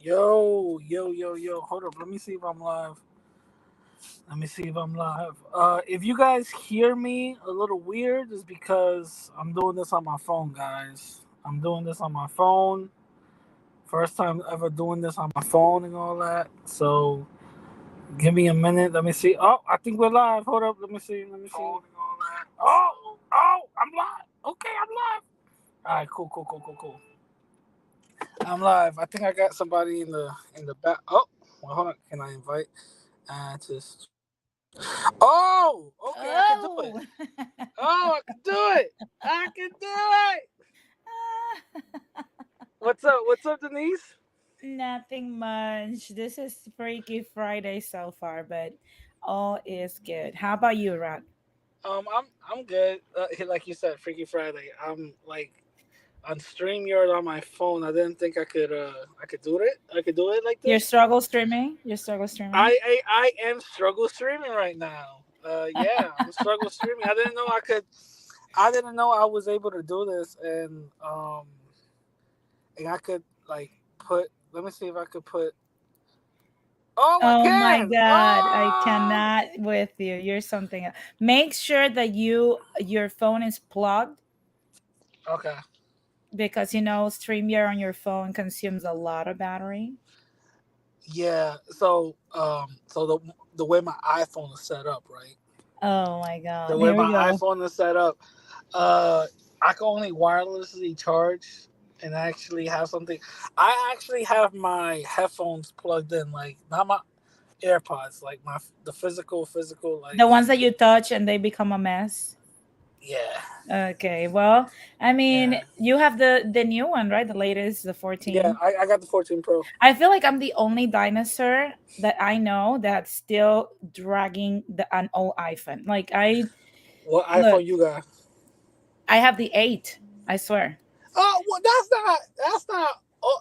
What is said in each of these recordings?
Yo, yo, yo, yo. Hold up. Let me see if I'm live. Let me see if I'm live. If you guys hear me a little weird, is because I'm doing this on my phone, guys. I'm doing this on my phone. First time ever doing this on my phone and all that. So give me a minute. Let me see. Oh, I think we're live. Hold up. Let me see. Let me see. I'm live. Okay, I'm live. All right, cool, cool, cool, cool, cool. I'm live. I think I got somebody in the back. Oh, well, hold on. Can I invite? Just. Oh, okay. I can do it. Oh, Oh, I can do it. I can do it. What's up? What's up, Denise? nothing much. This is Freaky Friday so far, but all is good. How about you, Rod? I'm good. Like you said, Freaky Friday. I'm like on StreamYard on my phone. I didn't think I could do it. I could do it like Your this. struggle streaming? Your struggle streaming? I am struggle streaming right now. Yeah, I'm struggle streaming. I didn't know I could. I didn't know I was able to do this, and I could like put. Let me see if I could put. Oh, I Oh my can. God, I Oh, cannot with you. You're something else. Make sure that your phone is plugged okay. because StreamYard on your phone consumes a lot of battery. Yeah. So the way my iPhone is set up, right? Oh my The God. way Here my we go. iPhone is set up, uh, I can only wirelessly charge and actually have something. I actually have my headphones plugged in, like not my AirPods, like the physical, The like ones that you touch and they become a mess. yeah, Okay, well, I mean, yeah, you have the new one, right? The latest, the yeah. 14. I got the 14 Pro. I feel like I'm the only dinosaur that I know that's still dragging an old iPhone. Like What look, iPhone you got? I have the 8. I swear. Oh, well, that's not. Oh,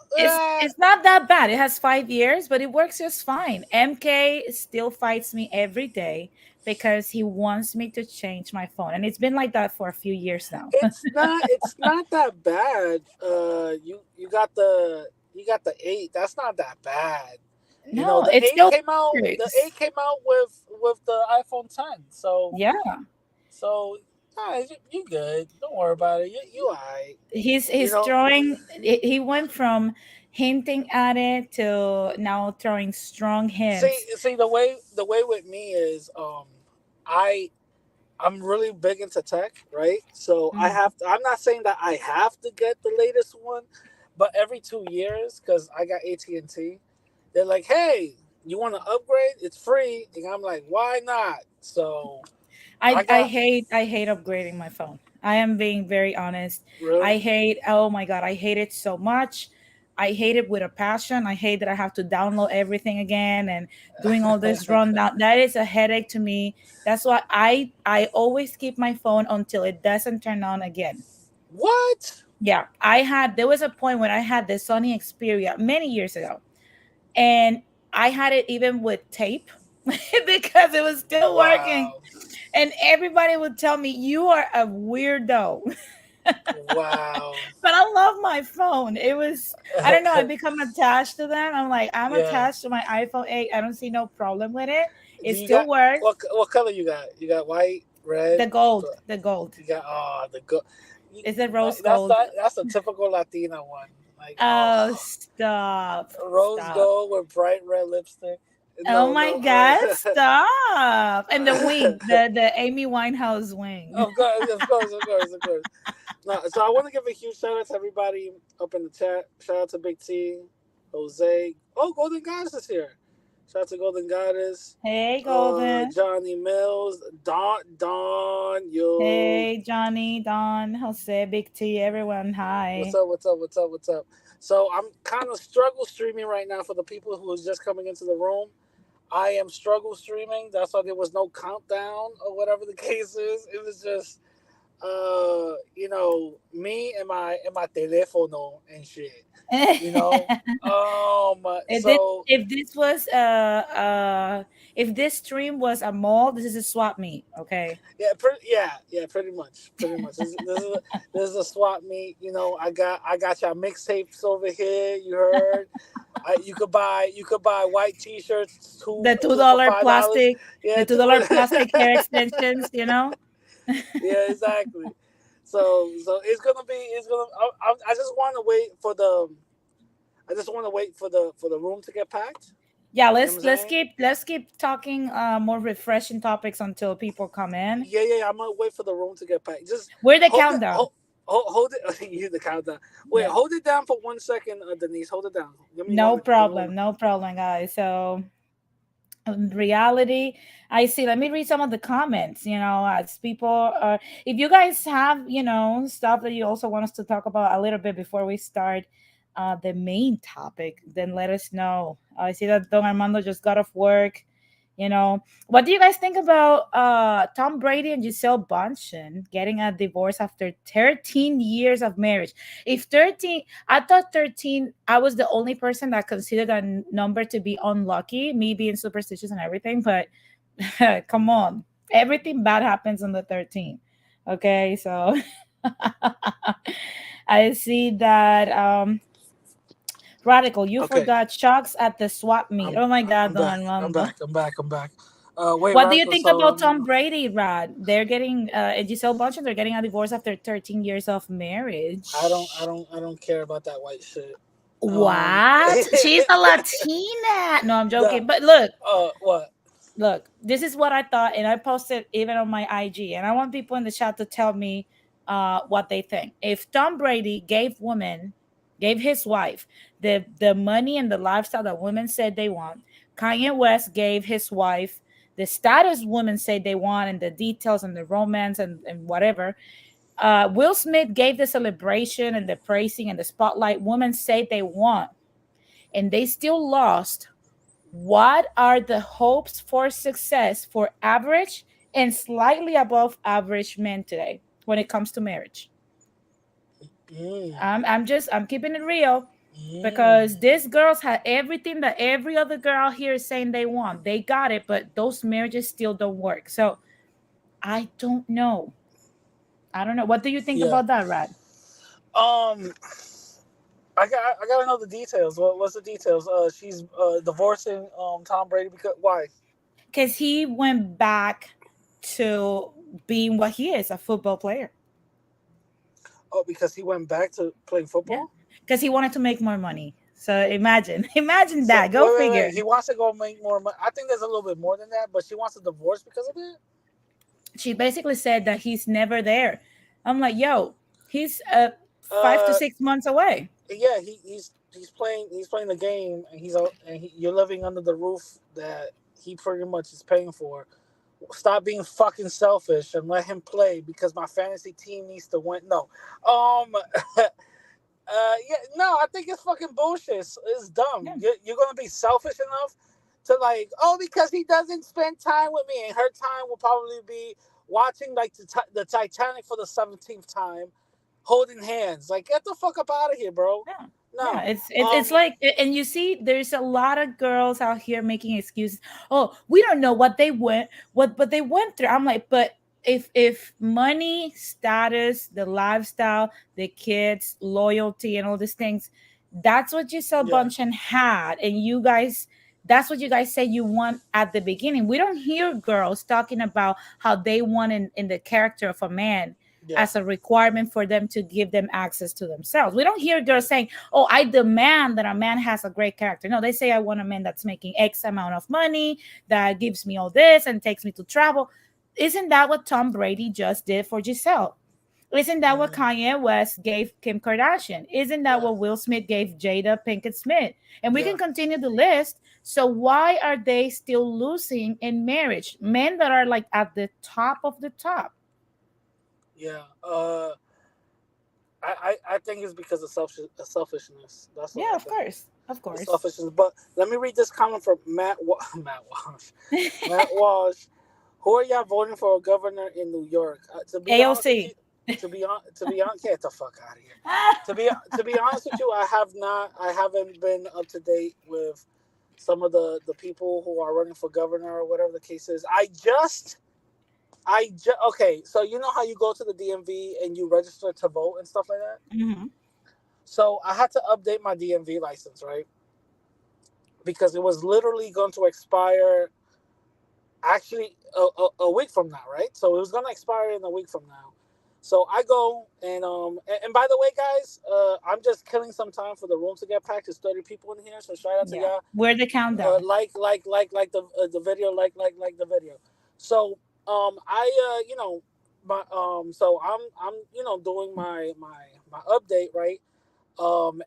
It's not that bad. It has 5 years, but it works just fine. MK still fights me every day because he wants me to change my phone, and it's been like that for a few years now. it's not that bad. You got the 8. That's not that bad. No, The it eight still came out. The works. 8 came out with the iPhone 10. Yeah. So nah, you good. Don't worry about it. You alright. You He's know. throwing, he went from hinting at it to now throwing strong See hints. see the way with me is I I'm really big into tech, right? So Mm. I'm not saying that I have to get the latest one, but every 2 years, because I got AT&T, they're like, "Hey, you want to upgrade? It's free." And I'm like, "Why not?" So I got I hate upgrading my phone. I am being very honest. really. I hate, oh my God, I hate it so much. I hate it with a passion. I hate that I have to download everything again and doing all this rundown. That is a headache to me. That's why I always keep my phone until it doesn't turn on again. What? Yeah, there was a point when I had the Sony Xperia many years ago, and I had it even with tape because it was still working. Wow, And everybody would tell me, "You are a weirdo." wow. But I love my phone. It was, I don't know, I become attached to them. I'm like, I'm Yeah. attached to my iPhone 8. I don't see no problem with it. Do It you still got works. what color you got? You got white, red. The gold, the gold. You got the go. It's a rose That's gold. a typical Latina one. Like Oh, stop. rose Stop. gold with bright red lipstick. Oh No, my no. God, stop. And the wing, the Amy Winehouse wing. Of course, of course, of course, of course. No, so I want to give a huge shout out to everybody up in the chat. Shout out to Big T, Jose. Oh, Golden Goddess is here. Shout out to Golden Goddess. Hey, Golden. Johnny Mills, Don, yo. Hey, Johnny, Don, Jose, Big T, everyone. What's Hi. up? What's up? What's up? What's up? So I'm kind of struggle streaming right now for the people who is just coming into the room. I am struggle streaming. That's why there was no countdown or whatever the case is. It was just me and my telefono and shit. You know. If this So if this was if this stream was a mall, this is a swap meet, okay? yeah, pretty much. This is a swap meet. I got y'all mixtapes over here. You heard. You could buy white T-shirts The two two for dollar $5. plastic, the Yeah, two two. dollar plastic hair extensions. You know. Yeah, exactly. So it's gonna. I just want to wait for the. I just want to wait for the room to get packed. Yeah, You know what I'm saying? let's keep talking more refreshing topics until people come in. Yeah. I'm gonna wait for the room to get packed. Just We're the hold it. countdown. Hold it. You the countdown. Wait, Yeah. hold it down for 1 second, Denise. Hold it down. Give me No one. Give me one. problem. No problem, guys. So in reality, I see, let me read some of the comments, as people are, if you guys have, stuff that you also want us to talk about a little bit before we start the main topic, then let us know. I see that Don Armando just got off work. What do you guys think about Tom Brady and Giselle Bundchen getting a divorce after 13 years of marriage? If 13, I thought 13, I was the only person that considered a number to be unlucky, me being superstitious and everything, but come on. Everything bad happens on the 13th. Okay, so I see that Radical, you Okay. forgot shocks at the swap meet. I'm Oh my god, I'm Don back. I'm Armando. back. I'm back. I'm back. Wait, What do you Radical. think So about Tom Brady, Rod? They're getting and Giselle Bundchen, they're getting a divorce after 13 years of marriage. I don't care about that white shit. Um, What? She's a Latina. No, I'm the joking. But look, what? this is what I thought, and I posted even on my IG, and I want people in the chat to tell me what they think. If Tom Brady gave his wife the money and the lifestyle that women said they want, Kanye West gave his wife the status women say they want and the details and the romance and whatever. Will Smith gave the celebration and the praising and the spotlight women say they want, and they still lost. What are the hopes for success for average and slightly above average men today when it comes to marriage? Mm, I'm keeping it real mm, because these girls had everything that every other girl here is saying they want. They got it, but those marriages still don't work. So I don't know. I don't know. What do you think yeah. about that, Rad? Um, I gotta know the details. What's the details? She's divorcing Tom Brady because why? Because he went back to being what he is, a football player. Oh, because he went back to playing Yeah. football. Because he wanted to make more money. So imagine, imagine So that. Go wait. figure. He wants to go make more money. I think there's a little bit more than that, but she wants a divorce because of it. She basically said that he's never there. I'm like, yo, he's 5 to Uh, 6 months away. yeah, he's playing the game, and you're living under the roof that he pretty much is paying for. Stop being fucking selfish and let him play because my fantasy team needs to win. No, yeah, no, I think it's fucking bullshit. It's dumb. Yeah. You're gonna be selfish enough to like, oh, because he doesn't spend time with me, and her time will probably be watching like the Titanic for the 17th time, holding hands. Like, get the fuck up out of here, bro. Yeah. Yeah, No. it's like, and you see, there's a lot of girls out here making excuses. Oh, we don't know what they went through. I'm like, but if money, status, the lifestyle, the kids, loyalty, and all these things, that's what Giselle Yeah. Bundchen had, and you guys. That's what you guys say you want at the beginning. We don't hear girls talking about how they want in the character of a man Yeah. as a requirement for them to give them access to themselves. We don't hear girls saying, oh, I demand that a man has a great character. No, they say, I want a man that's making X amount of money, that gives me all this and takes me to travel. Isn't that what Tom Brady just did for Giselle? Isn't that what Mm, Kanye West gave Kim Kardashian? Isn't that yeah. what Will Smith gave Jada Pinkett Smith? And we Yeah. can continue the list. So why are they still losing in marriage? Men that are like at the top of the top. Yeah. I think it's because of selfishness. That's what Yeah, I of think. course. Of The course. selfishness. But let me read this comment from Matt Walsh. Matt Walsh. Who are y'all voting for governor in New York? To be honest with you, AOC. to be honest, get the fuck out of here. To be honest with you, I haven't been up to date with some of the people who are running for governor or whatever the case is. Okay. So you know how you go to the DMV and you register to vote and stuff like that. Mhm. So I had to update my DMV license, right? because it was literally going to expire actually a week from now, right? So it was gonna expire in a week from now. So I go and by the way, guys, I'm just killing some time for the room to get packed. There's 30 people in here, so shout out to Yeah. y'all. We're the countdown. Like the video, like the video. So I my so I'm doing my update, right?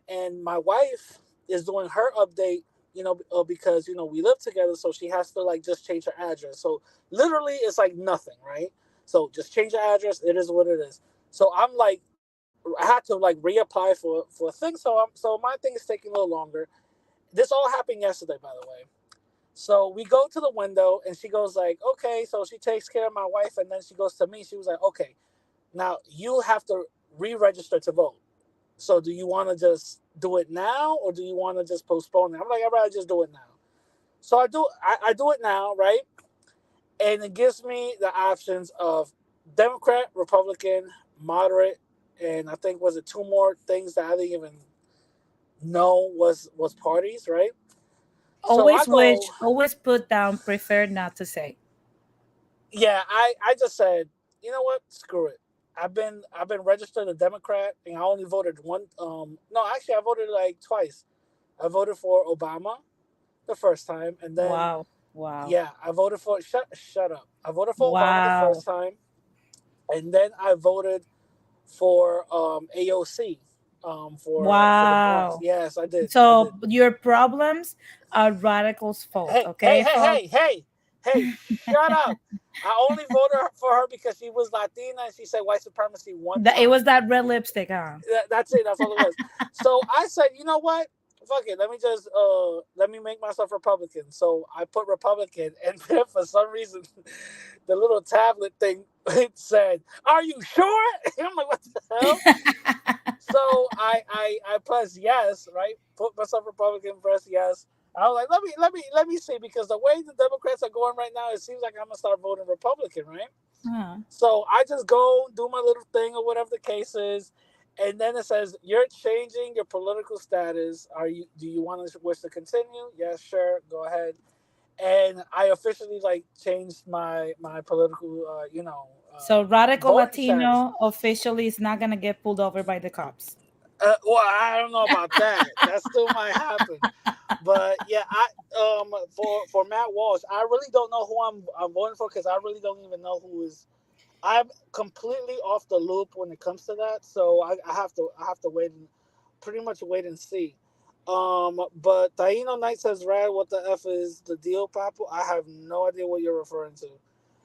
And my wife is doing her update, because we live together, so she has to like just change her address. So literally, it's like nothing, right? So just change your address. It is what it is. So I'm like, I had to like reapply for a thing. So my thing is taking a little longer. This all happened yesterday, by the way. So we go to the window, and she goes like, okay. So she takes care of my wife, and then she goes to me. She was like, okay, now you have to re-register to vote. So do you want to just do it now, or do you want to just postpone it? I'm like, I'd rather just do it now. So I do it now, right? And it gives me the options of Democrat, Republican, moderate, and I think was it two more things that I didn't even know was parties, right? So I go, Always put down prefer not to say. yeah, I just said, you know what, screw it. I've been registered a Democrat, and I only voted one. No, actually, I voted like twice. I voted for Obama the first time, and then Wow. Wow. yeah, I voted for shut up. I voted for Obama the Wow. first time, and then I voted for AOC, for the Bronx. Wow. Yes, I did. I did. So your problems are radicals' fault, Hey, hey, okay, hey, hey, folks? hey, hey! Shut up. I only voted for her because she was Latina and she said white supremacy one It time. was that red lipstick, huh? That's it. That's all it was. So I said, you know what? Fuck it. Let me make myself Republican. So I put Republican, and then for some reason, the little tablet thing it said, "Are you sure?" And I'm like, what the hell? So I press yes, right? Put myself Republican, press yes. I was like, let me see, because the way the Democrats are going right now, it seems like I'm gonna start voting Republican, right? Huh. So I just go do my little thing or whatever the case is, and then it says you're changing your political status. Do you want to wish to continue? Yes, sure, go ahead. And I officially like changed my political So radical voting status. Latino officially is not gonna get pulled over by the cops. Well, I don't know about that. That still might happen. But yeah, I for Matt Walsh, I really don't know who I'm voting for, because I really don't even know who is. I'm completely off the loop when it comes to that, so I have to wait and pretty much wait and see. But Taino Knight says, "Rad, what the f is the deal, Papo?" I have no idea what you're referring to.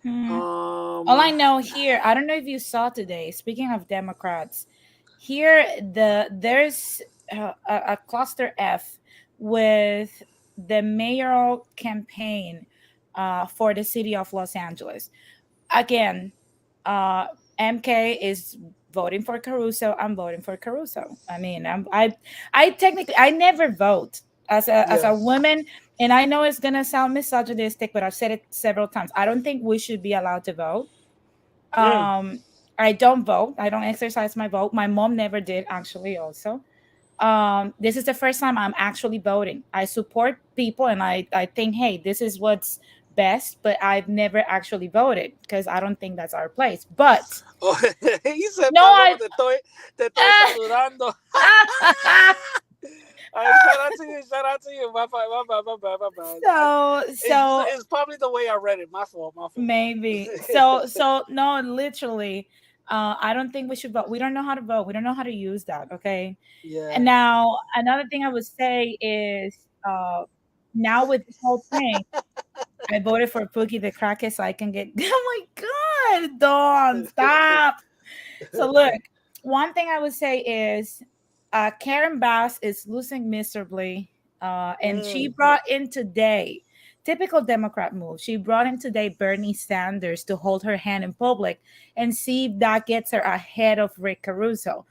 Hmm. All I know here, I don't know if you saw today. Speaking of Democrats, here there's a cluster F with the mayoral campaign for the city of Los Angeles. Again, uh, MK is voting for Caruso. I'm voting for Caruso. I mean, I technically I never vote as Yeah. a woman, and I know it's gonna sound misogynistic, but I've said it several times. I don't think we should be allowed to vote. Mm. Um, I don't vote. I don't exercise my vote. My mom never did, actually. Also, this is the first time I'm actually voting. I support people, and I think, hey, this is what's best, but I've never actually voted because I don't think that's our place. But Oh, he said, no, Paloma, te estoy saludando. I All right, shout out to you. Shout out to you. My bad. My bad. My bad. My bad. so It's probably the way I read it. My fault. My fault. maybe so no, literally, I don't think we should vote. We don't know how to vote. We don't know how to use that. Okay. And Yeah. now another thing I would say is, now with this whole thing, I voted for Pookie the Crackhead so I can get. Oh my God, Dawn, stop. So look, one thing I would say is, Karen Bass is losing miserably, and she Mm. brought in today, typical Democrat move. She brought in today Bernie Sanders to hold her hand in public and see if that gets her ahead of Rick Caruso.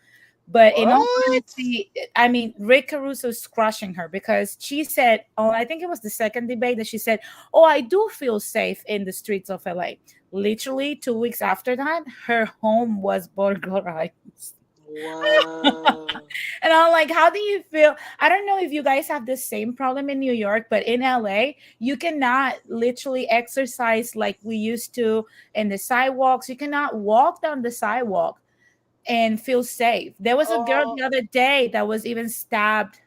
But in all What? honesty, I mean, Rick Caruso is crushing her because she said, oh, I think it was the second debate that she said, oh, I do feel safe in the streets of LA. Literally 2 weeks after that, her home was burglarized. Wow. And I'm like, how do you feel? I don't know if you guys have the same problem in New York, but in LA, you cannot literally exercise like we used to in the sidewalks. You cannot walk down the sidewalk and feel safe. There was a girl Uh, the other day that was even stabbed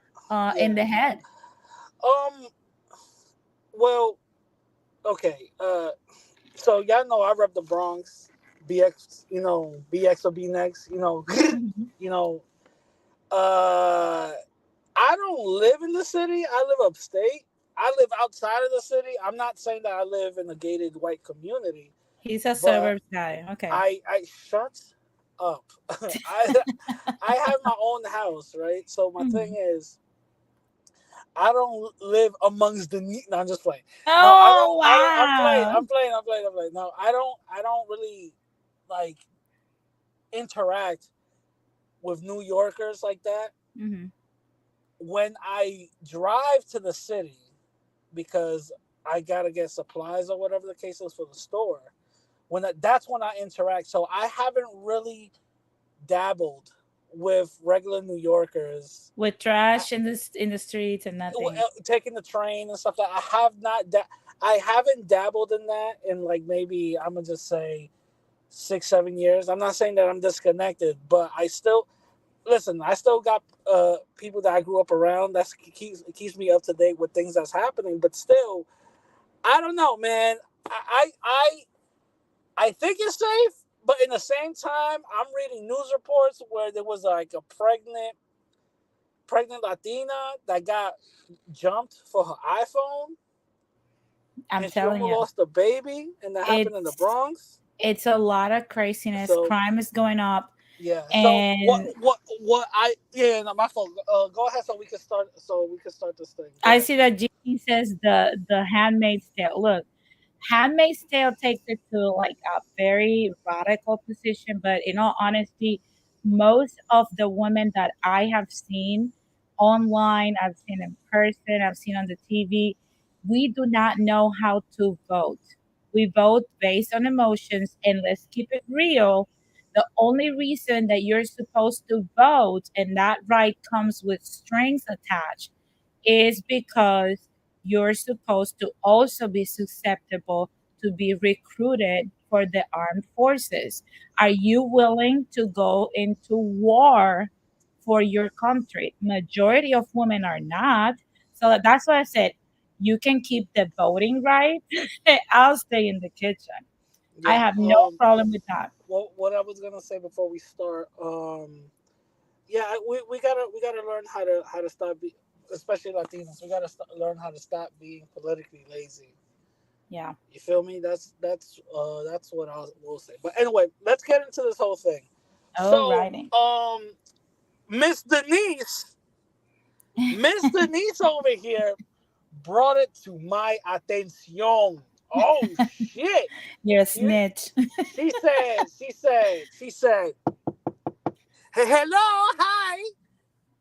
in yeah. the head. Um. Well. Okay. So y'all know I rep the Bronx, BX. BX or B next. Mhm. You know. Uh. I don't live in the city. I live upstate. I live outside of the city. I'm not saying that I live in a gated white community, He's a but suburbs guy. Okay. I shut up. I I have my own house, right? So my thing Mhm. is, I don't live amongst the neat. No, I'm just playing. No, I don't. Oh I don't. I'm playing. wow. I'm playing. I'm playing. I'm playing. No, I don't. I don't really like interact with New Yorkers like that. Hmm. When I drive to the city, because I gotta get supplies or whatever the case is for the store. That's when I interact. So I haven't really dabbled with regular New Yorkers. With trash in the streets and nothing. Taking the train and stuff like I have not. I haven't dabbled in that in like maybe I'm gonna just say 6 7 years. I'm not saying that I'm disconnected, but I still listen. I still got people that I grew up around. That keeps me up to date with things that's happening. But still, I don't know, man. I think it's safe, but in the same time, I'm reading news reports where there was like a pregnant Latina that got jumped for her iPhone, I'm and she telling almost you, lost a baby, and that happened in the it's Bronx. it's a lot of craziness. So Crime is going up, yeah. So and what I yeah no, my fault. Go ahead so we can start this thing. Go I ahead. see that Jeannie says the Handmaid's Tale. Look, Handmaid's Tale takes it to like a very radical position, but in all honesty, most of the women that I have seen online, I've seen in person, I've seen on the TV, we do not know how to vote. We vote based on emotions, and let's keep it real. The only reason that you're supposed to vote and that right comes with strings attached is because you're supposed to also be susceptible to be recruited for the armed forces. Are you willing to go into war for your country? Majority of women are not. So that's why I said you can keep the voting right. I'll stay in the kitchen. I Yeah. have no problem with that. What I was gonna say before we start. Yeah, we gotta learn how to stop, especially Latinos. We gotta learn how to stop being politically lazy. Yeah. You feel me? That's what I will say. But anyway, let's get into this whole thing. So, Alrighty. Miss Denise, Miss Denise over here brought it to my attention. Oh shit! You're a She snitch. she said, hey, hello, hi.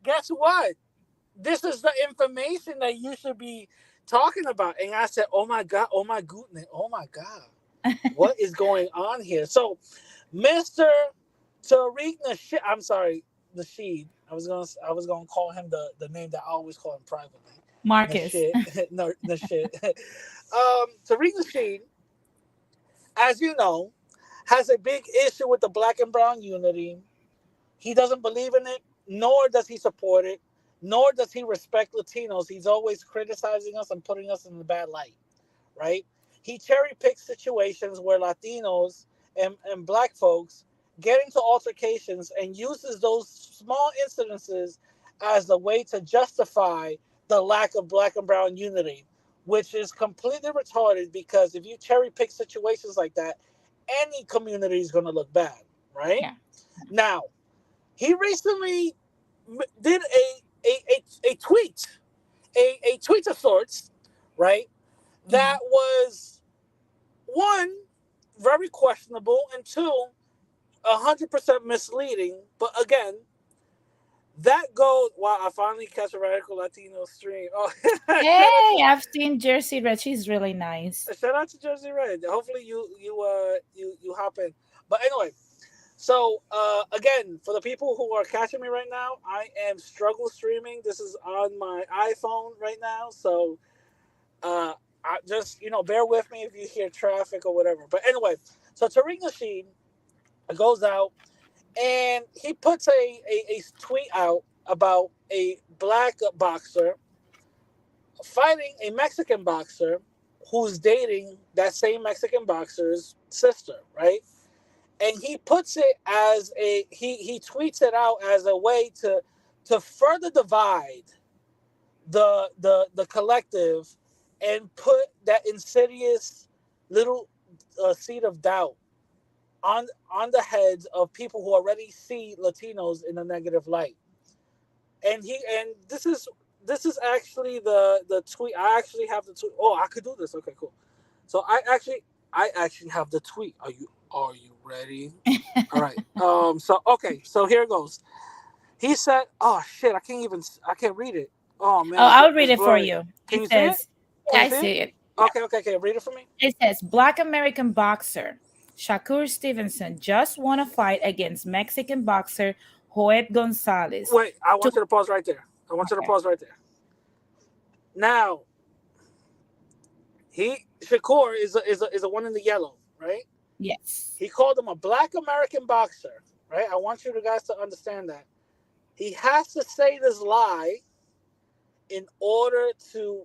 Guess what? This is the information that you should be talking about. And I said, oh my God, oh my goodness, oh my God. What is going on here? So, Mr. Tariq Nasheed, I'm sorry, Nasheed. I was gonna call him the name that I always call him privately. Marcus. Nasheed. No, Nasheed. Tariq Nasheed, as you know, has a big issue with the black and brown unity. He doesn't believe in it, nor does he support it, nor does he respect Latinos. He's always criticizing us and putting us in the bad light, right? He cherry picks situations where Latinos and black folks get into altercations and uses those small incidences as the way to justify the lack of black and brown unity, which is completely retarded because if you cherry pick situations like that, any community is going to look bad, right? Yeah. Now, he recently did a tweet, a tweet of sorts, right? That Mhm. was one very questionable and two 100% misleading. But again, that goes. Wow! I finally catch a radical Latino stream. Oh, Hey, I've seen Jersey Red. She's really nice. shout out to Jersey Red. Hopefully you hop in. But anyway, So again, for the people who are catching me right now, I am struggle streaming. This is on my iPhone right now, so uh, I just bear with me if you hear traffic or whatever. But anyway, so Tariq Nasheed goes out and he puts a tweet out about a black boxer fighting a Mexican boxer who's dating that same Mexican boxer's sister, right? And he puts it as he tweets it out as a way to further divide the collective and put that insidious little seed of doubt on the heads of people who already see Latinos in a negative light. And this is actually the tweet. I actually have the tweet. Oh, I could do this. Okay, cool. So I actually have the tweet. Are you ready? All right. So okay. So here it goes. He said, "Oh shit! I can't read it. Oh Oh, man, I'll read it's it for blurry. you. Can It you see it? says, Can yeah, you I see it? see it. Yeah. Okay. Okay. Okay. Read it for me. It says Black American boxer Shakur Stevenson just won a fight against Mexican boxer Joet Gonzalez. Wait. I To want you to pause right there. I want you to okay. pause right there. Now he Shakur is a one in the yellow, right? Yes. He called him a black American boxer, right? I want you guys to understand that. He has to say this lie in order to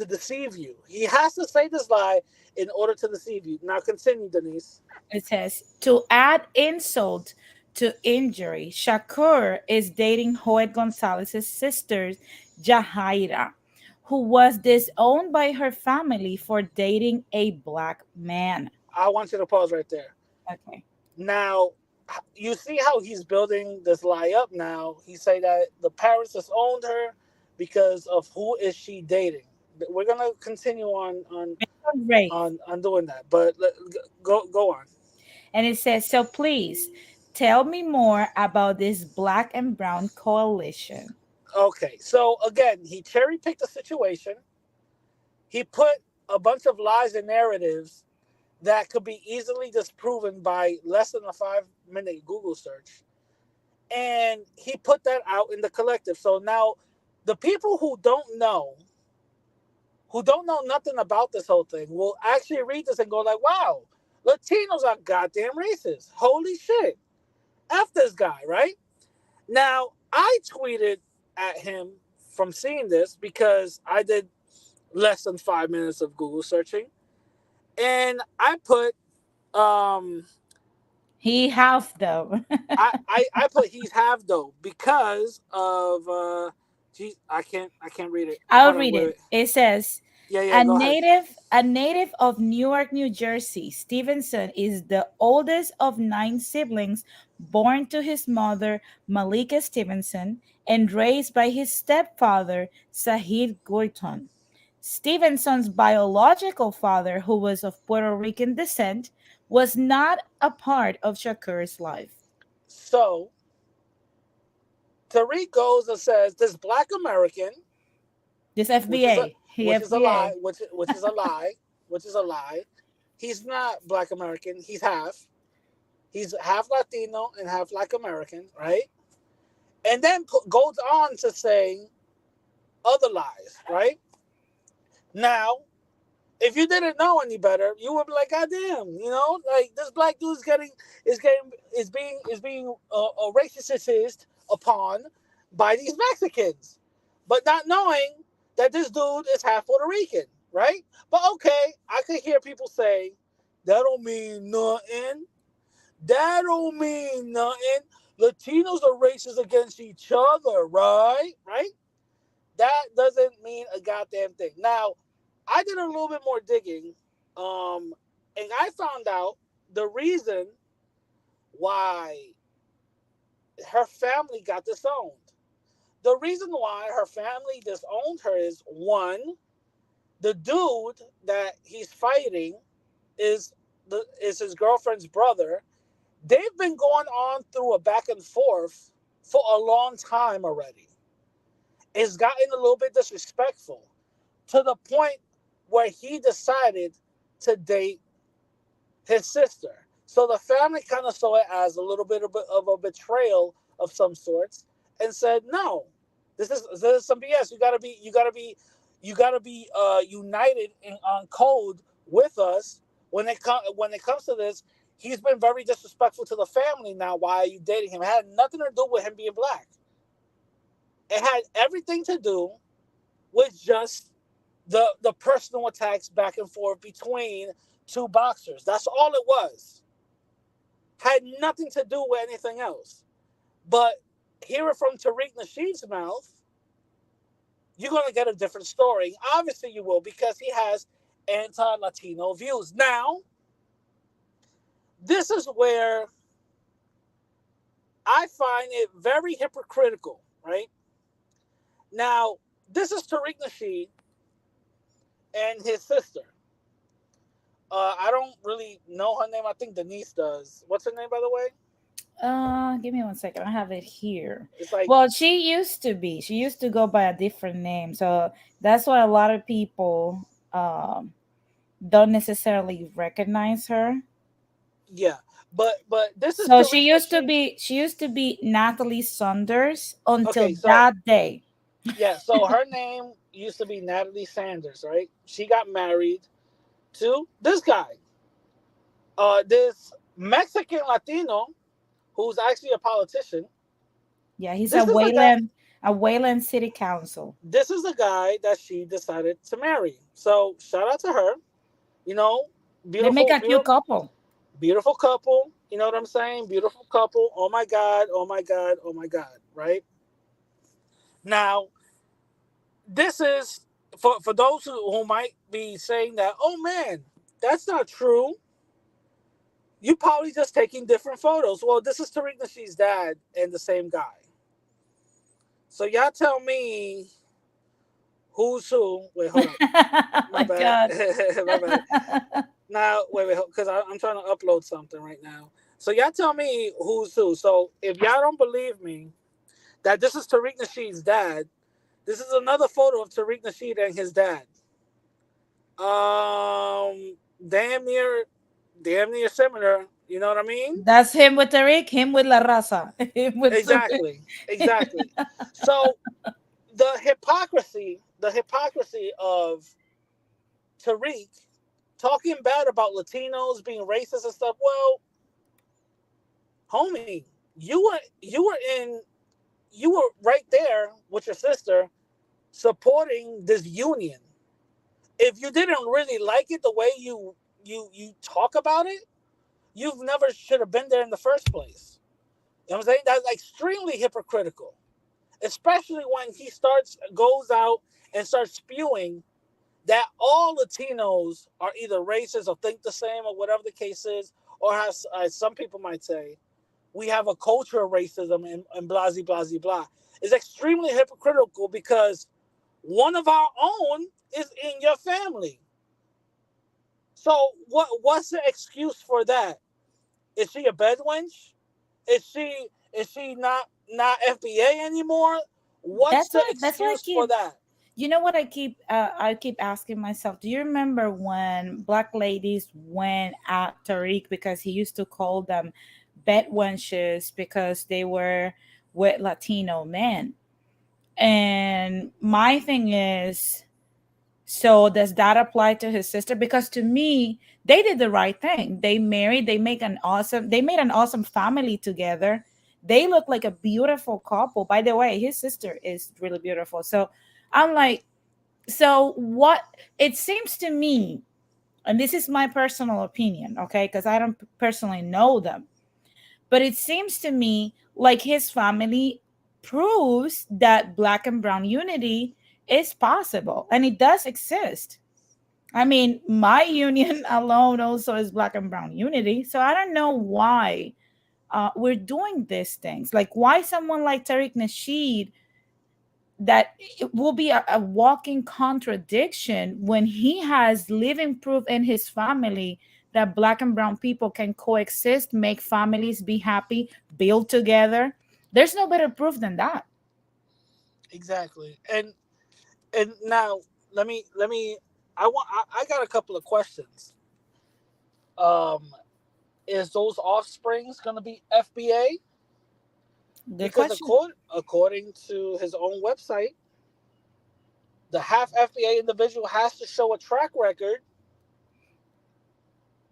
deceive you. He has to say this lie in order to deceive you. Now continue, Denise. It says to add insult to injury, Shakur is dating Joet Gonzalez's sister, Jahaira, who was disowned by her family for dating a black man. I want you to pause right there. Okay. Now, you see how he's building this lie up now. He say that the parents disowned her because of who is she dating. We're gonna continue Race. on doing that, but go on. And it says, so please tell me more about this black and brown coalition. Okay, so again, he cherry picked the situation. He put a bunch of lies and narratives that could be easily disproven by less than a 5-minute Google search. And he put that out in the collective. So now the people who don't know nothing about this whole thing will actually read this and go like, wow, Latinos are goddamn racist. Holy shit. F this guy, right? Now, I tweeted at him from seeing this because I did less than 5 minutes of Google searching. And I put He half though. I put he's half though because of geez, I can't read it. I'll Hold on, read wait, it. wait. It says Yeah, go ahead. a native of Newark, New Jersey, Stevenson is the oldest of 9 siblings born to his mother, Malika Stevenson, and raised by his stepfather, Sahid Goiton. Stevenson's biological father, who was of Puerto Rican descent, was not a part of Shakur's life. So Tariq goes and says this black American, This which is a FBA, he which is a lie, FBA. which is a lie, which is a lie. He's not black American. He's half. He's half Latino and half black American, right? And then goes on to say other lies, right? Now, if you didn't know any better, you would be like, God damn, like this black dude is being racist upon by these Mexicans, but not knowing that this dude is half Puerto Rican, right? But okay, I could hear people say that don't mean nothing. That don't mean nothing. Latinos are racist against each other, right? Right? That doesn't mean a goddamn thing. Now, I did a little bit more digging, and I found out the reason why her family got disowned. The reason why her family disowned her is one, the dude that he's fighting is his girlfriend's brother. They've been going on through a back and forth for a long time already. It's gotten a little bit disrespectful to the point where he decided to date his sister. So the family kind of saw it as a little bit of a betrayal of some sorts, and said, "No, this is some BS. You gotta be united on code with us when it comes to this. He's been very disrespectful to the family. Now, why are you dating him? It had nothing to do with him being black. It had everything to do with just the personal attacks back and forth between two boxers. That's all it was. Had nothing to do with anything else. But hear it from Tariq Nasheed's mouth, you're going to get a different story. Obviously, you will, because he has anti Latino views. Now, this is where I find it very hypocritical, right? Now, this is Tariq Nasheed and his sister. I don't really know her name. I think Denise does. What's her name, by the way? Give me one second. I have it here. It's like, Well, she used to be. She used to go by a different name. So that's why a lot of people don't necessarily recognize her. yeah. But this is So Tariq Nasheed. she used to be Natalie Saunders until Okay, so that day. yeah, so her name used to be Natalie Sanders, right? She got married to this guy, this Mexican Latino who's actually a politician. Yeah, he's This is a guy. A Wayland City Council. This is a guy that she decided to marry. So shout out to her. You know, They make beautiful, a cute beautiful, couple. beautiful couple. You know what I'm saying? Beautiful couple. Oh my god. Oh my god. Oh my god. Right now, this is for those who might be saying that. Oh man, that's not true. You probably just taking different photos. Well, this is Tariq Nasheed's dad and the same guy. So y'all tell me who's who. Wait, hold on. Oh My my bad. god. My bad. Now, wait, because I'm trying to upload something right now. So y'all tell me who's who. So if y'all don't believe me that this is Tariq Nasheed's dad, this is another photo of Tariq Nasheed and his dad. Um, damn near, damn near similar. You know what I mean? That's him with Tariq, him with La Raza. Him with Tariq. Exactly, exactly. So the hypocrisy of Tariq talking bad about Latinos being racist and stuff. Well, homie, in you were right there with your sister supporting this union. If you didn't really like it the way you talk about it, you've never should have been there in the first place. You know what I'm saying? That's extremely hypocritical, especially when he goes out and starts spewing that all Latinos are either racist or think the same or whatever the case is, or as some people might say, we have a culture of racism and blah, blah, blah, blah. It's extremely hypocritical because one of our own is in your family. So what's the excuse for that? Is she a bedwench? Is she not FBA anymore? What's the That's what I excuse for keep. that? You know what I keep asking myself. Do you remember when black ladies went at Tariq because he used to call them bed wenches because they were with Latino men? And my thing is, so does that apply to his sister? Because to me, they did the right thing. They married, they made an awesome family together. They look like a beautiful couple. By the way, his sister is really beautiful. So I'm like, so what it seems to me, and this is my personal opinion, okay, because I don't personally know them, but it seems to me like his family proves that black and brown unity is possible and it does exist. I mean, my union alone also is black and brown unity. So I don't know why we're doing these things. Like, why someone like Tariq Nasheed, that it will be a walking contradiction when he has living proof in his family that black and brown people can coexist, make families, be happy, build together. There's no better proof than that. Exactly. And now let me I got a couple of questions. Um is those offsprings going to be FBA? Good Because question. according to his own website, the half FBA individual has to show a track record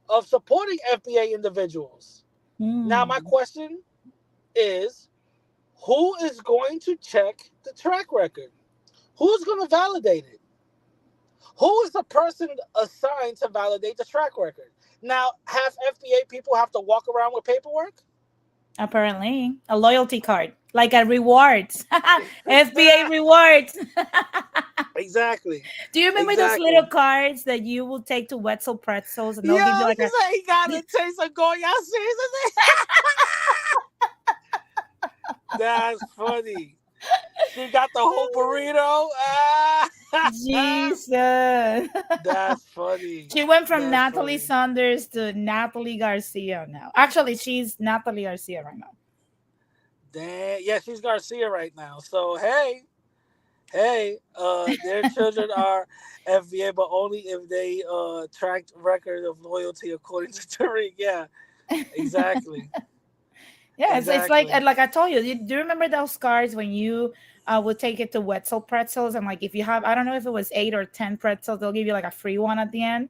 of supporting FBA individuals. Now, my Hmm. question is, who is going to check the track record? Who's going to validate it? Who is the person assigned to validate the track record? Now, half FBA people have to walk around with paperwork? Apparently, a loyalty card, like a rewards, FBA rewards. Exactly. Do you remember those little Exactly. cards that you will take to Wetzel Pretzels and Yo, they'll give you like she a said he got a taste of Goya seasoning. That's funny. She got the whole burrito. Ah. Jesus? That's funny. She went from That's Natalie funny. Saunders to Natalie Garcia now. Actually, she's Natalie Garcia right now. Damn. Yeah, she's Garcia right now. So hey, their children are FBA, but only if they tracked record of loyalty according to Tariq. Yeah, exactly, Yeah, it's exactly. like I told you. Do you remember those cards when you would take it to Wetzel Pretzels and like if you have, I don't know if it was 8 or 10 pretzels, they'll give you like a free one at the end.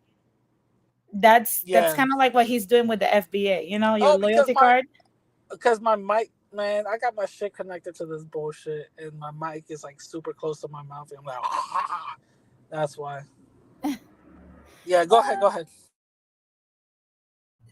That's Yeah. kind of like what he's doing with the FBA. You know, your Oh, loyalty card. because my mic, man, I got my shit connected to this bullshit, and my mic is like super close to my mouth, and I'm like, that's why. Yeah, go ahead, go ahead.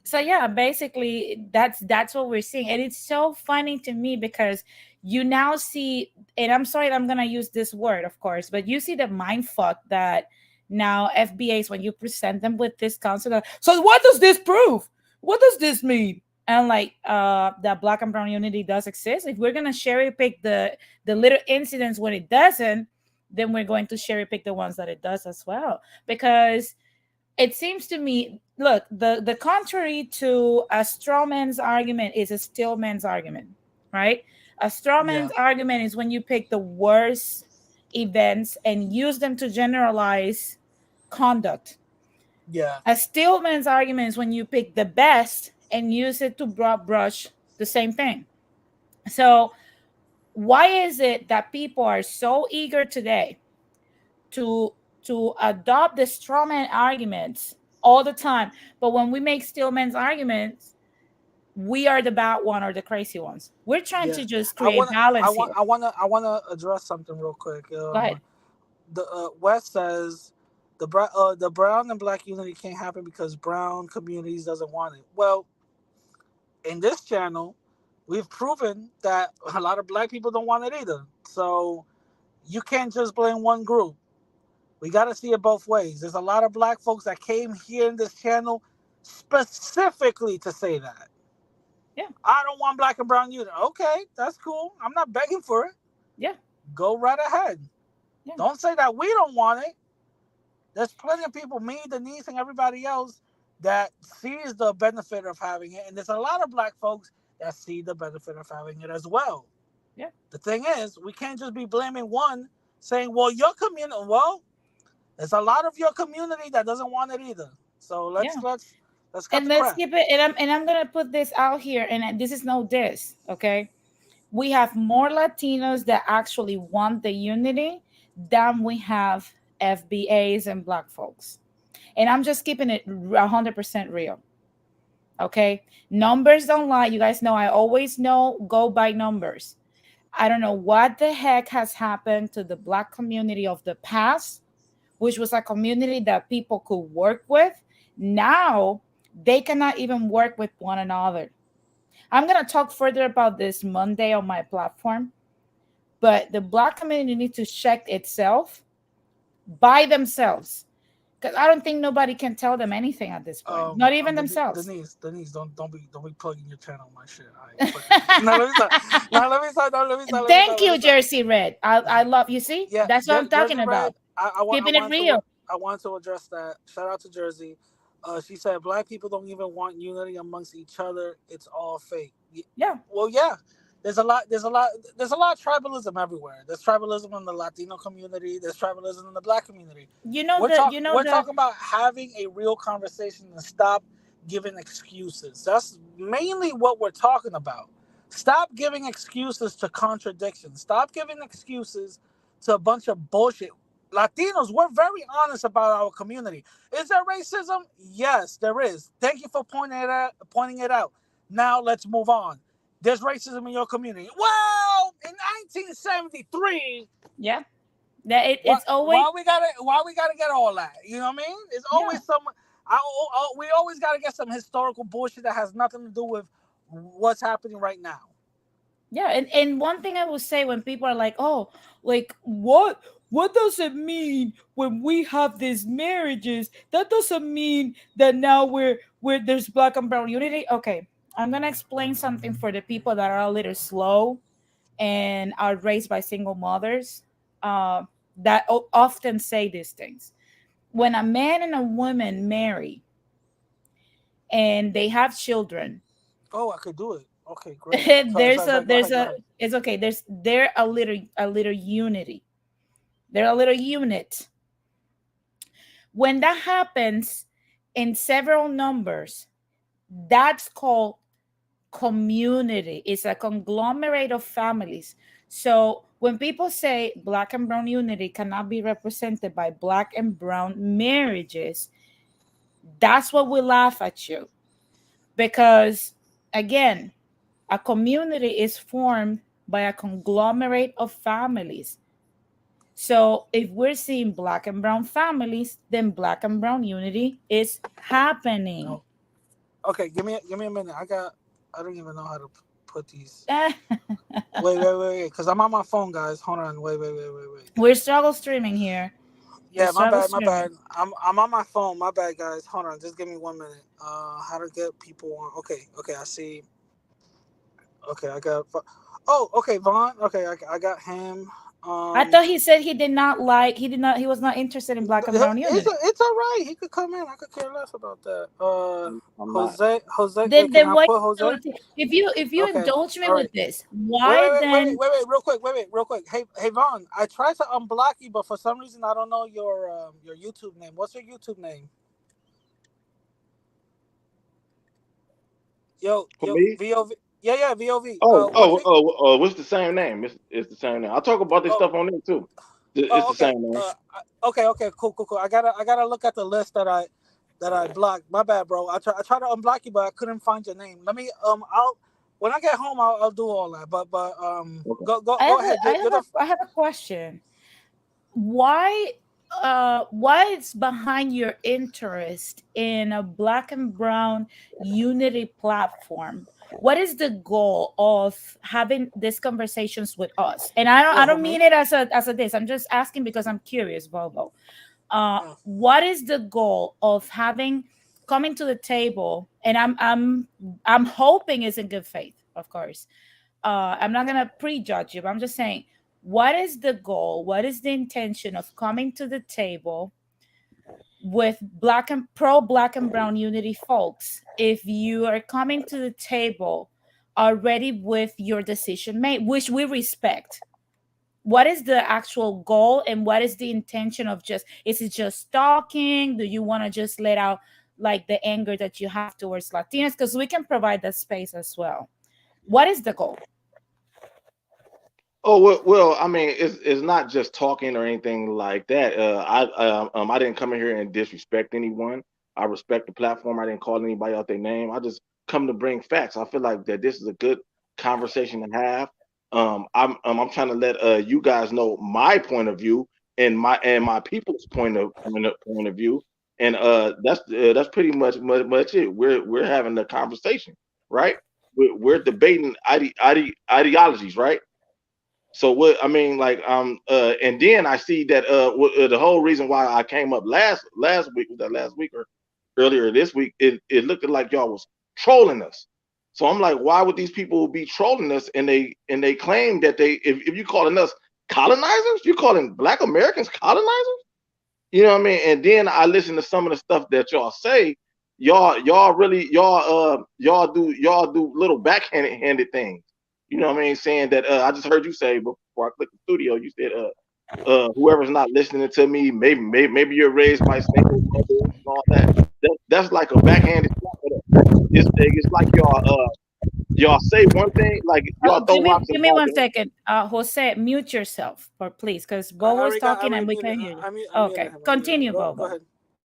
So yeah, basically that's what we're seeing, and it's so funny to me because you now see, and I'm sorry that I'm gonna use this word, of course, but you see the mind fuck that now FBAs when you present them with this concept of, so what does this prove? What does this mean? And like that black and brown unity does exist. If we're gonna cherry pick the little incidents when it doesn't, then we're going to cherry pick the ones that it does as well. Because it seems to me, look, the contrary to a straw man's argument is a still man's argument, right? A straw Yeah, man's argument is when you pick the worst events and use them to generalize conduct. yeah, A still man's argument is when you pick the best and use it to broad brush the same thing. So why is it that people are so eager today to adopt the strawman arguments all the time, but when we make stillman's arguments, we are the bad one or the crazy ones? We're trying yeah. to just I create wanna, balance here. I wanna address something real quick. Go ahead. The West says the brown and black unity can't happen because brown communities doesn't want it. Well, in this channel, we've proven that a lot of black people don't want it either. So you can't just blame one group. We got to see it both ways. There's a lot of black folks that came here in this channel specifically to say that. Yeah. I don't want black and brown unity. Okay, that's cool. I'm not begging for it. Yeah. Go right ahead. Yeah. Don't say that we don't want it. There's plenty of people, me, Denise, and everybody else, that sees the benefit of having it. And there's a lot of black folks that see the benefit of having it as well. Yeah. The thing is, we can't just be blaming one, saying, well, your community, well, there's a lot of your community that doesn't want it either. So Yeah. let's cut And the let's crap. keep it, and I'm gonna put this out here, and this is no diss, okay? We have more Latinos that actually want the unity than we have FBAs and black folks. And I'm just keeping it 100% real. Okay. Numbers don't lie. You guys know I always know go by numbers. I don't know what the heck has happened to the black community of the past, which was a community that people could work with. Now they cannot even work with one another. I'm going to talk further about this Monday on my platform, but the black community needs to check itself by themselves, because I don't think nobody can tell them anything at this point, not even themselves. Denise, don't be plugging your channel on my shit. All right, fuck it. No, let me stop. No, let me stop. No, Thank let me you, stop. Jersey Red. I love you. See, Yeah, that's what I'm Jersey talking Red. about. I Keeping it want to real. address that. Shout out to Jersey. She said black people don't even want unity amongst each other. It's all fake. Yeah. Well, yeah. There's a lot of tribalism everywhere. There's tribalism in the Latino community. There's tribalism in the black community. You know the. You know We're the. talking about having a real conversation and stop giving excuses. That's mainly what we're talking about. Stop giving excuses to contradictions. Stop giving excuses to a bunch of bullshit. Latinos, we're very honest about our community. Is there racism? Yes, there is. Thank you for pointing it out. Now let's move on. There's racism in your community. Well, in 1973, Yeah. That why, it's always why we gotta get all that? You know what I mean? It's yeah. always some. We always gotta get some historical bullshit that has nothing to do with what's happening right now. Yeah, and one thing I will say when people are like, "Oh, like what does it mean when we have these marriages? That doesn't mean that now we're there's black and brown unity." Okay, I'm gonna explain something for the people that are a little slow and are raised by single mothers, uh, that often say these things. When a man and a woman marry and they have children, Oh, I could do it. Okay, great. Sorry, sorry, sorry. Go there's ahead, go a ahead. it's okay. There's there a little unity. They're a little unit. When that happens in several numbers, that's called community. It's a conglomerate of families. So when people say black and brown unity cannot be represented by black and brown marriages, that's what we laugh at you. Because again, a community is formed by a conglomerate of families. So if we're seeing black and brown families, then black and brown unity is happening. No. Okay, give me a minute. I don't even know how to put these. Wait, because I'm on my phone, guys. Hold on. Wait. We're struggle streaming here. We're Yeah, struggle my streaming. bad. I'm on my phone. My bad, guys. Hold on. Just give me 1 minute. How to get people on? Okay. I see. Okay, I got. Oh, okay, Vaughn. Okay, I got him. I Um, thought he said he was not interested in black and brown unity. it's all right. He could come in. I could care less about that. I'm not. Jose. Wait, can Then I why put Jose? if you Okay. indulge me All with right. this, why then Real quick. Real quick. Hey, Vaughn. I tried to unblock you, but for some reason I don't know your YouTube name. What's your YouTube name? For me? VOV. Yeah, VOV. What's Oh, it? what's the same name? It's the same name. I talk about this Oh, stuff on there too. It's oh, the okay. same name. Okay. Cool. I gotta look at the list that I blocked. My bad, bro. I tried to unblock you, but I couldn't find your name. Let me I'll when I get home I'll do all that. But Okay. go ahead. You're the I have a question. Why it's behind your interest in a black and brown unity platform? What is the goal of having these conversations with us? And I what don't homie? mean it as a this. I'm just asking because I'm curious, Volvo. What is the goal of having coming to the table? And I'm hoping it's in good faith, of course. I'm not gonna prejudge you, but I'm just saying, what is the goal? What is the intention of coming to the table with black and brown unity folks? If you are coming to the table already with your decision made, which we respect, what is the actual goal and what is the intention of just is it just talking? Do you want to just let out like the anger that you have towards Latinos? Because we can provide that space as well. What is the goal? Oh well. I mean, it's not just talking or anything like that. I didn't come in here and disrespect anyone. I respect the platform. I didn't call anybody out their name. I just come to bring facts. I feel like that this is a good conversation to have. I'm trying to let you guys know my point of view and my people's point of view, and that's pretty much it. We're having a conversation, right? We're debating ideologies, right? So what I mean, like, and then I see that the whole reason why I came up last week, was that last week or earlier this week, it looked like y'all was trolling us. So I'm like, why would these people be trolling us? And they claim that if you calling us colonizers, you calling Black Americans colonizers? You know what I mean? And then I listen to some of the stuff that y'all say. Y'all really y'all do little backhanded things. You know what I mean? Saying that I just heard you say before I clicked the studio. You said whoever's not listening to me, maybe you're raised by single mothers and all that. That's like a backhanded slap It's like y'all say one thing, like y'all throw rocks and Give me ball. 1 second. Jose, mute yourself, please, because I Bobo is already got. I talking already and we muted. can hear you. I muted Okay, him. continue, Go Bobo. ahead.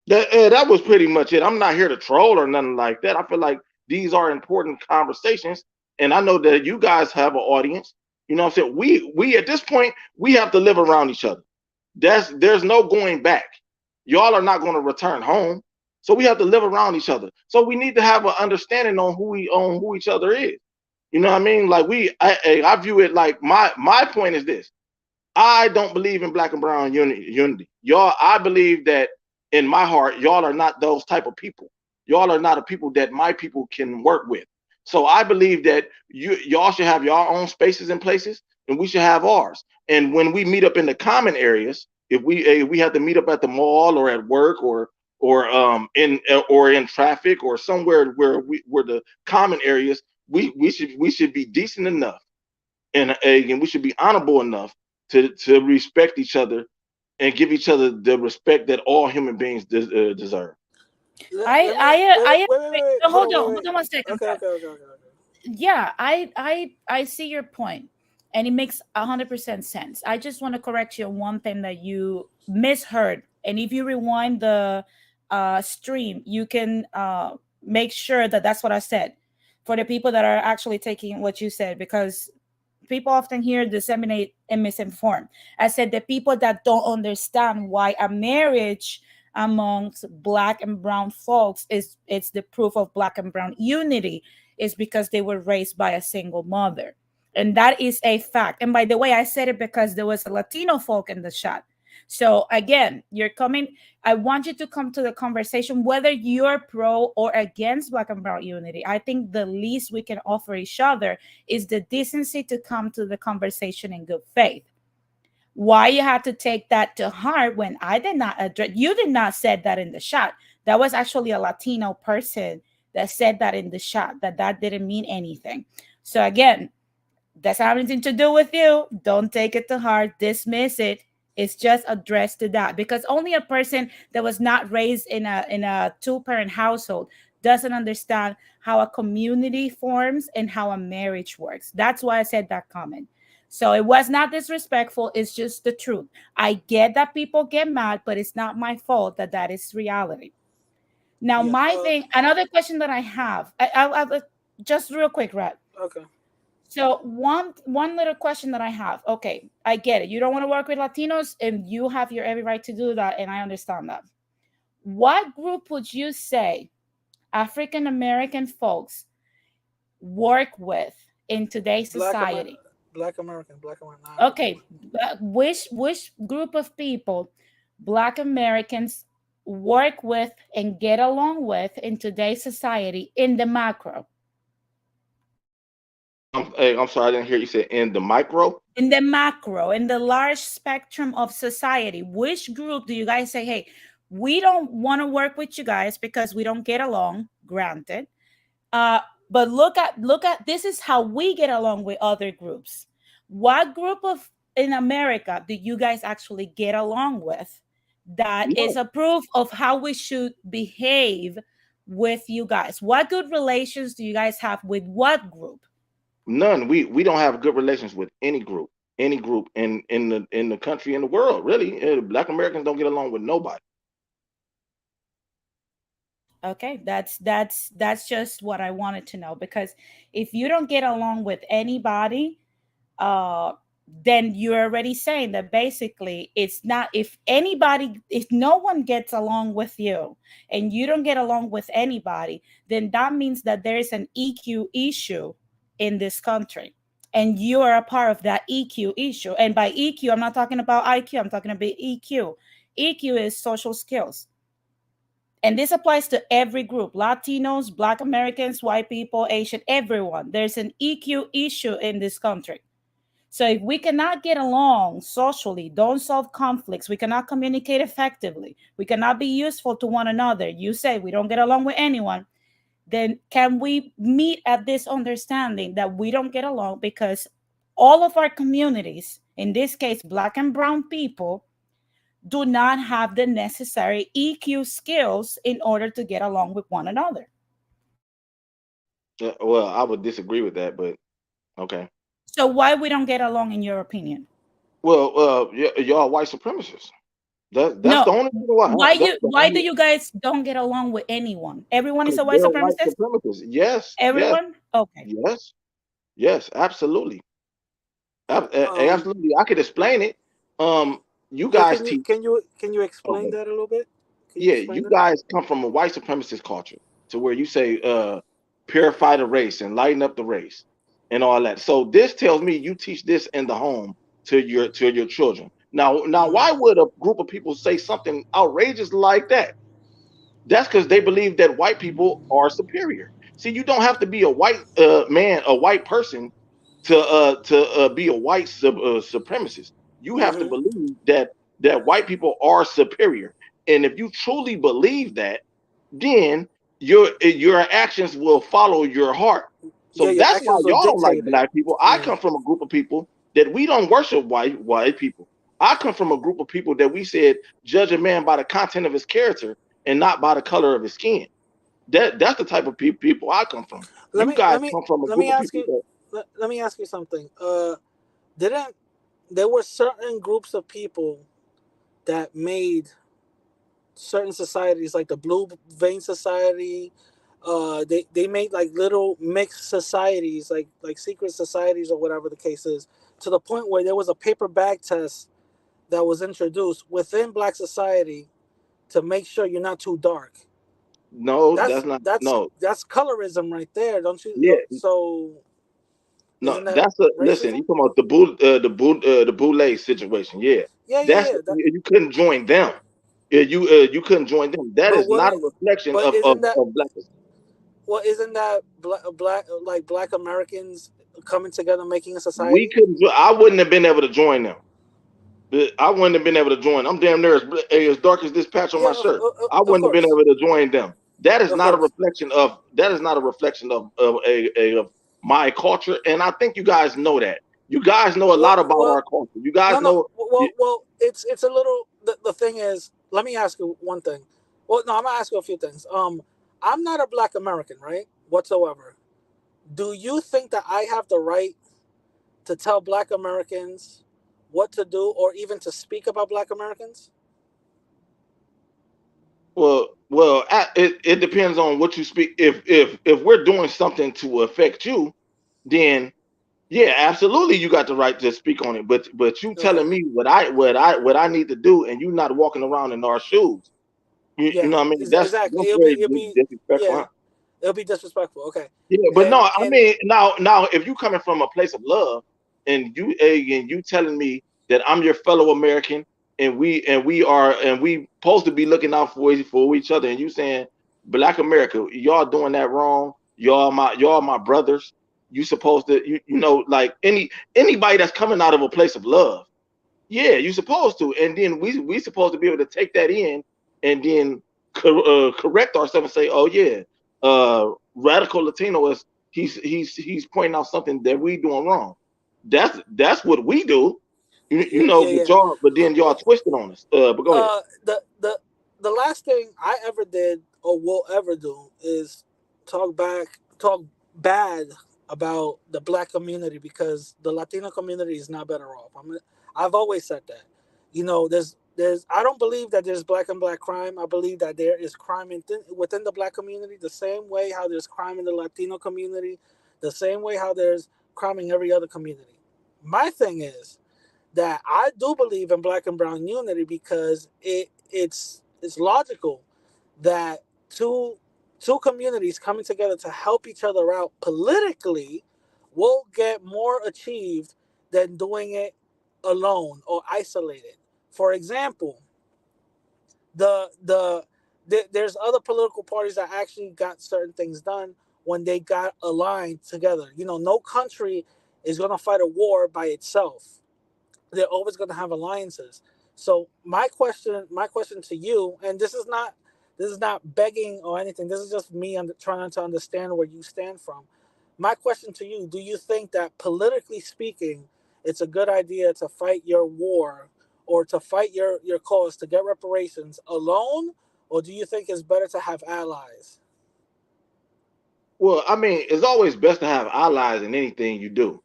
That was pretty much it. I'm not here to troll or nothing like that. I feel like these are important conversations, and I know that you guys have an audience. You know what I'm saying? We at this point we have to live around each other. There's no going back. Y'all are not going to return home, so we have to live around each other. So we need to have an understanding on who each other is. You know what I mean? Like I view it like my point is this. I don't believe in black and brown unity. Y'all, I believe that in my heart, y'all are not those type of people. Y'all are not a people that my people can work with. So I believe that y'all should have your own spaces and places, and we should have ours. And when we meet up in the common areas, if we have to meet up at the mall or at work or in traffic or somewhere where the common areas, we should be decent enough and we should be honorable enough to respect each other and give each other the respect that all human beings deserve. Let me I wait. no, Hold on, hold on 1 second, Okay, Brad. okay. Yeah, I see your point, and it makes 100% sense. I just want to correct you on one thing that you misheard, and if you rewind the stream, you can make sure that that's what I said for the people that are actually taking what you said, because people often hear disseminate and misinform. I said the people that don't understand why a marriage amongst black and brown folks is it's the proof of black and brown unity is because they were raised by a single mother. And that is a fact. And by the way, I said it because there was a Latino folk in the chat. So again, you're coming. I want you to come to the conversation, whether you're pro or against black and brown unity. I think the least we can offer each other is the decency to come to the conversation in good faith. Why you had to take that to heart when I did not address, you did not said that in the chat. That was actually a Latino person that said that in the chat, that didn't mean anything. So again, that's not anything to do with you. Don't take it to heart. Dismiss it. It's just addressed to that, because only a person that was not raised in a two-parent household doesn't understand how a community forms and how a marriage works. That's why I said that comment. So it was not disrespectful. It's just the truth. I get that people get mad, but it's not my fault that that is reality. Now, Yeah. my thing, another question that I have, just real quick, Rat. Okay. So one little question that I have. Okay, I get it. You don't want to work with Latinos, and you have your every right to do that, and I understand that. What group would you say African American folks work with in today's society? Black American, not African Okay, American. which group of people Black Americans work with and get along with in today's society in the macro? I'm sorry, I didn't hear you say in the micro. In the macro, in the large spectrum of society, which group do you guys say, hey, we don't want to work with you guys because we don't get along? Granted, uh, but look at this is how we get along with other groups. What group of in America do you guys actually get along with that is No, a proof of how we should behave with you guys? What good relations do you guys have with what group? none. We don't have good relations with any group in the country, in the world. Really, Black Americans don't get along with nobody. Okay, that's just what I wanted to know, because if you don't get along with anybody, uh then you're already saying that basically it's not, if no one gets along with you and you don't get along with anybody, then that means that there is an EQ issue in this country, and you are a part of that EQ issue. And by EQ, I'm not talking about IQ, I'm talking about EQ. EQ is social skills, and this applies to every group: Latinos, Black Americans, white people, Asian, everyone. There's an EQ issue in this country. So if we cannot get along socially, don't solve conflicts, we cannot communicate effectively, we cannot be useful to one another, you say we don't get along with anyone, then can we meet at this understanding that we don't get along because all of our communities, in this case Black and brown people, do not have the necessary EQ skills in order to get along with one another? Well, I would disagree with that, but okay. So why we don't get along in your opinion? Well, y'all white supremacists. That's the No. only reason why. That's the Why do only you guys don't get along with anyone? Everyone is because a white they're white supremacist? supremacists. Yes, yes, Everyone? Okay. yes, yes, absolutely. Um, Absolutely. I could explain it. Um, you yeah, guys teach. can you explain Okay. that a little bit? Can you Yeah, explain you that? guys come from a white supremacist culture to where you say, purify the race and lighten up the race and all that. So this tells me you teach this in the home to your children. Now, Mm, why would a group of people say something outrageous like that? That's because they believe that white people are superior. See, you don't have to be a white man, a white person, to be a white supremacist. You have to mm-hmm. believe that white people are superior, and if you truly believe that, then your actions will follow your heart. Yeah, So your that's why actions will y'all don't like dictate it. black people. I Yeah. come from a group of people that we don't worship white people. I come from a group of people that we said judge a man by the content of his character and not by the color of his skin. That's the type of people I come from. Let You me guys let me come from a let group me of ask people you. that Let me ask you something. Didn't there were certain groups of people that made certain societies like the Blue Vein Society. They made like little mixed societies, like secret societies or whatever the case is, to the point where there was a paper bag test that was introduced within Black society to make sure you're not too dark. no, that's That's not that's no. that's colorism right there, don't you? Yeah, So no, isn't that that's a listen. You racism? talking about the boule situation? Yeah, Yeah, yeah, that's yeah. That, you couldn't join them. Yeah, you couldn't join them. That but is not a wouldn't reflection but isn't that of blackness. well isn't that black Americans coming together making a We society? couldn't. I wouldn't have been able to join them. I wouldn't have been able to join. I'm damn near as dark as this patch on Yeah, my shirt. I of wouldn't have been course, able to join them. That is of not a course. reflection of of my culture, and I think you guys know that. You guys know a Well, lot about our well, culture. You guys no, no. know. Well. It's a little. The thing is, let me ask you one thing. Well, no, I'm gonna ask you a few things. I'm not a Black American, right? Whatsoever. Do you think that I have the right to tell Black Americans what to do, or even to speak about Black Americans? It depends on what you speak. If we're doing something to affect you, then yeah, absolutely, you got the right to speak on it. But you Okay. telling me what I need to do, and you not walking around in our shoes. You Yeah. know what I mean? That's Exactly. very It'll be. disrespectful. Yeah. Huh? It'll be disrespectful. Okay. Yeah, but no, I And mean now if you coming from a place of love and you telling me that I'm your fellow American and we supposed to be looking out for each other and you saying Black America, y'all doing that wrong. Y'all my brothers. You supposed to you know like anybody that's coming out of a place of love. Yeah, you supposed to, and then we supposed to be able to take that in, and then correct ourselves and say, oh yeah, radical Latino is he's pointing out something that we doing wrong. That's what we do, you yeah, know. yeah, But yeah. then y'all twisted on us. But go ahead. uh the last thing I ever did or will ever do is talk bad about the Black community, because the Latino community is not better off. I've always said that. There's I don't believe that there's black and black crime. I believe that there is crime within the Black community, the same way how there's crime in the Latino community, the same way how there's crime in every other community. My thing is that I do believe in black and brown unity, because it's logical that two communities coming together to help each other out politically will get more achieved than doing it alone or isolated. For example, there's other political parties that actually got certain things done when they got aligned together. No country is going to fight a war by itself. They're always going to have alliances. So my question to you, and this is not begging or anything. This is just me trying to understand where you stand from. My question to you: do you think that politically speaking, it's a good idea to fight your war or to fight your cause to get reparations alone, or do you think it's better to have allies? Well, I mean, it's always best to have allies in anything you do.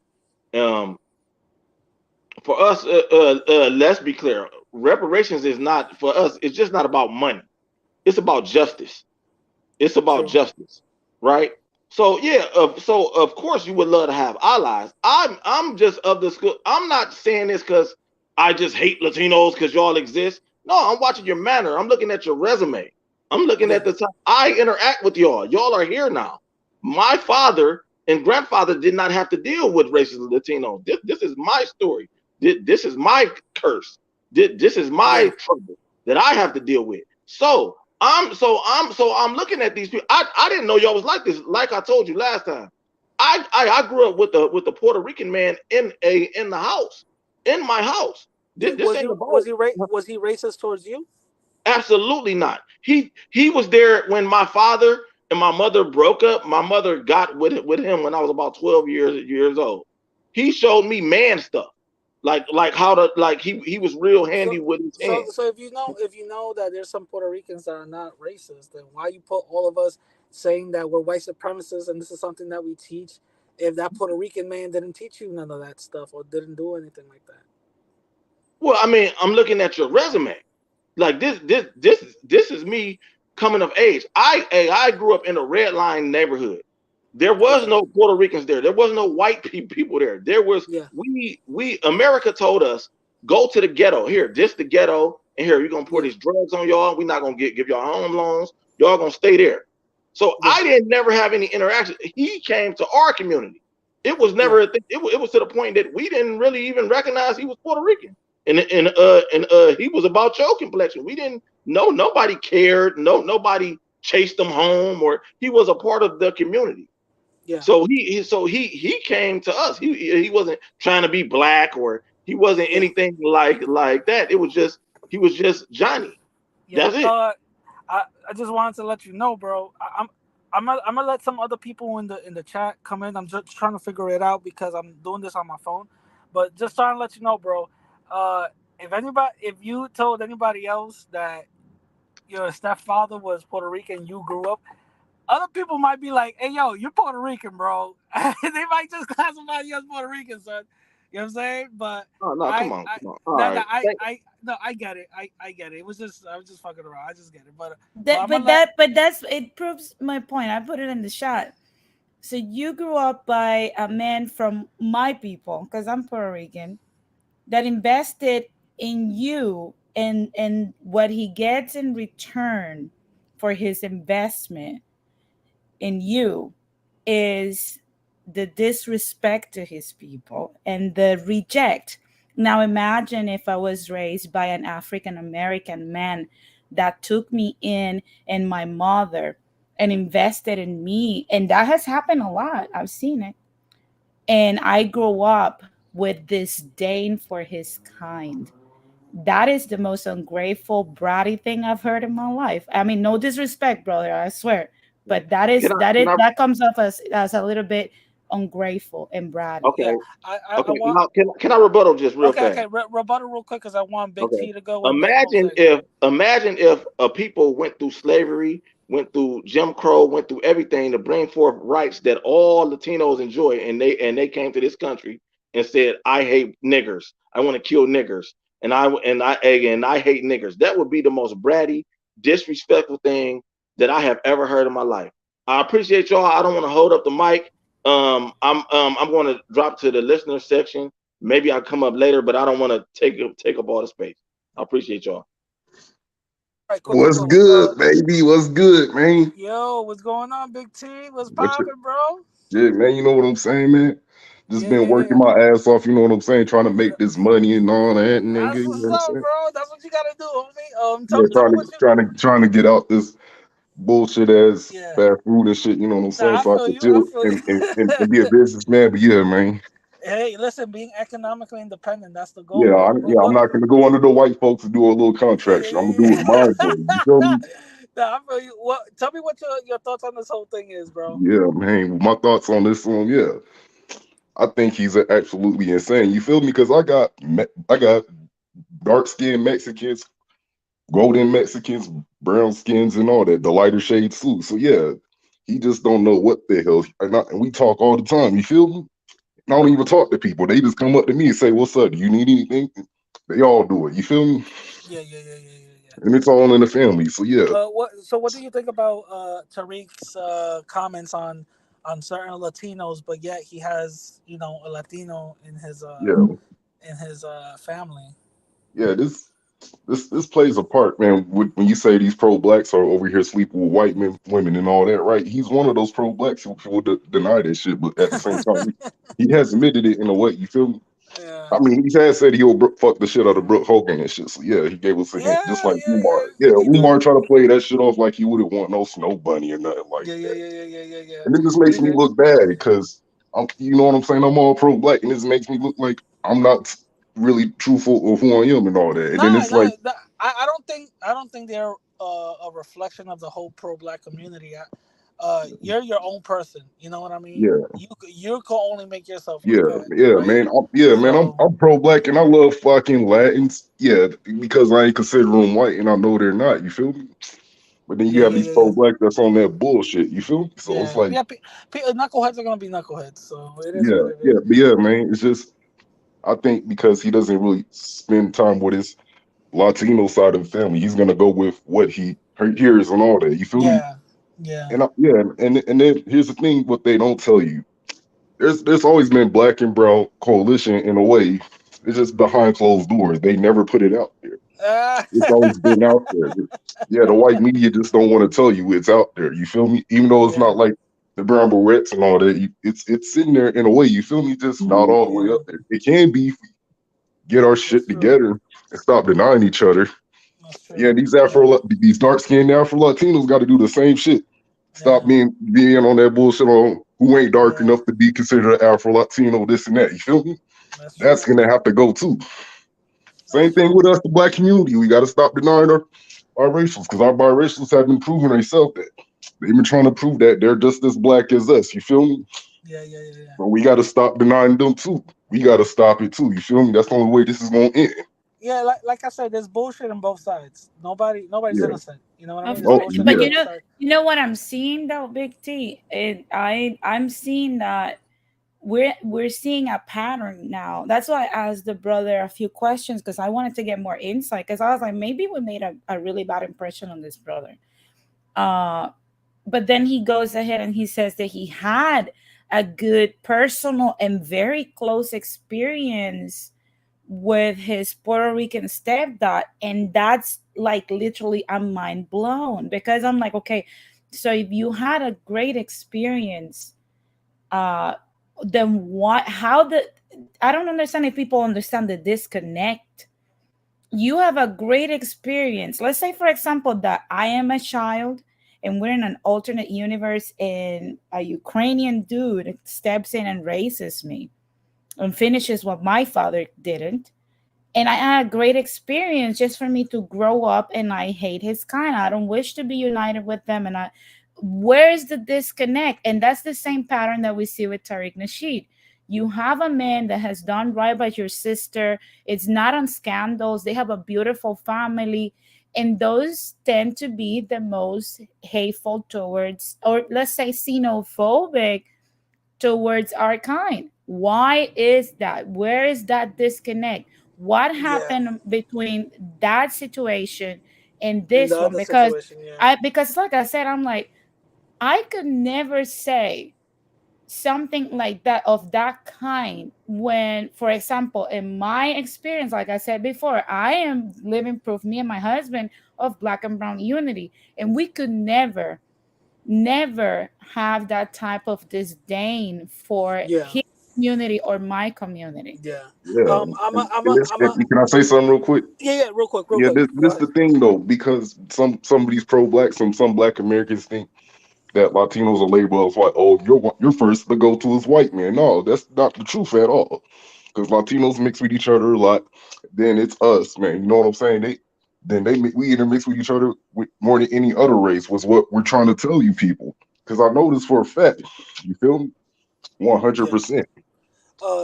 Um, for us, let's be clear. Reparations is not for us. It's just not about money. It's about justice. It's about True. justice, right? So yeah, so of course you would love to have allies. I'm just of the school. I'm not saying this because I just hate Latinos because y'all exist. No, I'm watching your manner. I'm looking at your resume. I'm looking Yeah. at the time I interact with y'all. Y'all are here now. My father and grandfather did not have to deal with racist Latinos. This is my story. This is my curse. This is Yeah. my trouble that I have to deal with. So I'm looking at these people. I didn't know y'all was like this. Like I told you last time, I grew up with the Puerto Rican man in the house, in my house. This Was ain't he about was he racist towards you? absolutely not. He was there when my father and my mother broke up. My mother got with him when I was about 12 years old. He showed me man stuff, like how to like he was real handy So with his so hands. so if you know that there's some Puerto Ricans that are not racist, then why you put all of us saying that we're white supremacists and this is something that we teach? If that Puerto Rican man didn't teach you none of that stuff or didn't do anything like that. Well, I mean, I'm looking at your resume. Like this is me coming of age. I grew up in a red line neighborhood. There was Okay. no Puerto Ricans there. There was no white people there. There was Yeah. we America told us go to the ghetto. Here, this the ghetto, and here you're gonna pour Yeah. these drugs on y'all. We're not gonna give y'all home loans. Y'all gonna stay there. So Yeah. I didn't never have any interaction. He came to our community. It was Yeah. never a thing. It was to the point that we didn't really even recognize he was Puerto Rican. He was about your complexion. We didn't know, nobody cared. Nobody chased him home, or he was a part of the community. Yeah. So he came to us. He wasn't trying to be black, or he wasn't Yeah. anything like that. It was just he was just Johnny. Yeah. That's it. I just wanted to let you know, bro. I'm gonna let some other people in the chat come in. I'm just trying to figure it out because I'm doing this on my phone. But just trying to let you know, bro. Uh, if you told anybody else that your stepfather was Puerto Rican, you grew up, other people might be like, "Hey, yo, you're Puerto Rican, bro." They might just classify you as Puerto Rican, son. You know what I'm saying? But Oh no, come on, I, come on. All no, right. no, I get it. I get it. It was just, I was just fucking around. I just get it. But That, I'm gonna but let. that, but that's it proves my point. I put it in the chat. So you grew up by a man from my people, because I'm Puerto Rican, that invested in you, and what he gets in return for his investment in you is the disrespect to his people and the reject. Now imagine if I was raised by an African American man that took me in and my mother and invested in me. And that has happened a lot. I've seen it. And I grew up with disdain for his kind. That is the most ungrateful, bratty thing I've heard in my life. I mean, no disrespect, brother, I swear. But that is Can I? that Can is I? that comes off as a little bit ungrateful and bratty. Yeah, Okay. I Okay. want. Now, can I rebuttal just real Okay, fast? okay. Rebuttal real quick because I want Big Okay. T to go and then Imagine Jose. if imagine if a people went through slavery, went through Jim Crow, went through everything to bring forth rights that all Latinos enjoy, and they came to this country and said, "I hate niggers. I want to kill niggers, and I hate niggers." That would be the most bratty, disrespectful thing that I have ever heard in my life. I appreciate y'all. I don't want to hold up the mic. I'm going to drop to the listener section. Maybe I'll come up later, but I don't want to take up all the space. I appreciate y'all. All right, cool, cool, What's cool. good, baby? What's good, man? Yo, what's going on, Big T? What's What you, poppin', bro? yeah, man, you know what I'm saying, man? Just Yeah, been yeah, yeah, working yeah. my ass off, you know what I'm saying? Trying to make this money and all that, nigga. That's You what's know what I'm up, saying? bro. That's what you gotta do, homie. Yeah, Tell me what you. trying to get out this bullshit ass Yeah. fast food and shit, you know what I'm saying? Nah, I So I feel can you. I chill feel you. and be a businessman. But yeah, man. Hey, listen, being economically independent, that's the goal, Yeah, bro. I'm not gonna go under the white folks and do a little Yeah, contract yeah, shit. I'm gonna do yeah, it my way. You feel yeah. me? Nah, I feel you. Tell me what your thoughts on this whole thing is, bro. Yeah, man. My thoughts on this one, yeah. I think he's absolutely insane. You feel me? Because I got dark skinned Mexicans, golden Mexicans, brown skins, and all that, the lighter shade suit. So yeah, He just don't know what the hell. And we talk all the time. You feel me? And I don't even talk to people. They just come up to me and say, "What's up? Do you need anything?" They all do it. You feel me? Yeah, yeah, yeah, yeah, yeah, yeah. And it's all in the family. So yeah, What? So, what do you think about Tariq's comments on certain Latinos, but yet he has, you know, a Latino yeah, in his family? yeah. This plays a part, man. When you say these pro blacks are over here sleeping with white men, women, and all that, right? He's one of those pro blacks who would deny that shit, but at the same time, he has admitted it in a way. You feel me? Yeah, I mean, he has said he'll fuck the shit out of Brooke Hogan and shit. So yeah, he gave us a hint, just yeah, like yeah, Umar. yeah. Yeah, He did. Umar tried to play that shit off like he wouldn't want no snow bunny or nothing like Yeah, yeah, that. yeah, yeah, yeah, yeah, yeah. And it just He makes me did. look bad because you know what I'm saying? I'm all pro black, and this makes me look like I'm not really truthful of who I am and all that. And then Nah, it's like, I don't think they're a reflection of the whole pro black community. You're your own person. You know what I mean? yeah. You can only make yourself look Yeah, bad, yeah, right? man. Yeah, man. I'm So I'm pro black and I love fucking Latins. Yeah, because I ain't consider them white and I know they're not. You feel me? But then yeah, you have yeah, these yeah, yeah, pro black that's on that bullshit. You feel me? So it's yeah, like, yeah. Knuckleheads are gonna be knuckleheads. So it is yeah, what it yeah, is. but yeah, man. It's just I think because he doesn't really spend time with his Latino side of the family, he's gonna go with what he hears and all that. You feel me? Yeah, yeah, Yeah, and then here's the thing: what they don't tell you. There's always been black and brown coalition in a way. It's just behind closed doors. They never put it out there. uh, It's always been out there. Yeah, the white media just don't want to tell you it's out there. You feel me? Even though it's yeah, not like the brown barrettes and all that, it's sitting there in a way. You feel me? Just not all the way yeah. up there. It can be if we get our That's shit true. together and stop denying each other. That's Yeah, true. these dark skinned Afro Latinos got to do the same shit. Stop Yeah, being on that bullshit on who ain't dark yeah. enough to be considered an Afro Latino, this and that. You feel me? That's That's true. gonna have to go too. That's Same thing true. with us, the black community. We got to stop denying our biracials because our biracials have been proving themselves that they've been trying to prove that they're just as black as us. You feel me? Yeah, yeah, yeah, yeah. But we got to stop denying them too. We got to stop it too. You feel me? That's the only way this is gonna end. Yeah, like I said, there's bullshit on both sides. Nobody's Yeah. innocent. You know what I mean? Of There's course, Oh bullshit on but yeah. both sides. you know what I'm seeing though, Big T. I'm seeing that we're seeing a pattern now. That's why I asked the brother a few questions because I wanted to get more insight. Because I was like, maybe we made a really bad impression on this brother. Uh, but then he goes ahead and he says that he had a good personal and very close experience with his Puerto Rican stepdad. And that's like literally I'm mind blown because I'm like, okay, so if you had a great experience, uh, then what, I don't understand if people understand the disconnect. You have a great experience. Let's say, for example, that I am a child and we're in an alternate universe and a Ukrainian dude steps in and raises me and finishes what my father didn't. And I had a great experience just for me to grow up and I hate his kind. I don't wish to be united with them. And where is the disconnect? And that's the same pattern that we see with Tariq Nasheed. You have a man that has done right by your sister. It's not on scandals. They have a beautiful family. And those tend to be the most hateful towards, or let's say xenophobic towards our kind. Why is that? Where is that disconnect? What Yeah, happened between that situation and in the this one? other situation, yeah, Because like I said, I'm like, I could never say something like that of that kind when, for example, in my experience, like I said before, I am living proof, me and my husband, of black and brown unity. And we could never have that type of disdain for yeah, his community or my community. yeah. Yeah. I'm Can I say something real quick? yeah, yeah. Real Yeah, quick. Go this ahead. the thing though, because some of these pro blacks, some black Americans think that Latinos are labeled as white. Oh, you're first to go to is white man. No, that's not the truth at all. Because Latinos mix with each other a lot. Then it's us, man. You know what I'm saying? We intermix with each other with more than any other race. Was what we're trying to tell you people. Because I know this for a fact. You feel me? Yeah. 100%.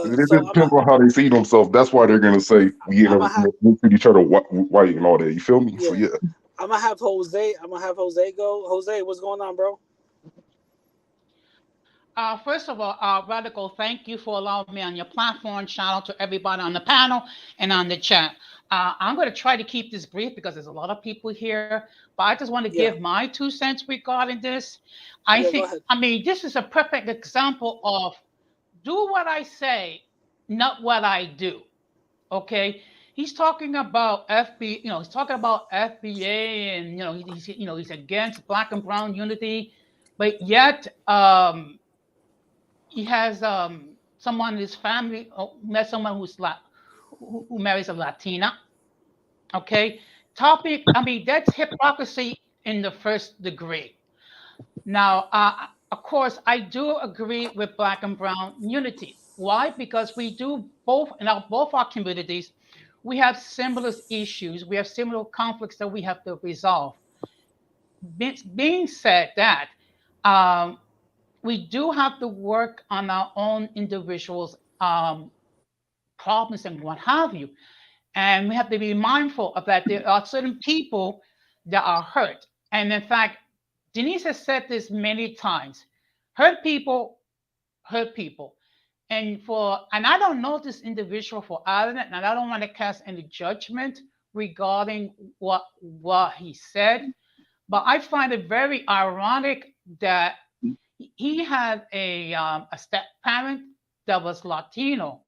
It So depends on how they see themselves. That's why they're gonna say we I'm gonna have intermix with each other white and all that. You feel me? So yeah. yeah. I'm gonna have Jose. I'm gonna have Jose go. Jose, what's going on, bro? First of all, Radical, thank you for allowing me on your platform. Shout out to everybody on the panel and on the chat. I'm going to try to keep this brief because there's a lot of people here, but I just want to give Yeah, my 2 cents regarding this. I yeah. think, Go ahead. I mean, this is a perfect example of do what I say, not what I do. Okay, he's talking about FB, he's talking about FBA, and he's against black and brown unity, but yet he has someone in his family met someone who marries a Latina. Okay, topic. I mean, that's hypocrisy in the first degree. Now, of course, I do agree with black and brown unity. Why? Because we do both in both our communities. We have similar issues. We have similar conflicts that we have to resolve. Being said that, um, we do have to work on our own individuals' problems and what have you. And we have to be mindful of that. There are certain people that are hurt. And in fact, Denise has said this many times. Hurt people hurt people. And I don't know this individual for Ireland, and I don't want to cast any judgment regarding what he said, but I find it very ironic that he had a step parent that was Latino,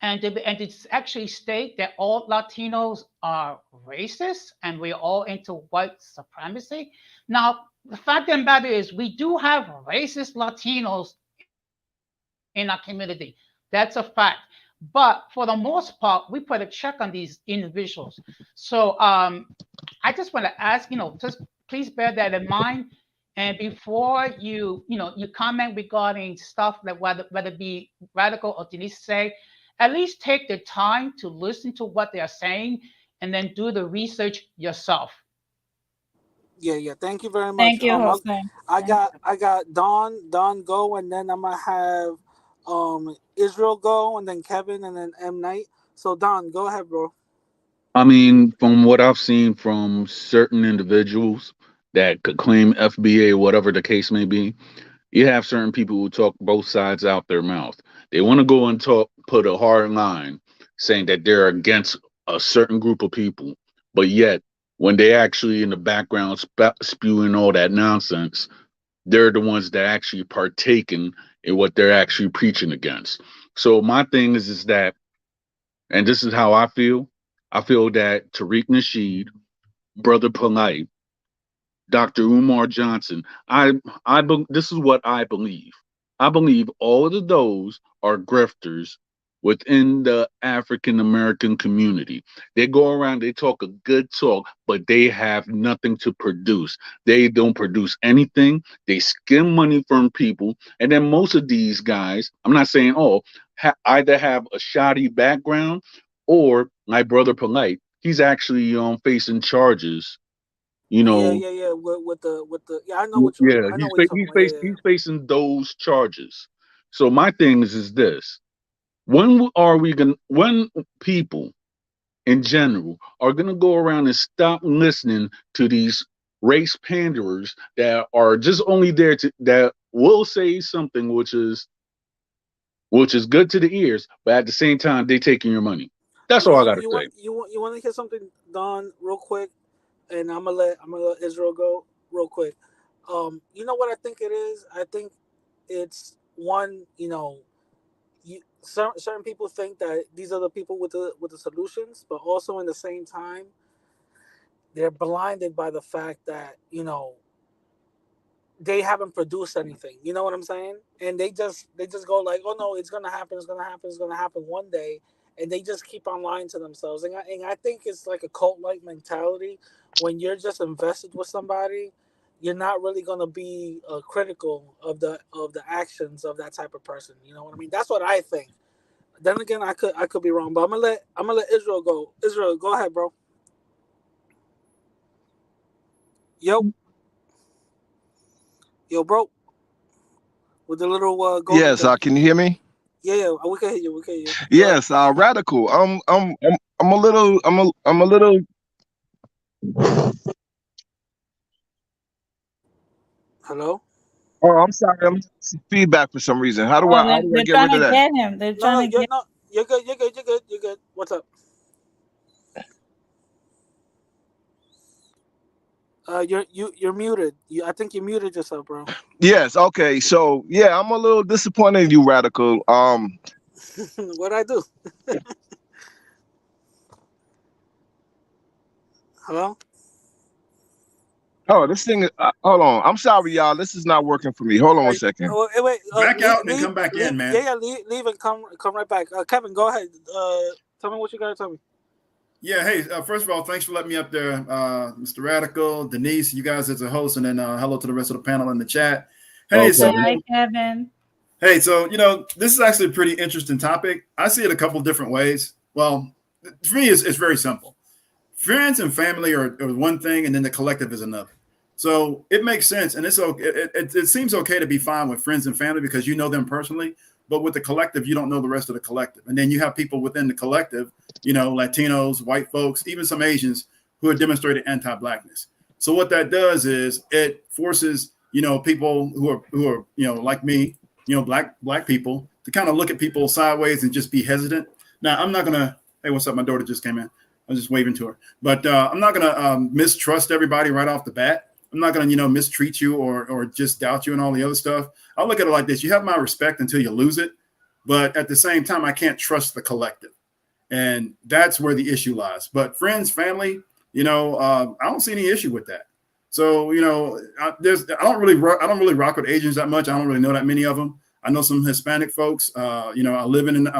and it's actually state that all Latinos are racist and we're all into white supremacy. Now, the fact of the matter is, we do have racist Latinos in our community. That's a fact. But for the most part, we put a check on these individuals. So I just want to ask, just please bear that in mind. And before you comment regarding stuff like whether it be Radical or Denise say, at least take the time to listen to what they are saying and then do the research yourself. Yeah, yeah. Thank you very much. Thank you, Jose. I got Don go, and then I'm gonna have Israel go, and then Kevin, and then M Night. So Don, go ahead, bro. I mean, from what I've seen from certain individuals that could claim FBA, whatever the case may be, you have certain people who talk both sides out their mouth. They want to go and talk, put a hard line saying that they're against a certain group of people, but yet when they actually in the background spewing all that nonsense, they're the ones that actually partaking in what they're actually preaching against. So my thing is that, and this is how I feel. I feel that Tariq Nasheed, Brother Polite, Dr. Umar Johnson. This is what I believe. I believe all of those are grifters within the African American community. They go around, they talk a good talk, but they have nothing to produce. They don't produce anything. They skim money from people, and then most of these guys, I'm not saying all, either have a shoddy background or my brother Polite. He's actually facing charges. You Yeah, know, yeah, yeah. With the yeah, I know what you yeah, I know what you're talking about. Yeah, yeah. he's facing those charges. So my thing is this: when are we going? When people in general are going to go around and stop listening to these race panderers that are just only there to that will say something which is good to the ears, but at the same time they taking your money. That's all I got to say. You want to hear something, Don, real quick, and I'm gonna let Israel go real quick. You know what I think it is? I think it's one. Certain people think that these are the people with the solutions, but also in the same time, they're blinded by the fact that they haven't produced anything. You know what I'm saying? And they just go like, oh no, it's gonna happen, it's gonna happen, it's gonna happen one day, and they just keep on lying to themselves. And I think it's like a cult like mentality. When you're just invested with somebody, you're not really gonna be critical of the actions of that type of person. You know what I mean? That's what I think. Then again, I could be wrong, but I'm gonna let Israel go. Israel, go ahead, bro. Yo, yo, bro, with the little golden Yes, thing. can you hear me? Yeah, yeah, we can hear you. We can hear you. Go ahead. Yes, Radical. I'm a little. Hello. Oh, I'm sorry. I'm getting some feedback for some reason. How do Oh, I how do I they're get trying rid of to that? get him. They're No, trying to get. no, you're good. You're good. You're good. You're good. What's up? You're muted. I think you muted yourself, bro. Yes. Okay. So yeah, I'm a little disappointed in you, Radical. What'd I do? Hello? Oh, this thing. Hold on. I'm sorry, y'all. This is not working for me. Hold on a second. Oh, wait. Back out and then come back in, man. Yeah, leave and come right back. Kevin, go ahead. Tell me what you gotta tell me. Yeah, hey, first of all, thanks for letting me up there, Mr. Radical, Denise, you guys as a host, and then hello to the rest of the panel in the chat. Hey, so Okay. Hi, Kevin. hey, so this is actually a pretty interesting topic. I see it a couple different ways. Well, for me, it's very simple. Friends and family are one thing, and then the collective is another. So it makes sense, and it's okay. It seems okay to be fine with friends and family because you know them personally. But with the collective, you don't know the rest of the collective, and then you have people within the collective, Latinos, white folks, even some Asians who have demonstrated anti-blackness. So what that does is it forces people who are like me, black people to kind of look at people sideways and just be hesitant. Now I'm not gonna. Hey, what's up? My daughter just came in. I was just waving to her, but I'm not gonna mistrust everybody right off the bat. I'm not gonna mistreat you or just doubt you and all the other stuff. I look at it like this: you have my respect until you lose it, but at the same time, I can't trust the collective, and that's where the issue lies. But friends, family, I don't see any issue with that. So I don't really rock with Asians that much. I don't really know that many of them. I know some Hispanic folks. I I'm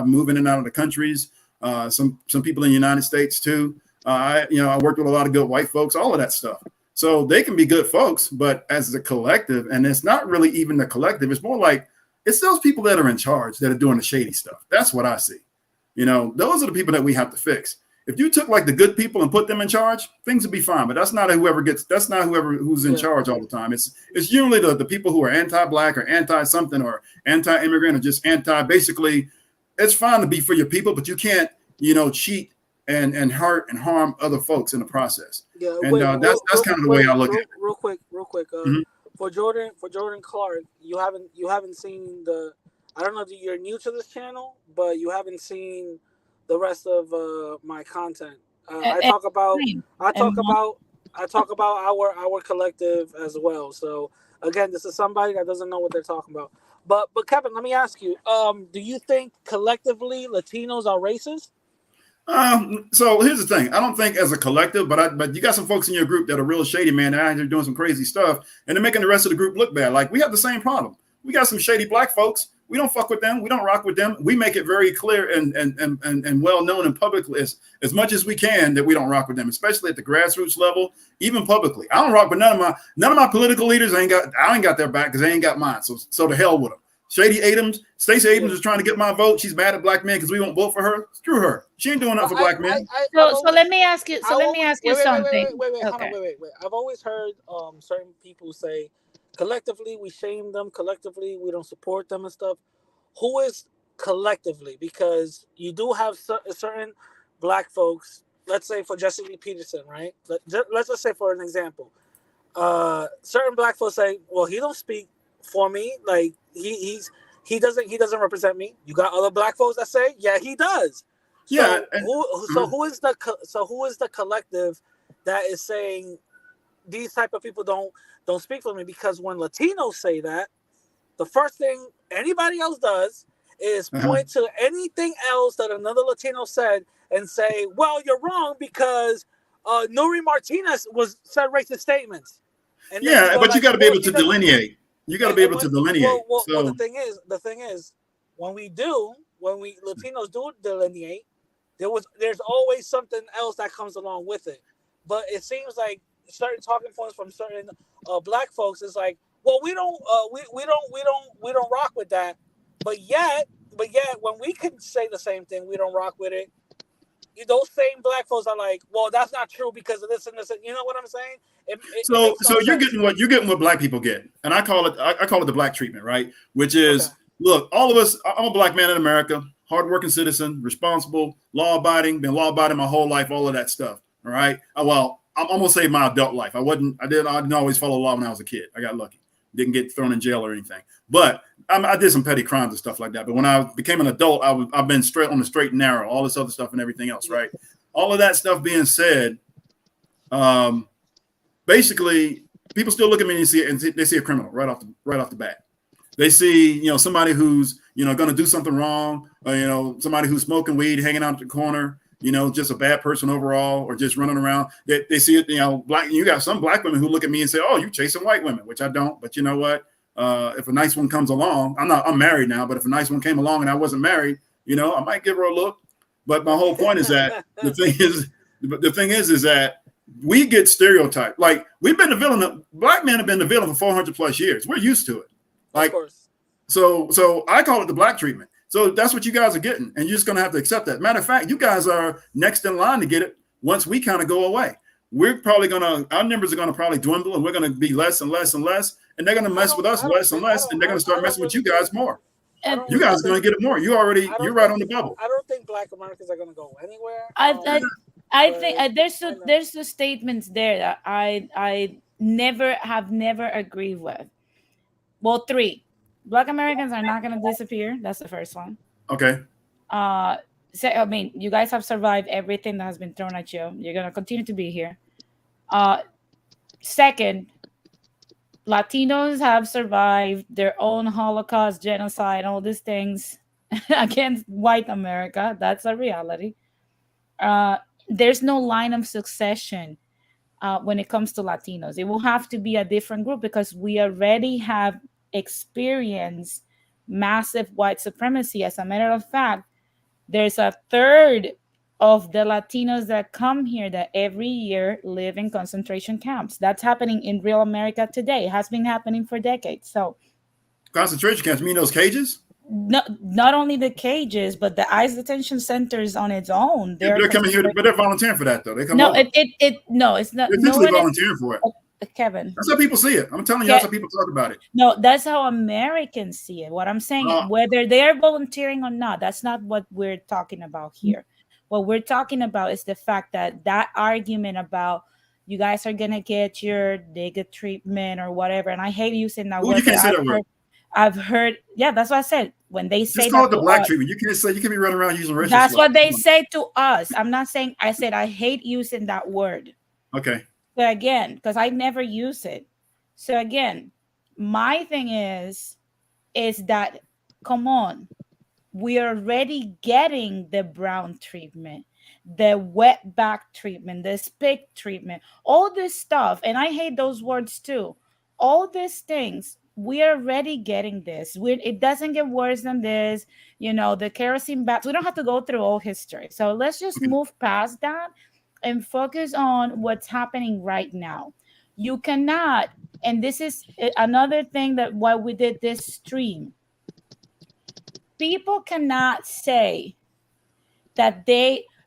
moving in and out of the countries. Some people in the United States too. I worked with a lot of good white folks, all of that stuff. So they can be good folks, but as a collective, and it's not really even the collective, it's more like it's those people that are in charge that are doing the shady stuff. That's what I see. Those are the people that we have to fix. If you took like the good people and put them in charge, things would be fine. But that's not whoever who's in charge all the time. It's usually the people who are anti-black or anti-something or anti-immigrant or just basically. It's fine to be for your people, but you can't, cheat and hurt and harm other folks in the process. Yeah, and that's kind of the way I look at it. Real quick. Mhm. For Jordan Clark, you haven't seen the. I don't know if you're new to this channel, but you haven't seen the rest of my content. I talk about our collective as well. So again, this is somebody that doesn't know what they're talking about. But Kevin, let me ask you: do you think collectively Latinos are racist? So here's the thing. I don't think as a collective, but you got some folks in your group that are real shady, man. They're out here doing some crazy stuff, and they're making the rest of the group look bad. Like we have the same problem. We got some shady black folks. We don't fuck with them. We don't rock with them. We make it very clear and well known and publicly as much as we can that we don't rock with them, especially at the grassroots level, even publicly. I don't rock with none of my political leaders. I ain't got their back because they ain't got mine. So to hell with them. Stacey Abrams is trying to get my vote. She's mad at black men because we won't vote for her. Screw her. She ain't doing nothing for black men. So let me ask you. So let me ask you something. Wait. Hold on, wait. I've always heard certain people say, collectively we shame them. Collectively we don't support them and stuff. Who is collectively? Because you do have certain black folks. Let's say for Jesse Lee Peterson, right? Let's just say for an example, certain black folks say, "Well, he don't speak for me. Like he doesn't represent me." You got other black folks that say, "Yeah, he does." Yeah. Who is the collective that is saying these type of people don't speak for me? Because when Latinos say that, the first thing anybody else does is point to anything else that another Latino said and say, "Well, you're wrong because Nuri Martinez said racist statements." And but you got to be able to delineate. You got to be able to delineate. Well, the thing is, when Latinos do delineate, there's always something else that comes along with it. But it seems like certain talking points from certain black folks is like, well, we don't rock with that. But yet when we can say the same thing, we don't rock with it. Those same black folks are like, well, that's not true because of this and this. You know what I'm saying? It so you're getting what black people get, and I call it the black treatment, right? Which is, look, all of us. I'm a black man in America, hardworking citizen, responsible, law-abiding, been law-abiding my whole life, all of that stuff. All right. Well, I'm gonna say my adult life. I didn't always follow law when I was a kid. I got lucky. didn't get thrown in jail or anything. But I did some petty crimes and stuff like that. But when I became an adult, I've been straight on the straight and narrow, all this other stuff and everything else, right? All of that stuff being said, basically, people still look at me and they see a criminal right off the bat. They see, somebody who's, going to do something wrong, or, somebody who's smoking weed, hanging out at the corner, just a bad person overall, or just running around. They see it, black. You got some black women who look at me and say, "Oh, you chasing white women," which I don't. But you know what? If a nice one comes along, I'm married now, but if a nice one came along and I wasn't married, I might give her a look. But my whole point is that the thing is that we get stereotyped. Like we've been the villain. Black men have been the villain for 400 plus years. We're used to it. Like, so I call it the black treatment. So that's what you guys are getting, and you're just gonna have to accept that. Matter of fact, you guys are next in line to get it once we kind of go away. Our numbers are gonna probably dwindle, and we're gonna be less and less and less, and they're gonna mess with us less and less, and they're gonna start messing with you guys more. You guys are gonna get it more. You're right on the bubble. I don't think Black Americans are gonna go anywhere. I think there's the statements there that I never agreed with. Well, 3. Black Americans are not going to disappear. That's the first one. Okay. You guys have survived everything that has been thrown at you. You're going to continue to be here. Second, Latinos have survived their own Holocaust, genocide, all these things against white America. That's a reality. There's no line of succession when it comes to Latinos. It will have to be a different group because we already have experienced massive white supremacy. As a matter of fact, there's a third of the Latinos that come here that every year live in concentration camps. That's happening in real America today. It has been happening for decades. So concentration camps, you mean those cages? Not only the cages, but the ICE detention centers on its own. They're coming here, but they're volunteering for that, though. They come. No, it's not. They're essentially volunteering for it. Kevin, that's how people see it. I'm telling you, that's how people talk about it. No, that's how Americans see it. What I'm saying, whether they're volunteering or not, that's not what we're talking about here. What we're talking about is the fact that argument about you guys are gonna get your nigga treatment or whatever, and I hate using that word. You can't say that word. I've heard, that's what I said. When they say just call it the black treatment, you can be running around using racial That's what they say to us. I'm not saying. I said I hate using that word. Okay. So again, because I never use it. So again, my thing is that come on, we are already getting the brown treatment, the wet back treatment, the spit treatment, all this stuff, and I hate those words too. All these things. We are already getting this. It doesn't get worse than this. The kerosene baths. We don't have to go through all history. So let's just move past that and focus on what's happening right now. You cannot, and this is another thing that why we did this stream. People cannot say that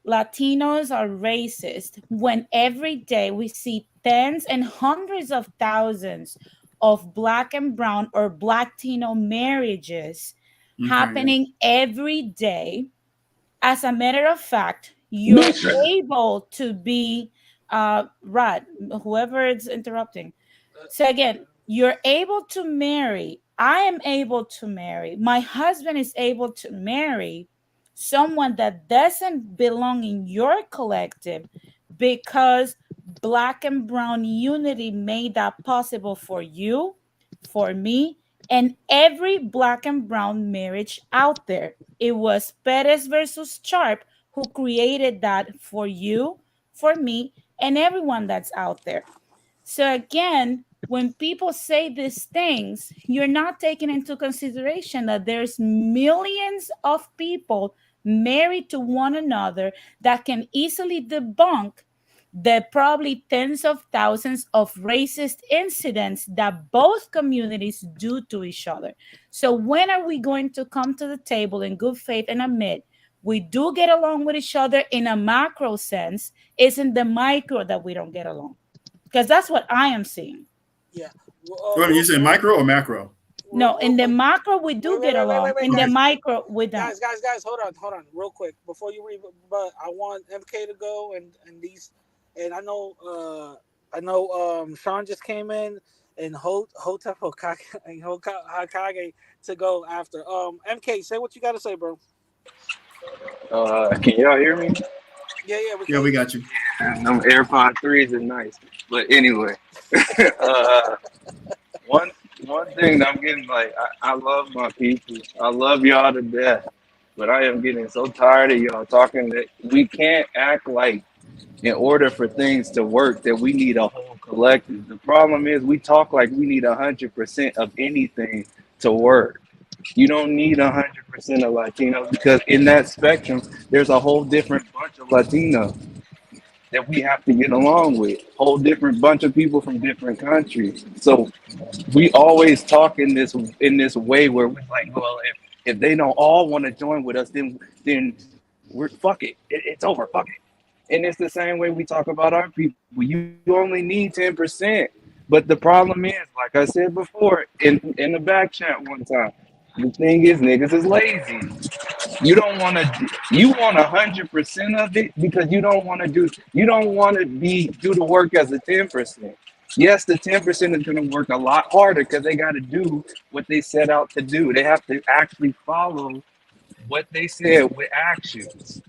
Latinos are racist when every day we see tens and hundreds of thousands of Black and brown or Latino marriages happening every day. As a matter of fact, you're able to be Rod, whoever is interrupting. So again, you're able to marry. I am able to marry. My husband is able to marry someone that doesn't belong in your collective because Black and brown unity made that possible for you, for me, and every Black and brown marriage out there. It was Perez versus Sharp who created that for you, for me, and everyone that's out there. So again, when people say these things, you're not taking into consideration that there's millions of people married to one another that can easily debunk the probably tens of thousands of racist incidents that both communities do to each other. So when are we going to come to the table in good faith and admit we do get along with each other in a macro sense? Isn't the micro that we don't get along? Because that's what I am seeing. Yeah. You say micro or macro? No, in the macro we do get along. In the micro we don't. Guys, hold on, real quick before you read. But I want MK to go and these. And I know Sean just came in. and Hotep Hokage to go after. MK, say what you got to say, bro. Can y'all hear me? Yeah, we Yeah, can we hear you. got you. And them AirPod 3s are nice. But anyway, uh, one one thing that I'm getting like, I love my people. I love y'all to death. But I am getting so tired of y'all talking that we can't act like in order for things to work that we need a whole collective. The problem is we talk like we need 100% of anything to work. You don't need 100% of Latinos because in that spectrum, there's a whole different bunch of Latinos that we have to get along with. Whole different bunch of people from different countries. So we always talk in this way where we're like, well, if they don't all want to join with us, then we're fuck it. It's over. Fuck it. And it's the same way we talk about our people. You only need 10%. But the problem is, like I said before, in the back chat one time, the thing is niggas is lazy. You don't want to. You want 100% of it because You don't want to be do the work as a 10%. Yes, the 10% is going to work a lot harder because they got to do what they set out to do. They have to actually follow what they said with actions.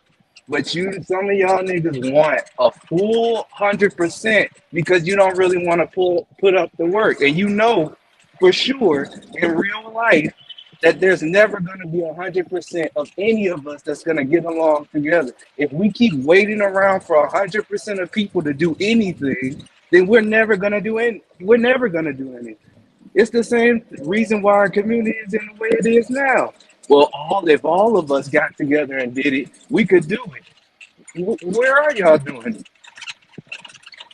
But some of y'all niggas want a full 100% because you don't really want to put up the work, and you know for sure in real life that there's never going to be 100% of any of us that's going to get along together. If we keep waiting around for 100% of people to do anything, then we're never going to do any. We're never going to do anything. It's the same reason why our community is in the way it is now. Well, if all of us got together and did it, we could do it. Where are y'all doing it?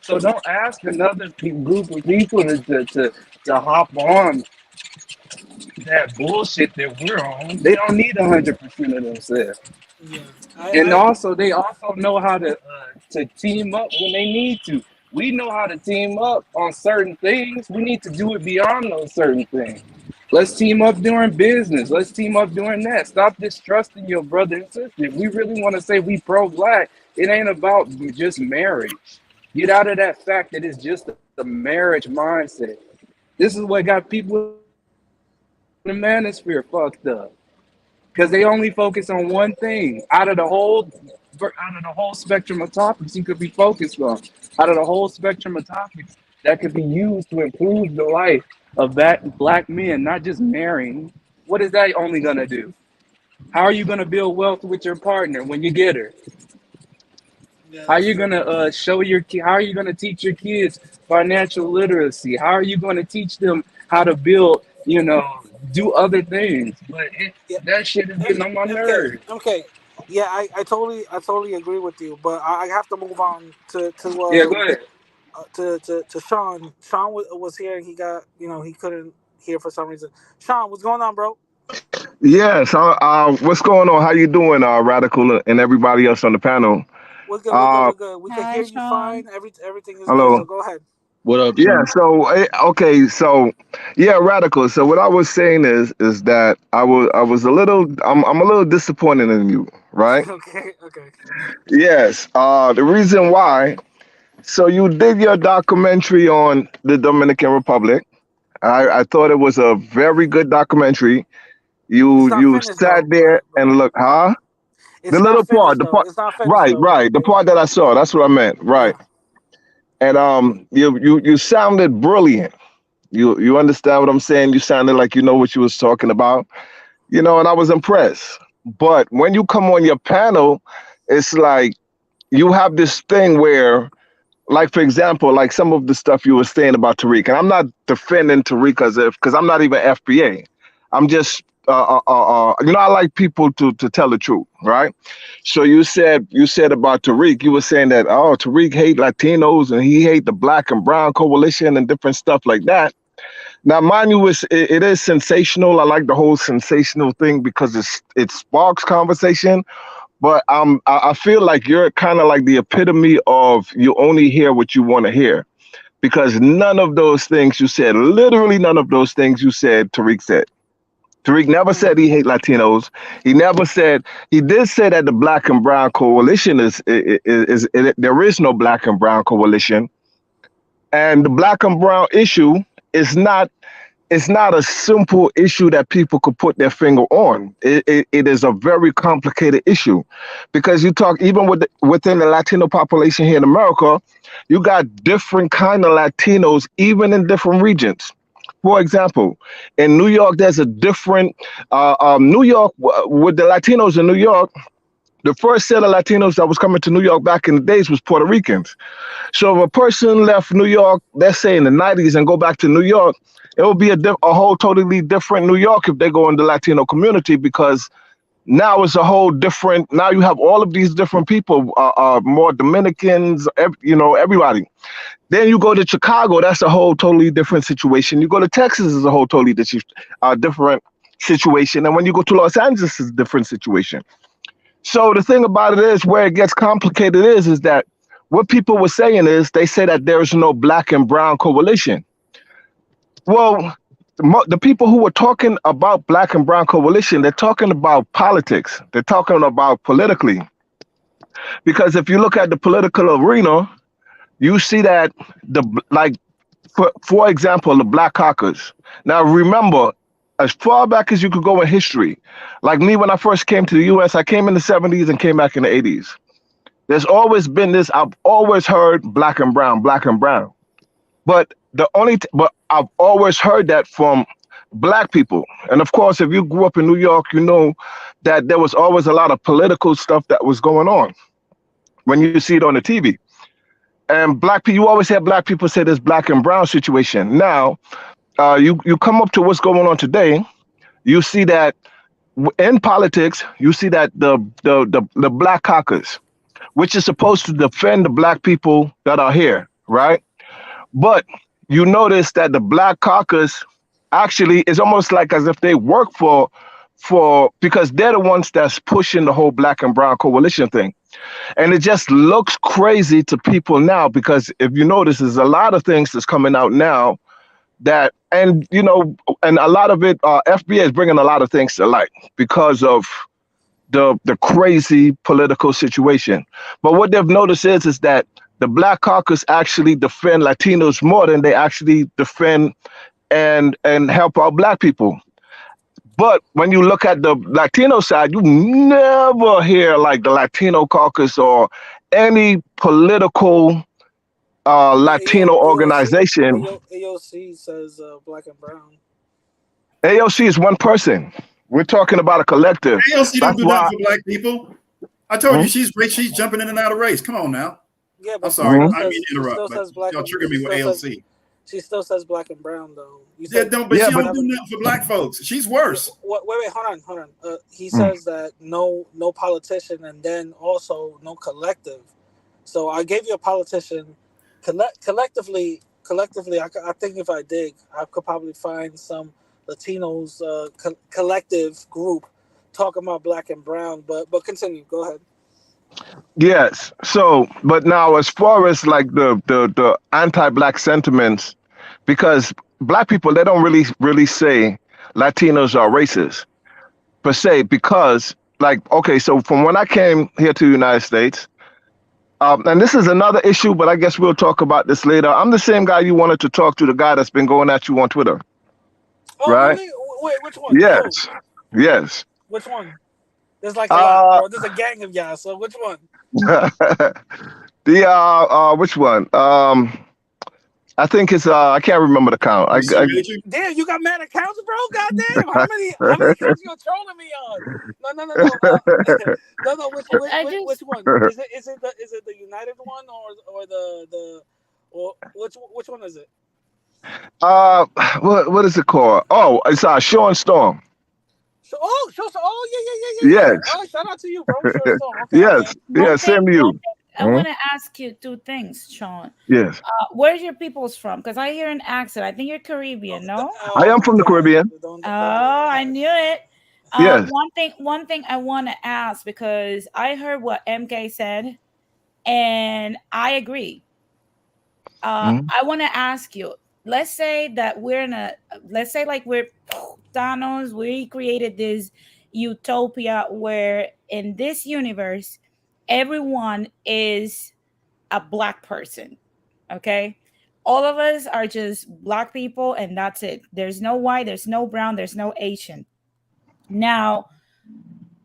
So don't ask another group of people to hop on that bullshit that we're on. They don't need 100% of themselves. Yeah, And I also, they also know how to team up when they need to. We know how to team up on certain things. We need to do it beyond those certain things. Let's team up doing business. Let's team up doing that. Stop distrusting your brother and sister. If we really want to say we pro-black, it ain't about just marriage. Get out of that fact that it's just the marriage mindset. This is what got people in the manosphere fucked up because they only focus on one thing out of the whole spectrum of topics you could be focused on, out of the whole spectrum of topics that could be used to improve the life of black men, not just marrying. What is that only gonna do? How are you gonna build wealth with your partner when you get her? yeah, How are that's you true. gonna how are you gonna teach your kids financial literacy? How are you gonna teach them how to build, do other things? But Yeah, that shit is getting on my nerves. MK. Yeah, I totally agree with you, but I have to move on Yeah, go ahead. to Sean. Sean was here and he got he couldn't hear for some reason. Sean, what's going on, bro? Yes. What's going on? How you doing, Radical, and everybody else on the panel? We're good. We're good. Uh, We're good. We can Hi, hear you Sean. fine. Everything is good. Hello. So go ahead. What up, Yeah. Sean? So, okay. So, yeah, Radical. So, what I was saying is that I was I'm a little disappointed in you, right? Okay. Okay. Yes. The reason why. So, you did your documentary on the Dominican Republic. I thought it was a very good documentary. It's not You finished sat though, there bro. and look, huh? The It's not little part, finished the though. part, It's not finished right, though. right, the part that I saw. That's what I meant, right. Yeah. And you sounded brilliant. You understand what I'm saying? You sounded like you know what you was talking about. And I was impressed. But when you come on your panel, it's like you have this thing where, like for example, like some of the stuff you were saying about Tariq, and I'm not defending Tariq because I'm not even FBA. I'm just I like people to tell the truth, right? So you said about Tariq, you were saying that Tariq hate Latinos and he hate the Black and Brown coalition and different stuff like that. Now, mind you, it is sensational. I like the whole sensational thing because it sparks conversation. But I feel like you're kind of like the epitome of you only hear what you want to hear because none of those things you said, literally none of those things you said, Tariq said. Tariq never Mm. said he hate Latinos. He never said he did say that the Black and Brown coalition there is no Black and Brown coalition, and the Black and Brown issue it's not a simple issue that people could put their finger on. It is a very complicated issue, because you talk even within the Latino population here in America, you got different kind of Latinos even in different regions. For example, in New York, there's a different New York with the Latinos in New York. The first set of Latinos that was coming to New York back in the days was Puerto Ricans. So if a person left New York, let's say in the 90s, and go back to New York, it will be a whole totally different New York if they go in the Latino community, because now it's a whole different. Now you have all of these different people, more Dominicans, everybody. Then you go to Chicago, that's a whole totally different situation. You go to Texas, is a whole totally different situation. And when you go to Los Angeles, it's a different situation. So the thing about it is, where it gets complicated is that what people were saying is, they say that there is no black and brown coalition. Well, the people who were talking about black and brown coalition, they're talking about politics. They're talking about politically. Because if you look at the political arena, you see that for example, the Black Caucus. Now remember, as far back as you could go in history, like me, when I first came to the US, I came in the 70s and came back in the 80s. There's always been this, I've always heard black and brown, black and brown. But but I've always heard that from black people. And of course, if you grew up in New York, you know that there was always a lot of political stuff that was going on when you see it on the TV. And black people, you always hear black people say this black and brown situation. Now, you come up to what's going on today, you see that in politics, you see that the Black Caucus, which is supposed to defend the black people that are here, right? But you notice that the Black Caucus actually is almost like as if they work for because they're the ones that's pushing the whole black and brown coalition thing. And it just looks crazy to people now, because if you notice, there's a lot of things that's coming out now that, and a lot of it, FBA is bringing a lot of things to light because of the crazy political situation. But what they've noticed is that the Black Caucus actually defend Latinos more than they actually defend and help out black people. But when you look at the Latino side, you never hear like the Latino caucus or any political Latino organization. AOC says black and brown. AOC is one person. We're talking about a collective. AOC don't do nothing for black people. I told you she's jumping in and out of race. Come on now. Yeah, but I'm sorry. I didn't mean to interrupt. But y'all trigger me with AOC. She still says black and brown though. She don't do nothing for black folks. She's worse. Wait, hold on. He says that no politician, and then also no collective. So I gave you a politician. Collectively, I think if I dig, I could probably find some Latinos collective group talking about black and brown. But continue. Go ahead. Yes. So, but now as far as like the anti-black sentiments, because black people, they don't really say Latinos are racist per se, because like, okay, so from when I came here to the United States, and this is another issue, but I guess we'll talk about this later. I'm the same guy you wanted to talk to, the guy that's been going at you on Twitter. Oh, right? Really? Wait, which one? Yes. Oh. Yes. Which one? There's like a lot, bro. There's a gang of y'all. So which one? Which one? I think it's I can't remember the count. Damn, you got mad accounts, bro. Goddamn, how many accounts you trolling me on? No. No. Which one? Is it the United one or which one is it? What is it called? Oh, it's Sean Storm. Yeah. Yes. Oh, shout out to you, bro. Sure, okay, yes. Yeah, same to you. I want to ask you two things, Sean. Yes. Where's your people's from? Because I hear an accent. I think you're Caribbean, no? I am from the Caribbean. Oh, I knew it. Yes. One thing I want to ask, because I heard what MK said, and I agree. I want to ask you. Let's say that we're Thanos. We created this utopia where in this universe, everyone is a black person, okay? all of us are just black people and that's it. There's no white, there's no brown, there's no Asian. Now,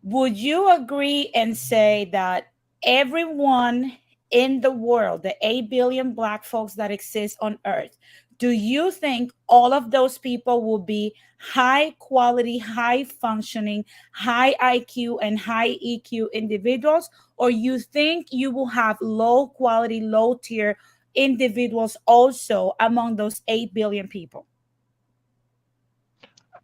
would you agree and say that everyone in the world, the 8 billion black folks that exist on earth, do you think all of those people will be high quality, high functioning, high IQ and high EQ individuals? Or you think you will have low quality, low tier individuals also among those 8 billion people?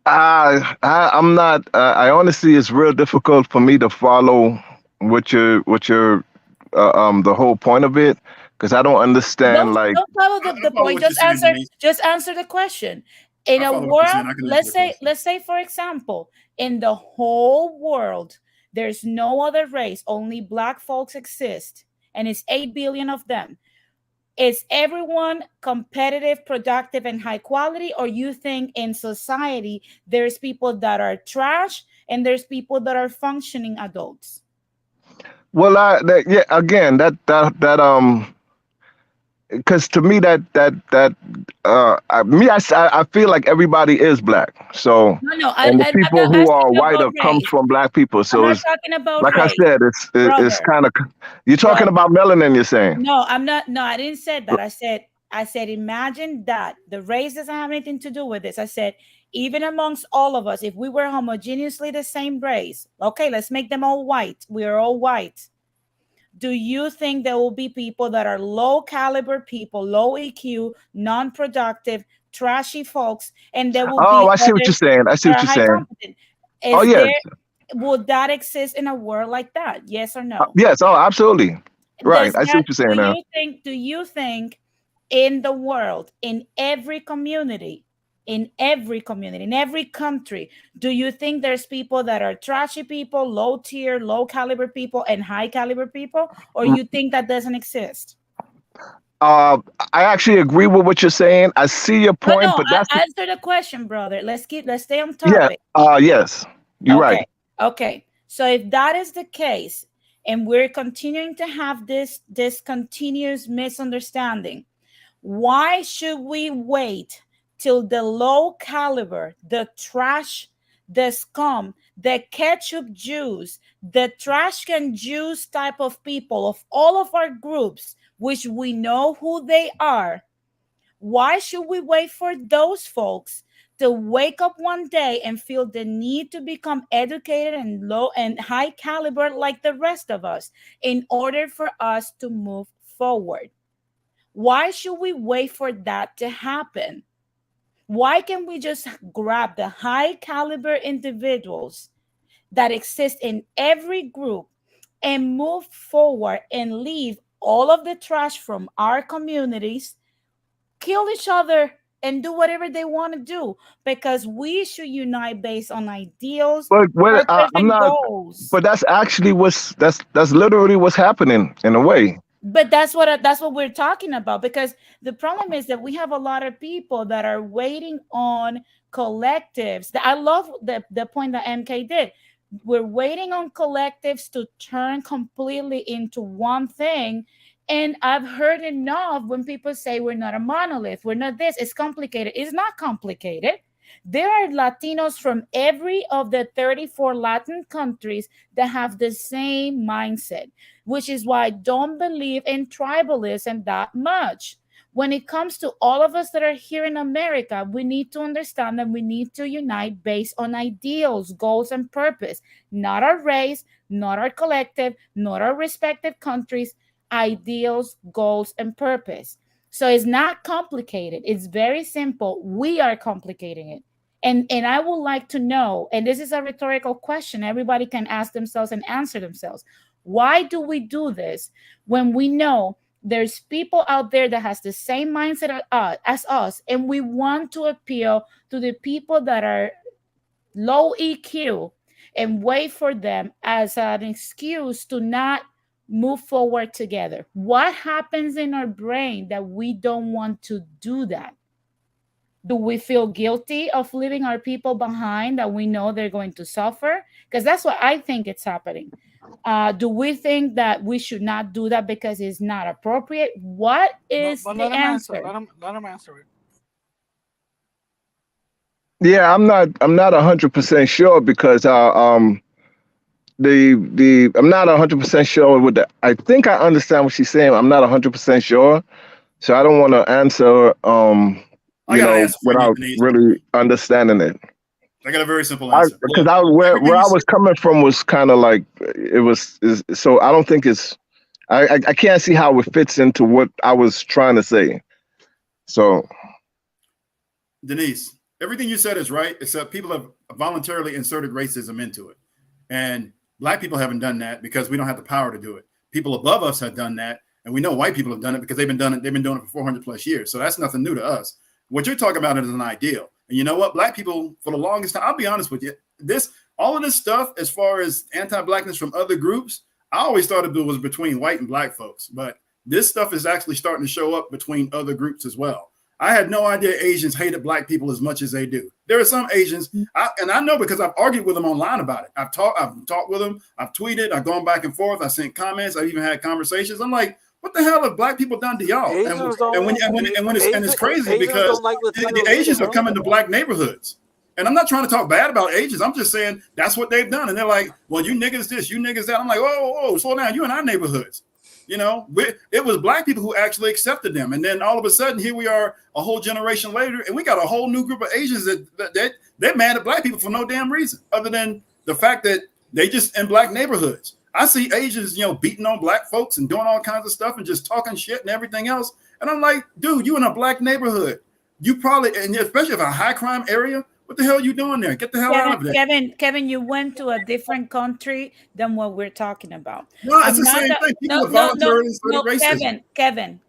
I'm not. I honestly, it's real difficult for me to follow what your the whole point of it, because I don't understand. Like, Don't follow I the follow point. what you're saying, Denise. Just answer the question. In I a follow what you're saying. world, I can answer the question. let's say for example, in the whole world, there's no other race, only black folks exist, and it's 8 billion of them. Is everyone competitive, productive, and high quality? Or you think in society there's people that are trash and there's people that are functioning adults? well, yeah, again, because to me I feel like everybody is black. So, No, and the I'm people not who asking are you white about comes race. from black people. I'm So not it's talking about like I race, said, it's brother. kind of, you're talking Brother. about melanin. You're saying. No, I'm not. No, I didn't say that. I said, imagine that the race doesn't have anything to do with this. I said, even amongst all of us, if we were homogeneously the same race, okay, let's make them all white. We are all white. Do you think there will be people that are low caliber people, low EQ, non-productive, trashy folks, and there will Oh, be I see what you're others saying. I see that what are you're high saying. competent? Oh Is yes, there, would that exist in a world like that? Yes or no? yes. Oh, absolutely. Right. Does I see that, what you're saying now. do you think in the world, in every community, in every country, do you think there's people that are trashy people, low tier, low caliber people, and high caliber people? Or you think that doesn't exist? Uh, I actually agree with what you're saying. I see your No, point, no, but that's answer the question, brother. Let's stay on yeah. topic. Yes, you're right. Okay. Okay. So if that is the case, and we're continuing to have this continuous misunderstanding, why should we wait till the low caliber, the trash, the scum, the ketchup Jews, the trash can Jews type of people of all of our groups, which we know who they are? Why should we wait for those folks to wake up one day and feel the need to become educated and low and high caliber like the rest of us in order for us to move forward? Why should we wait for that to happen? Why can't we just grab the high caliber individuals that exist in every group and move forward and leave all of the trash from our communities, kill each other, and do whatever they want to do? Because we should unite based on ideals, But purpose, I'm and not. goals. But that's actually that's literally what's happening in a way. But that's what we're talking about, because the problem is that we have a lot of people that are waiting on collectives. I love the point that MK did. We're waiting on collectives to turn completely into one thing. And I've heard enough when people say we're not a monolith, we're not this, it's complicated. It's not complicated. There are Latinos from every of the 34 Latin countries that have the same mindset, which is why I don't believe in tribalism that much. When it comes to all of us that are here in America, we need to understand that we need to unite based on ideals, goals, and purpose, not our race, not our collective, not our respective countries, ideals, goals, and purpose. So it's not complicated. It's very simple. We are complicating it. And I would like to know, and this is a rhetorical question, everybody can ask themselves and answer themselves. Why do we do this when we know there's people out there that has the same mindset as us, and we want to appeal to the people that are low EQ and wait for them as an excuse to not move forward together? What happens in our brain that we don't want to do that? Do we feel guilty of leaving our people behind that we know they're going to suffer? Because that's what I think it's happening. Do we think that we should not do that because it's not appropriate? What is but the let him answer? Let him answer it. Yeah, I'm not 100% sure because the I'm not 100% sure with the. I think I understand what she's saying. I'm not 100% sure, so I don't want to answer I got an answer for you, without Denise. really understanding it. I got a very simple answer. Because Look, where everything I you was said, coming from was kind of like so I don't think it's I can't see how it fits into what I was trying to say. So Denise, everything you said is right, except people have voluntarily inserted racism into it. And black people haven't done that because we don't have the power to do it. People above us have done that, and we know white people have done it because they've been doing it for 400 plus years. So that's nothing new to us. What you're talking about is an ideal. And you know what? Black people, for the longest time, I'll be honest with you, all of this stuff, as far as anti-blackness from other groups, I always thought it was between white and black folks. But this stuff is actually starting to show up between other groups as well. I had no idea Asians hated black people as much as they do. There are some Asians, and I know because I've argued with them online about it. I've talked with them. I've tweeted. I've gone back and forth. I sent comments. I've even had conversations. I'm like, what the hell have black people done to y'all? It's crazy Asians because don't like the Asians are coming to black neighborhoods. And I'm not trying to talk bad about Asians. I'm just saying that's what they've done. And they're like, well, you niggas this, you niggas that. I'm like, whoa, slow down. You in our neighborhoods. You know, it was black people who actually accepted them. And then all of a sudden, here we are a whole generation later, and we got a whole new group of Asians that they're mad at black people for no damn reason, other than the fact that they just in black neighborhoods. I see Asians, beating on black folks and doing all kinds of stuff and just talking shit and everything else. And I'm like, dude, you in a black neighborhood. You probably, and especially if a high crime area, what the hell are you doing there? Get the hell out of there. Kevin, you went to a different country than what we're talking about. No, it's the same thing. People are voluntarily racism. Kevin,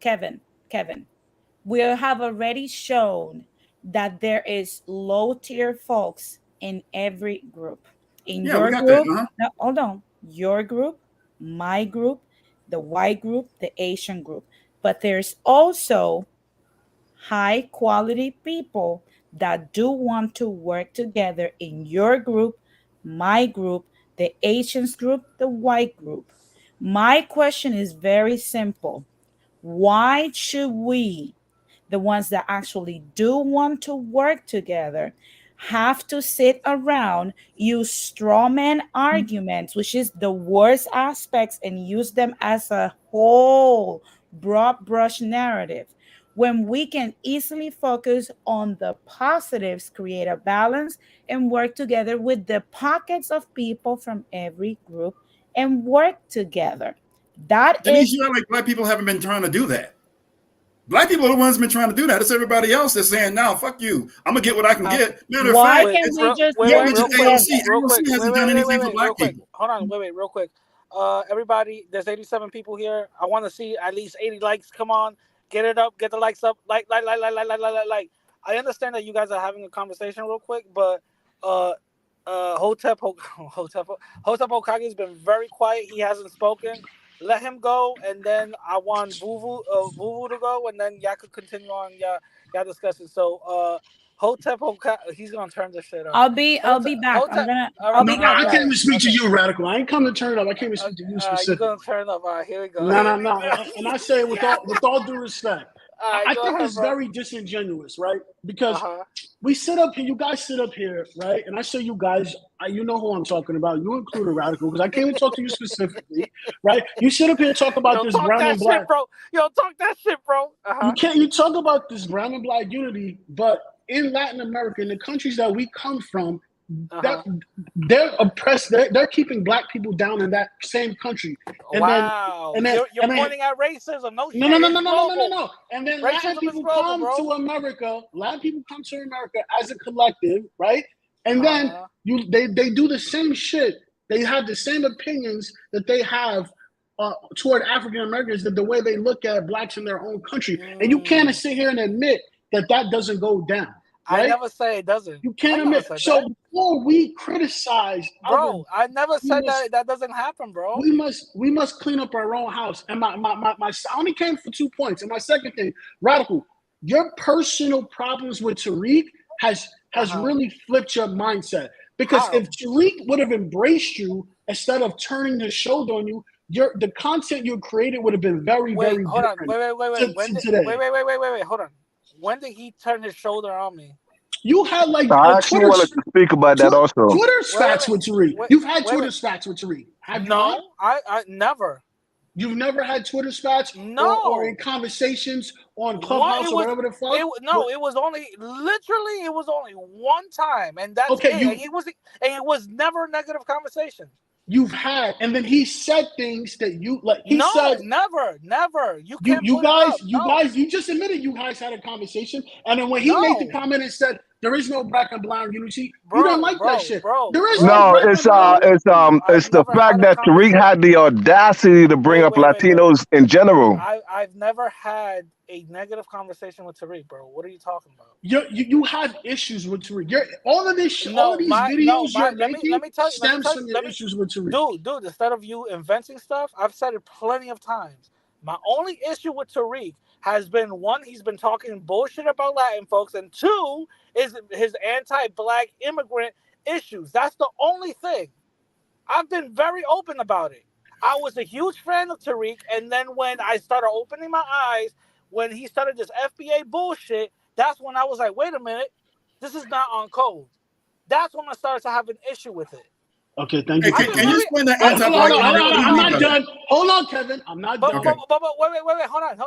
we have already shown that there is low tier folks in every group. In your group, no, hold on. Your group, my group, the white group, the Asian group. But there's also high quality people that do want to work together in your group, my group, the Asians group, the white group. My question is very simple. Why should we, the ones that actually do want to work together, have to sit around, use straw man arguments, which is the worst aspects, and use them as a whole broad brush narrative, when we can easily focus on the positives, create a balance, and work together with the pockets of people from every group and work together? Denise, you act like black people haven't been trying to do that. Black people are the ones who've been trying to do that. It's everybody else that's saying, "No, fuck you. I'm gonna get what I can get." Matter of fact, AOC hasn't done anything for black people. Hold on, wait, real quick. Everybody, there's 87 people here. I want to see at least 80 likes. Come on, get it up, get the likes up. Like. I understand that you guys are having a conversation real quick, but Hotep Hokage has been very quiet. He hasn't spoken. Let him go, and then I want Vuvu to go, and then y'all could continue on y'all discussion. So Hotep Hokage, he's gonna turn this shit up. I'll be back. I'll be back. I came to speak to you, Radical. I ain't come to turn it up. I came to speak to you specifically. You're gonna turn up. All right, here we go. No. And I say it with all due respect. I think it's very disingenuous, right? Because we sit up here, you guys sit up here, right? And I say you guys, you know who I'm talking about. You include a Radical, because I came to talk to you specifically, right? You sit up here and talk about this brown and black. Shit, bro. Talk that shit, bro. You talk about this brown and black unity, but in Latin America, in the countries that we come from, they're oppressed. They're keeping black people down in that same country. And you're pointing at racism. No. And then Latin people come to America. Latin people come to America as a collective, right? And then they do the same shit. They have the same opinions that they have toward African Americans, the way they look at blacks in their own country. And you can't sit here and admit that doesn't go down. Right? I never say it doesn't. You can't admit. So before we criticize, bro, I never said that doesn't happen, bro. We must clean up our own house. And my I only came for 2 points. And my second thing, Radical, your personal problems with Tariq has really flipped your mindset. Because if Tariq would have embraced you instead of turning the shoulder on you, the content you created would have been very different. Hold on. Wait. Today. Hold on. When did he turn his shoulder on me? You had like I actually wanted to speak about that also. Twitter spats with Tariq. You've had Twitter spats with Tariq. Have you not? I never. You've never had Twitter spats? No. Or in conversations on Clubhouse or whatever the fuck? It was only one time, and that's it. It was never a negative conversation. You've had, and then he said things that you like. He said, never. You guys, you just admitted you guys had a conversation, and then when he made the comment and said there is no black and brown unity, you don't like that shit. There is it's the fact that Tariq had the audacity to bring up Latinos in general. I've never had a negative conversation with Tariq, bro. What are you talking about? You have issues with Tariq. All of these videos you're making stems from your issues with Tariq. Dude, instead of you inventing stuff, I've said it plenty of times. My only issue with Tariq has been, one, he's been talking bullshit about Latin folks, and two, is his anti-black immigrant issues. That's the only thing. I've been very open about it. I was a huge fan of Tariq, and then when I started opening my eyes, when he started this FBA bullshit, that's when I was like, wait a minute, this is not on code. That's when I started to have an issue with it. Okay, thank you. Can you explain that? I'm not done. Hold on, Kevin. I'm not done. But wait, hold on.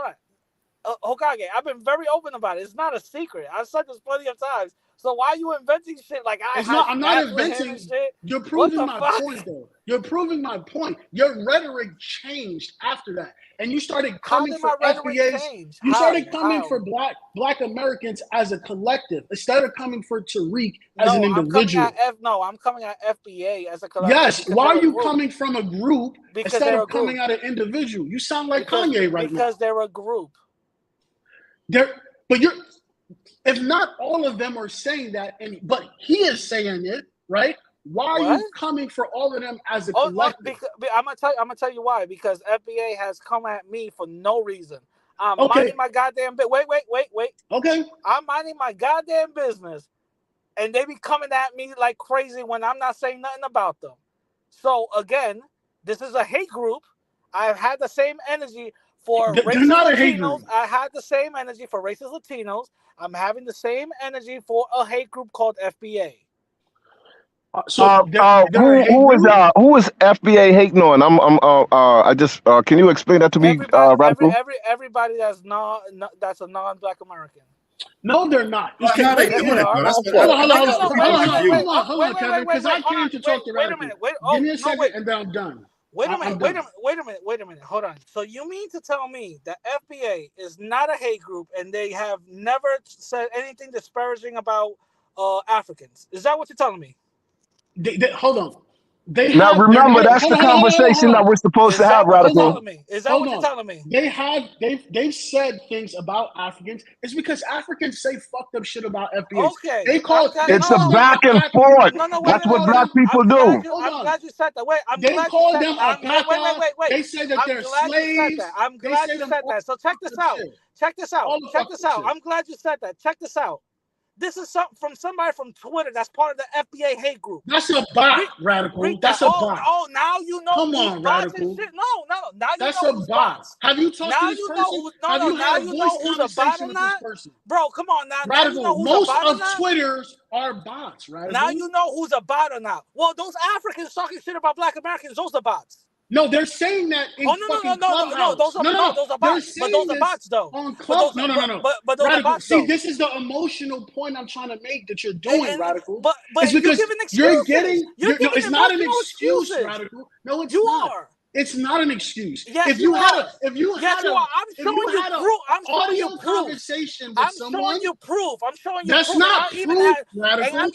Hokage, I've been very open about it. It's not a secret. I've said this plenty of times. So why are you inventing shit like I'm not inventing. You're proving my point, though. You're proving my point. Your rhetoric changed after that, and you started coming for FBAs. You started coming for black Americans as a collective instead of coming for Tariq as an individual. I'm coming at FBA as a collective. Yes. Why are you coming from a group instead of coming at an individual? You sound like Kanye right now. Because they're a group. If not all of them are saying that, but he is saying it, right? Why are you coming for all of them as a collective? I'm gonna tell you why. Because FBA has come at me for no reason. I'm minding my goddamn wait. Okay. I'm minding my goddamn business, and they be coming at me like crazy when I'm not saying nothing about them. So again, this is a hate group. I've had the same energy for racist Latinos. I had the same energy for racist Latinos. I'm having the same energy for a hate group called FBA. Who is FBA hating on? Can you explain that to me, Radical? Everybody that's a non-black American. No, they're not. Hold on, Kevin, because I came to talk to Radical. Give me a second, and then I'm done. Wait a minute. Hold on. So you mean to tell me that FBA is not a hate group and they have never said anything disparaging about Africans? Is that what you're telling me? Hold on. Remember, that's the conversation that we're supposed to have, Radical. Is that what you're telling me? They've said things about Africans. It's because Africans say fucked up shit about FBA. Okay. It's a back and forth. That's what black people do. I'm glad you said that. Wait, they call them alpaca. Wait. They say that they're slaves. I'm glad you said that. So check this out. I'm glad you said that. Check this out. This is from somebody from Twitter that's part of the FBA hate group. That's a bot, Radical. That's a bot. Oh, now you know. Come on, Radical. No. Now that's you know a bot. Have you talked to this person? Now you know who's a bot or not? Bro, come on now. Radical, now you know most of Twitters are bots, Radical. Now you know who's a bot or not. Well, those Africans talking shit about black Americans, those are bots. No, they're saying that in fucking Clubhouse. No, those are bots. But those are bots, though. On Clubhouse. No. But those are bots, see, this is the emotional point I'm trying to make that you're doing, Radical. But it's because you're giving excuses. It's not an excuse, Radical. No, it's not. You are. It's not an excuse. Yes, if you had I'm showing you proof. Conversation with someone, I'm showing you proof. That's not proof, Radical. I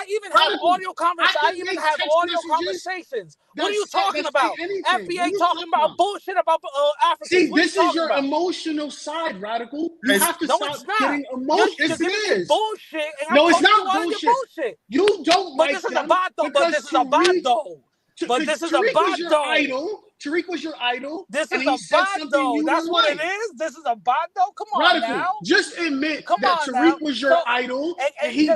even have audio conversations. I even have audio conversations. What are you talking about? FBA talking about bullshit about Africans. See, this is your emotional side, Radical. You have to stop getting emotional. Yes, it is. Bullshit. No, it's not bullshit. You don't like them. But this is a bot, though. But this is Tariq a bot, was your though. idol. Tariq was your idol. This and is he a said bot, something though. you That's didn't what like. it is. This is a bot, though. Come on Radical. now. Just admit Come that on Tariq now. was your idol, and he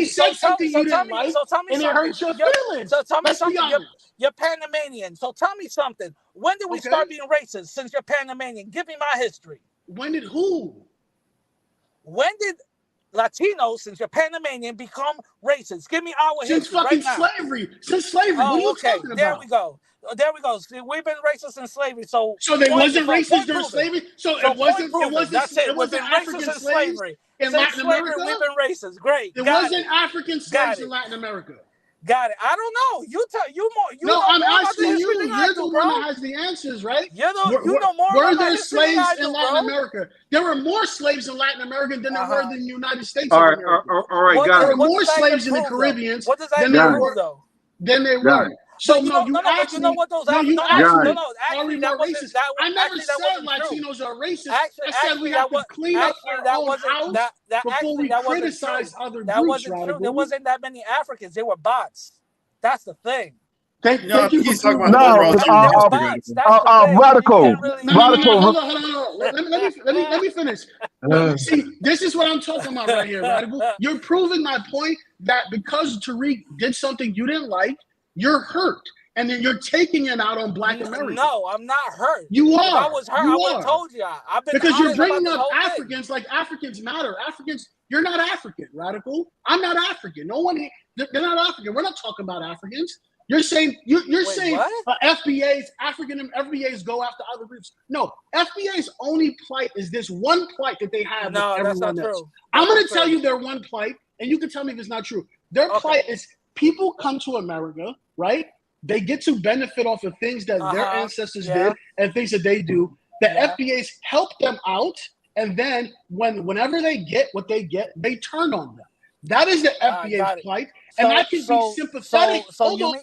said something you didn't like, and it hurt your feelings. So tell me Let's something. be honest. You're Panamanian. So tell me something. When did we start being racist since you're Panamanian? Give me my history. When did who? When did Latinos, since you're Panamanian, become racist? Give me our Since history fucking right now. slavery. Since slavery. What are you talking about? There we go. There we go. See, we've been racist in slavery. So they wasn't racist during slavery? So it wasn't That's it. We've been African racist in slaves slavery. in Since Latin slavery, America? we've been racist. Great. There Got wasn't it. African slaves in Latin America. Got it. I don't know. You No, know I'm more about the asking history you. than I You're do, the bro. one that has the answers, right? You know more were about my there history than slaves I do, in Latin bro. America? There were more slaves in Latin America than there were in the United States All of right, America. all right, What guys. There were what more does that slaves even in the prove, Caribbean though? What does that than even there prove, were. though? Than they Guys. were. So But you know, you asked you know me. what those No, you no, asked actually, me. no, Are we actually that more wasn't racist? that I never actually that said wasn't true. Latinos are racist. Actually, I said we have to clean up our that own wasn't house that before actually we that wasn't criticize true. other That groups. wasn't true. There Radical. wasn't that many Africans. They were bots. That's the thing. Thank you he's for talking about proving the that. overall They were history. bots. That's the thing. Radical. You can't really, No, hold on. Let me finish. See, this is what I'm talking about right here, Radical. You're proving my point that because Tariq did something you didn't like, you're hurt. And then you're taking it out on Black Americans. No, I'm not hurt. You are. If I was hurt, I would have told you. I've been because you're honest about bringing this up whole Africans like Africans matter. Africans, you're not African, Radical. I'm not African. No one, they're not African. We're not talking about Africans. You're saying saying FBAs go after other groups. No, FBA's only plight is this one plight that they have with everyone else. I'm going to tell you their one plight, and you can tell me if it's not true. Their plight is people come to America, right? They get to benefit off of things that their ancestors did and things that they do. The FBAs help them out, and then whenever they get what they get, they turn on them. That is the FBA's plight, and I can be sympathetic. So you're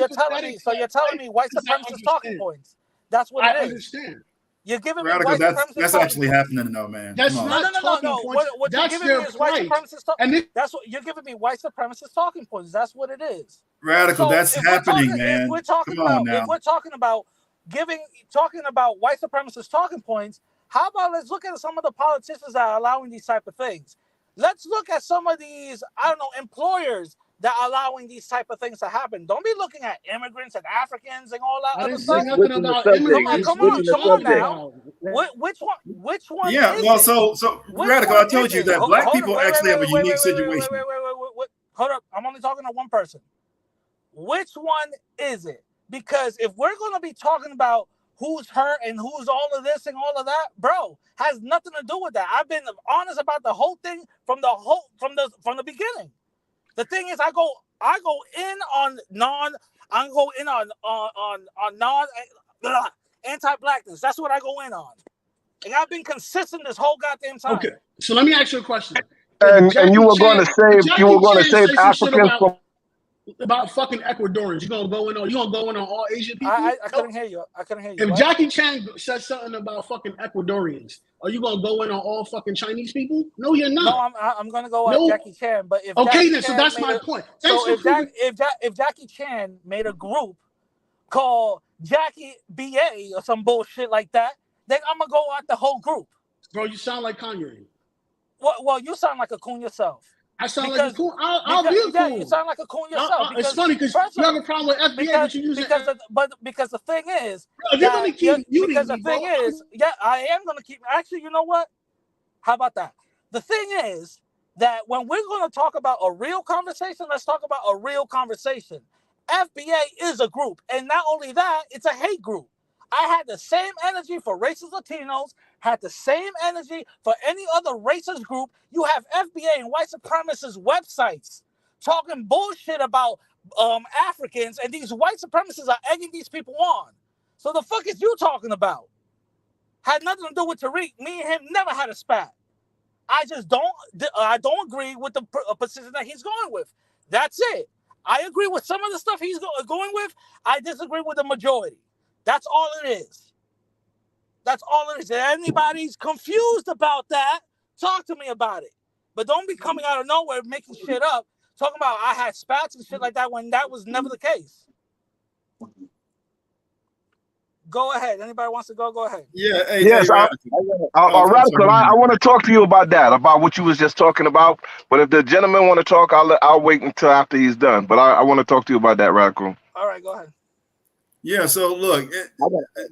telling me white supremacist talking points. That's what it is. I understand. You're giving me Radical, white supremacist that's actually happening, though, man. That's not talking points. What you're giving me is white supremacist talking. That's what you're giving me, white supremacist talking points. That's what it is. Radical, that's happening, man. If we're talking about white supremacist talking points, how about let's look at some of the politicians that are allowing these type of things. Let's look at some of these, employers that are allowing these type of things to happen. Don't be looking at immigrants and Africans and all that other stuff. Nothing about immigrants. Come on now. Which one? Yeah, is well, it? so Radical, I told you that black people actually have a unique situation. Wait. Hold up. I'm only talking to one person. Which one is it? Because if we're going to be talking about who's hurt and who's all of this and all of that, bro, has nothing to do with that. I've been honest about the whole thing from the beginning. The thing is, I go in on anti-blackness. That's what I go in on. And I've been consistent this whole goddamn time. Okay, so let me ask you a question. And you were going to save Africans from about fucking Ecuadorians. You gonna go in on all Asian people? I couldn't hear you. If Jackie Chan says something about fucking Ecuadorians, are you gonna go in on all fucking Chinese people? No, you're not. No, I'm gonna go at Jackie Chan. But if so that's my point. If Jackie Chan made a group called Jackie BA or some bullshit like that, then I'm gonna go at the whole group. Bro, you sound like Kanye. Well, you sound like a coon yourself. I sound like a coon. I'll be a coon. Yeah, you sound like a coon yourself. It's funny because you have a problem with FBA, but you use it. Because the thing is, if you're gonna keep I am gonna keep. Actually, you know what? How about that? The thing is that when we're gonna talk about a real conversation, let's talk about a real conversation. FBA is a group, and not only that, it's a hate group. I had the same energy for racist Latinos, had the same energy for any other racist group. You have FBA and white supremacist websites talking bullshit about Africans, and these white supremacists are egging these people on. So the fuck is you talking about? Had nothing to do with Tariq. Me and him never had a spat. I don't agree with the position that he's going with. That's it. I agree with some of the stuff he's going with. I disagree with the majority. That's all it is. That's all it is. If anybody's confused about that, talk to me about it. But don't be coming out of nowhere making shit up, talking about I had spats and shit like that when that was never the case. Go ahead. Anybody wants to go ahead. Yeah. Yes, Radical. I want to talk to you about that, about what you was just talking about. But if the gentleman want to talk, I'll wait until after he's done. But I want to talk to you about that, Radical. All right, go ahead. Yeah. So look,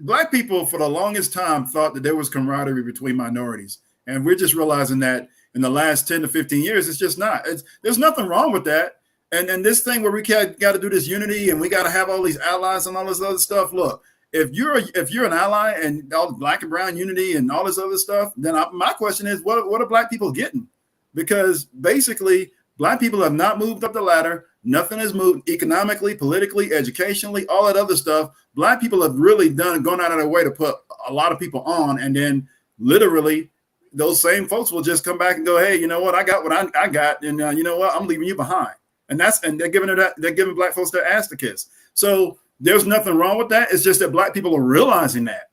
black people for the longest time thought that there was camaraderie between minorities, and we're just realizing that in the last 10 to 15 years, it's just not. There's nothing wrong with that. And this thing where we got to do this unity and we got to have all these allies and all this other stuff. Look, if you're an ally and all the black and brown unity and all this other stuff, then my question is, what are black people getting? Because basically, black people have not moved up the ladder. Nothing has moved economically, politically, educationally, all that other stuff. Black people have really gone out of their way to put a lot of people on, and then literally those same folks will just come back and go, hey, you know what? I got what I got, and you know what? I'm leaving you behind. And they're giving black folks their ass to kiss. So there's nothing wrong with that. It's just that black people are realizing that.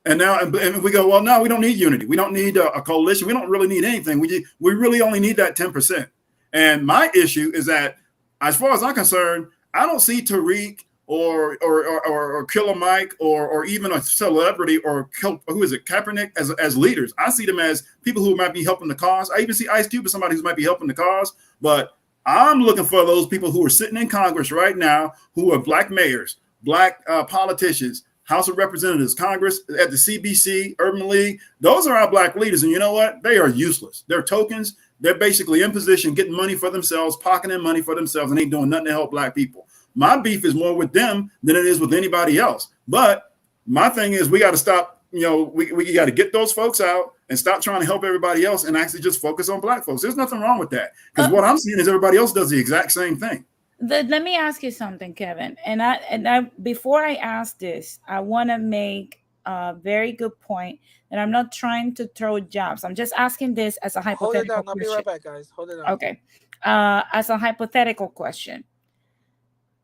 And now, and we go, well, no, we don't need unity. We don't need a coalition. We don't really need anything. We really only need that 10%. And my issue is that, as far as I'm concerned, I don't see Tariq or Killer Mike or even a celebrity or who is it, Kaepernick as leaders. I see them as people who might be helping the cause. I even see Ice Cube as somebody who might be helping the cause. But I'm looking for those people who are sitting in Congress right now, who are black mayors, black politicians, House of Representatives, Congress, at the CBC, Urban League. Those are our black leaders. And you know what? They are useless. They're tokens. They're basically in position, getting money for themselves, pocketing money for themselves, and ain't doing nothing to help black people. My beef is more with them than it is with anybody else. But my thing is, we got to stop. You know, we got to get those folks out and stop trying to help everybody else and actually just focus on black folks. There's nothing wrong with that, because what I'm seeing is everybody else does the exact same thing. Let me ask you something, Kevin. And I before I ask this, I want to make a very good point. And I'm not trying to throw jabs. I'm just asking this as a hypothetical Hold it down. question. I'll be right back, guys. Hold it down. Okay. As a hypothetical question.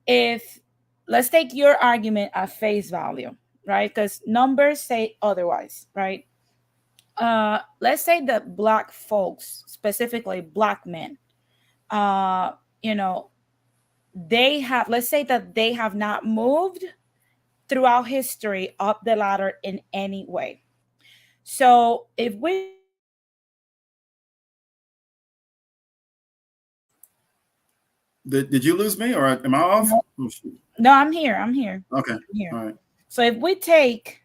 If let's take your argument at face value, right? Because numbers say otherwise, right? Let's say that black folks, specifically black men, you know, let's say that they have not moved throughout history up the ladder in any way. So if we Did you lose me, or am I off? No, I'm here. Okay. I'm here. All right. So if we take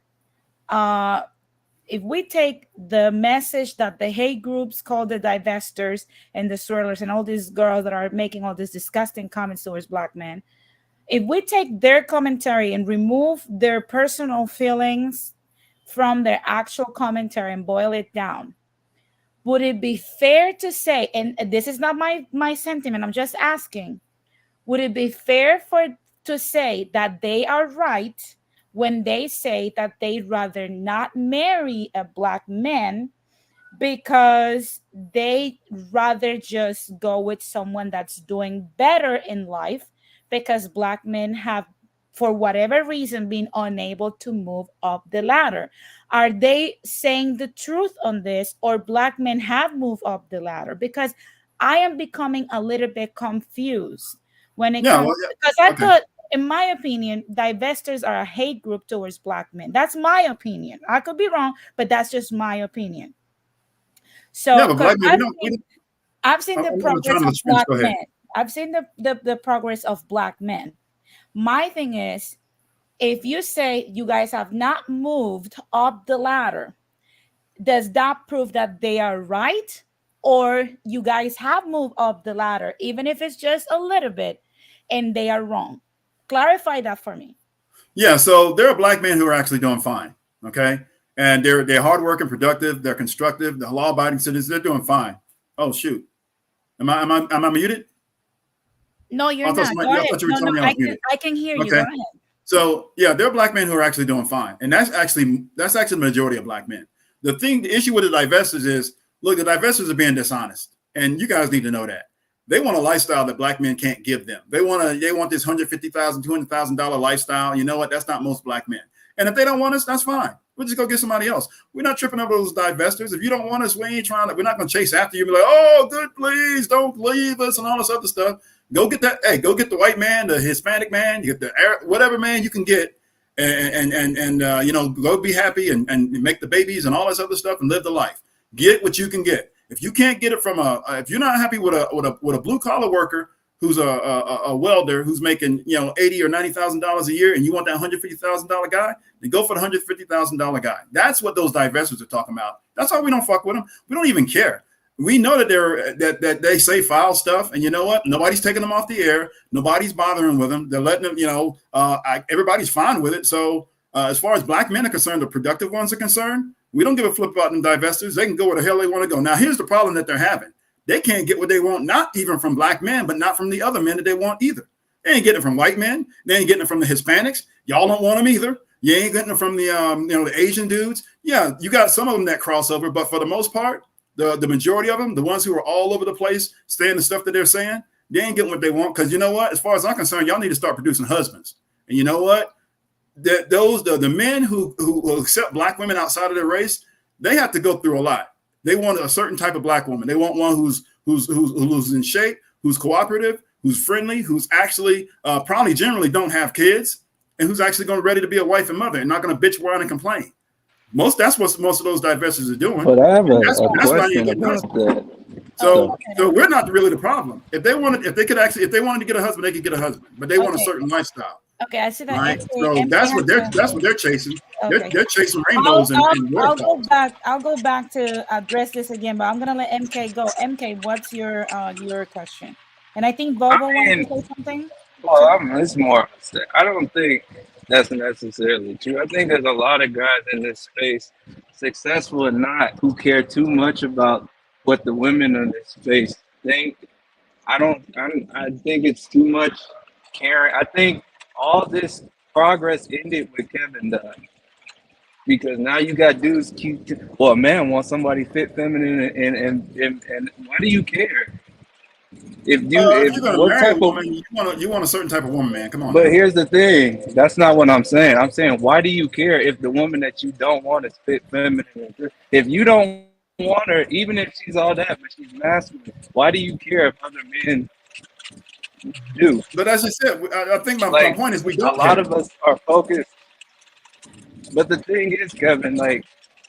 the message that the hate groups called the Divesters and the Swirlers and all these girls that are making all these disgusting comments towards black men, if we take their commentary and remove their personal feelings from their actual commentary and boil it down, would it be fair to say, and this is not my sentiment, I'm just asking, would it be fair to say that they are right when they say that they'd rather not marry a black man because they rather just go with someone that's doing better in life, because black men have, for whatever reason, been unable to move up the ladder? Are they saying the truth on this, or black men have moved up the ladder? Because I am becoming a little bit confused when it comes, because I thought, in my opinion, Divesters are a hate group towards black men. That's my opinion. I could be wrong, but that's just my opinion. So yeah, but black men, I've seen the progress of black men. I've seen the progress of black men. My thing is, if you say you guys have not moved up the ladder, does that prove that they are right, or you guys have moved up the ladder, even if it's just a little bit, and they are wrong? Clarify that for me. Yeah, so there are black men who are actually doing fine, okay? And they're hardworking, productive, they're constructive, they're law-abiding citizens, they're doing fine. Oh, shoot. Am I muted? No, you're not. I can hear you. Okay. Go ahead. So yeah, there are black men who are actually doing fine, and that's actually the majority of black men. The issue with the Divesters is, look, the Divesters are being dishonest, and you guys need to know that. They want a lifestyle that black men can't give them. They want this $150,000, $200,000 lifestyle. You know what? That's not most black men. And if they don't want us, that's fine. We'll just go get somebody else. We're not tripping over those Divesters. If you don't want us, we're not going to chase after you and be like, oh, good, please don't leave us and all this other stuff. Go get that. Hey, go get the white man, the Hispanic man, you get the Arab, whatever man you can get, and go be happy and make the babies and all this other stuff and live the life. Get what you can get. If you can't get it from if you're not happy with a blue collar worker who's a welder who's making $80,000 or $90,000 a year, and you want that $150,000 guy, then go for the $150,000 guy. That's what those divestors are talking about. That's why we don't fuck with them. We don't even care. We know that they say foul stuff, and you know what? Nobody's taking them off the air. Nobody's bothering with them. They're letting them. Everybody's fine with it. So as far as black men are concerned, the productive ones are concerned, we don't give a flip about them divestors. They can go where the hell they want to go. Now, here's the problem that they're having. They can't get what they want, not even from black men, but not from the other men that they want either. They ain't getting it from white men. They ain't getting it from the Hispanics. Y'all don't want them either. You ain't getting it from the the Asian dudes. Yeah, you got some of them that cross over, but for the most part, the majority of them, the ones who are all over the place saying the stuff that they're saying, they ain't getting what they want. Because you know what? As far as I'm concerned, y'all need to start producing husbands. And you know what? The men who accept black women outside of their race, they have to go through a lot. They want a certain type of black woman. They want one who's in shape, who's cooperative, who's friendly, who's actually probably generally don't have kids, and who's actually going to ready to be a wife and mother and not going to bitch, whine, and complain. That's what most of those divestors are doing. But I have a question about that. So we're not really the problem. If they wanted to get a husband, they could get a husband, but they want a certain lifestyle. Okay, I see that. Right? So that's what they're chasing. Okay. They're chasing rainbows I'll go back to address this again, but I'm gonna let MK go. MK, what's your question? And I think Bobo wants to say something. Well, it's more. I don't think that's necessarily true. I think there's a lot of guys in this space, successful or not, who care too much about what the women in this space think. I think it's too much caring. I think all this progress ended with Kevin Dunn, because now you got dudes well, a man wants somebody fit, feminine, and why do you care? If you're gonna marry a woman, you want a certain type of woman, man. Come on. But here's the thing. That's not what I'm saying. I'm saying, why do you care if the woman that you don't want is fit, feminine? If you don't want her, even if she's all that, but she's masculine, why do you care if other men do? But as I said, I think my point is we don't. A lot of us are focused. But the thing is, Kevin,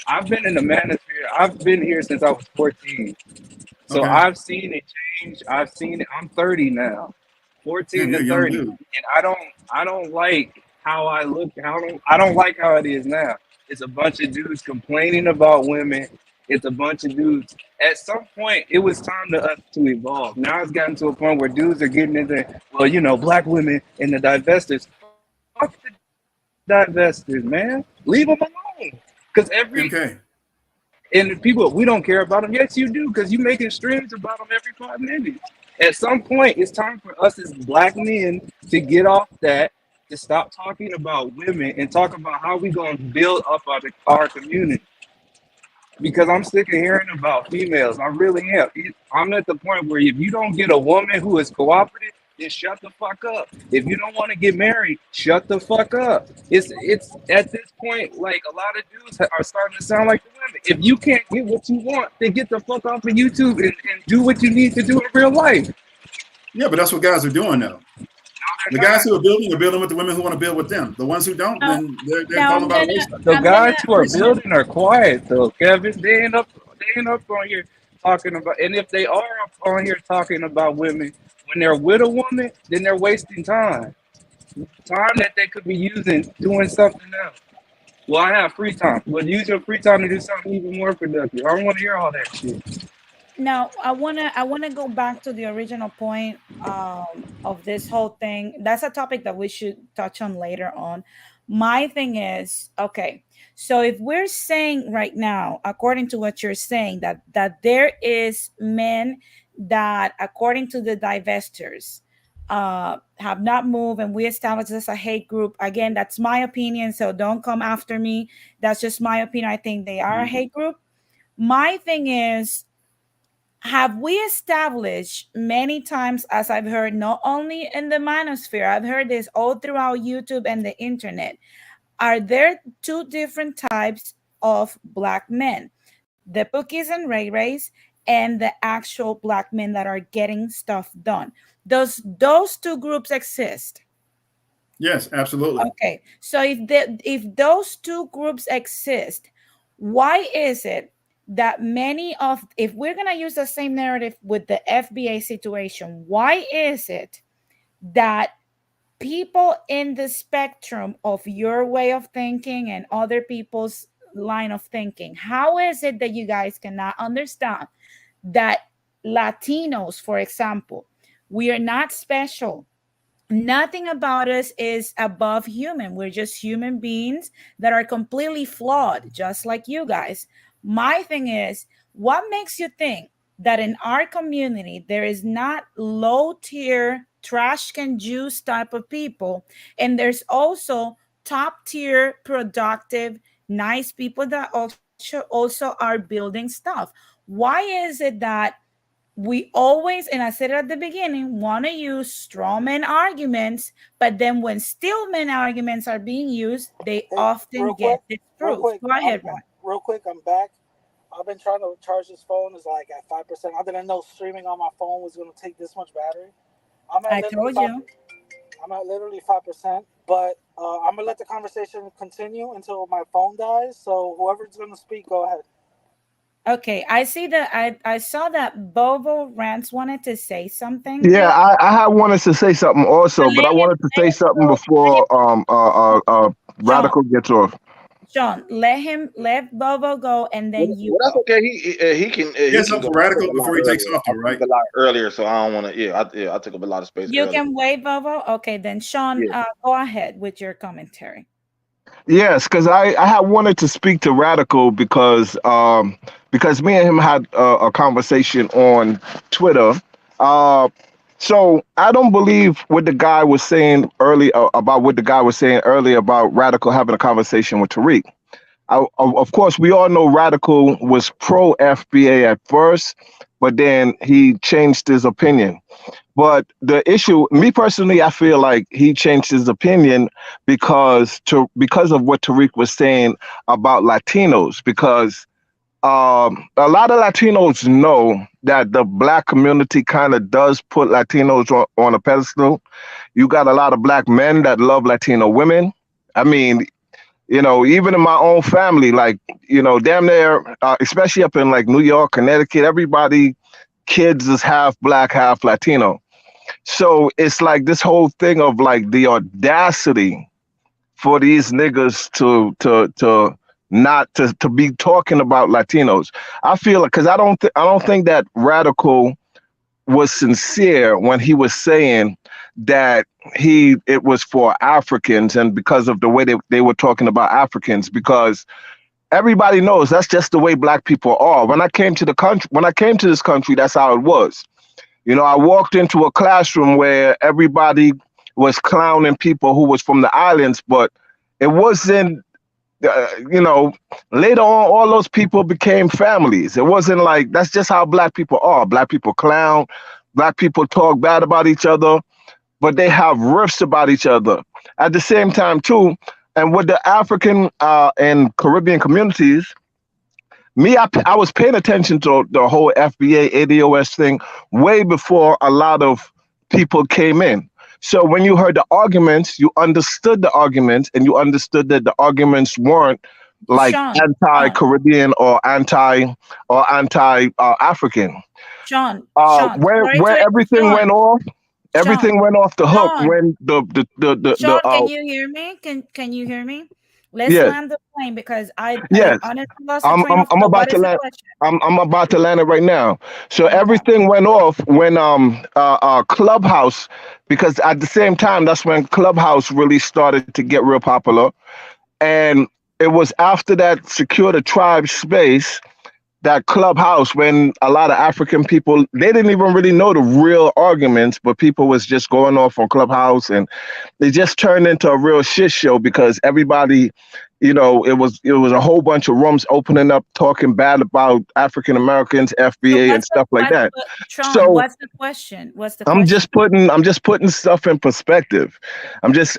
I've been in the manosphere. I've been here since I was 14. So I've seen it change. I've seen it. I'm 30 now, 14 to 30, and I don't like how I look. I don't like how it is now. It's a bunch of dudes complaining about women. It's a bunch of dudes. At some point, it was time to us to evolve. Now it's gotten to a point where dudes are getting into, black women and the divestors. Fuck the divestors, man. Leave them alone. Because and the people, we don't care about them. Yes, you do, because you're making streams about them every 5 minutes. At some point, it's time for us as black men to get off that, to stop talking about women and talk about how we going to build up our community. Because I'm sick of hearing about females. I really am. I'm at the point where if you don't get a woman who is cooperative, then shut the fuck up. If you don't want to get married, shut the fuck up. It's at this point, a lot of dudes are starting to sound like the women. If you can't get what you want, then get the fuck off of YouTube and do what you need to do in real life. Yeah, but that's what guys are doing now. The guys who are building with the women who want to build with them. The ones who don't, then they're talking about the guys who are building are quiet though, Kevin. They ain't up on here talking about, and if they are up on here talking about women, when they're with a woman, then they're wasting time that they could be using doing something else. Well, I have free time. Well, use your free time to do something even more productive. I don't want to hear all that shit. Now, I wanna go back to the original point of this whole thing. That's a topic that we should touch on later on. My thing is, okay, so if we're saying right now, according to what you're saying, that there is men that, according to the divestors, have not moved, and we established as a hate group. Again, that's my opinion, so don't come after me. That's just my opinion. I think they are a hate group. My thing is, have we established many times, as I've heard, not only in the manosphere, I've heard this all throughout YouTube and the internet, are there two different types of black men? The Pookies and Ray Rays, and the actual black men that are getting stuff done. Does those two groups exist? Yes, absolutely. Okay, so if those two groups exist, why is it that many of, if we're gonna use the same narrative with the FBA situation, why is it that people in the spectrum of your way of thinking and other people's line of thinking, how is it that you guys cannot understand that Latinos, for example, we are not special? Nothing about us is above human. We're just human beings that are completely flawed, just like you guys. My thing is, what makes you think that in our community there is not low tier trash can juice type of people, and there's also top tier productive nice people that also are building stuff? Why is it that we always, and I said it at the beginning, want to use straw man arguments, but then when steel man arguments are being used, they often get disproved. Go ahead, Ron. Real quick, I'm back. I've been trying to charge this phone. It's like at 5%. I didn't know streaming on my phone was going to take this much battery. I told you. I'm at literally 5%, but I'm gonna let the conversation continue until my phone dies. So whoever's gonna speak, go ahead. Okay, I see that. I saw that Bobo Rance wanted to say something. Yeah, I had wanted to say something also, but I wanted to say something before Radical gets off. Sean, let Bobo go, and then you. Well, that's okay. He can. He can go Radical before he takes off, though, right? A lot earlier, so I don't want to. I took up a lot of space. You earlier. can wait, Bobo. Okay, then Sean, go ahead with your commentary. Yes, because I had wanted to speak to Radical because me and him had a conversation on Twitter. So I don't believe what the guy was saying earlier about Radical having a conversation with Tariq. Of course, we all know Radical was pro FBA at first, but then he changed his opinion. But the issue, me personally, I feel like he changed his opinion because of what Tariq was saying about Latinos, because a lot of Latinos know that the black community kind of does put Latinos on a pedestal. You got a lot of black men that love Latino women. I mean, even in my own family, like, damn near, especially up in like New York, Connecticut, everybody, kids is half black, half Latino. So it's like this whole thing of like the audacity for these niggas to not to be talking about Latinos. I feel like, because I don't think that Radical was sincere when he was saying that it was for Africans, and because of the way they were talking about Africans, because everybody knows that's just the way black people are. When I came to this country, that's how it was. I walked into a classroom where everybody was clowning people who was from the islands, but it wasn't, later on, all those people became families. It wasn't like, that's just how black people are. Black people clown, black people talk bad about each other, but they have riffs about each other. At the same time, too, and with the African and Caribbean communities, I was paying attention to the whole FBA ADOS thing way before a lot of people came in. So when you heard the arguments, you understood the arguments, and you understood that the arguments weren't like anti-Caribbean or anti-African. Sean, where everything went off. Everything went off the hook when the Sean, can you hear me? Can you hear me? Let's land the plane, because I honestly lost the train of thought. I'm about to land it right now. So everything went off when Clubhouse, because at the same time, that's when Clubhouse really started to get real popular. And it was after that Secure the Tribe space, that Clubhouse, when a lot of African people, they didn't even really know the real arguments, but people was just going off on Clubhouse, and they just turned into a real shit show, because everybody, it was a whole bunch of rooms opening up, talking bad about African Americans, FBA, and stuff like that. Tron, so what's the question? I'm just putting stuff in perspective.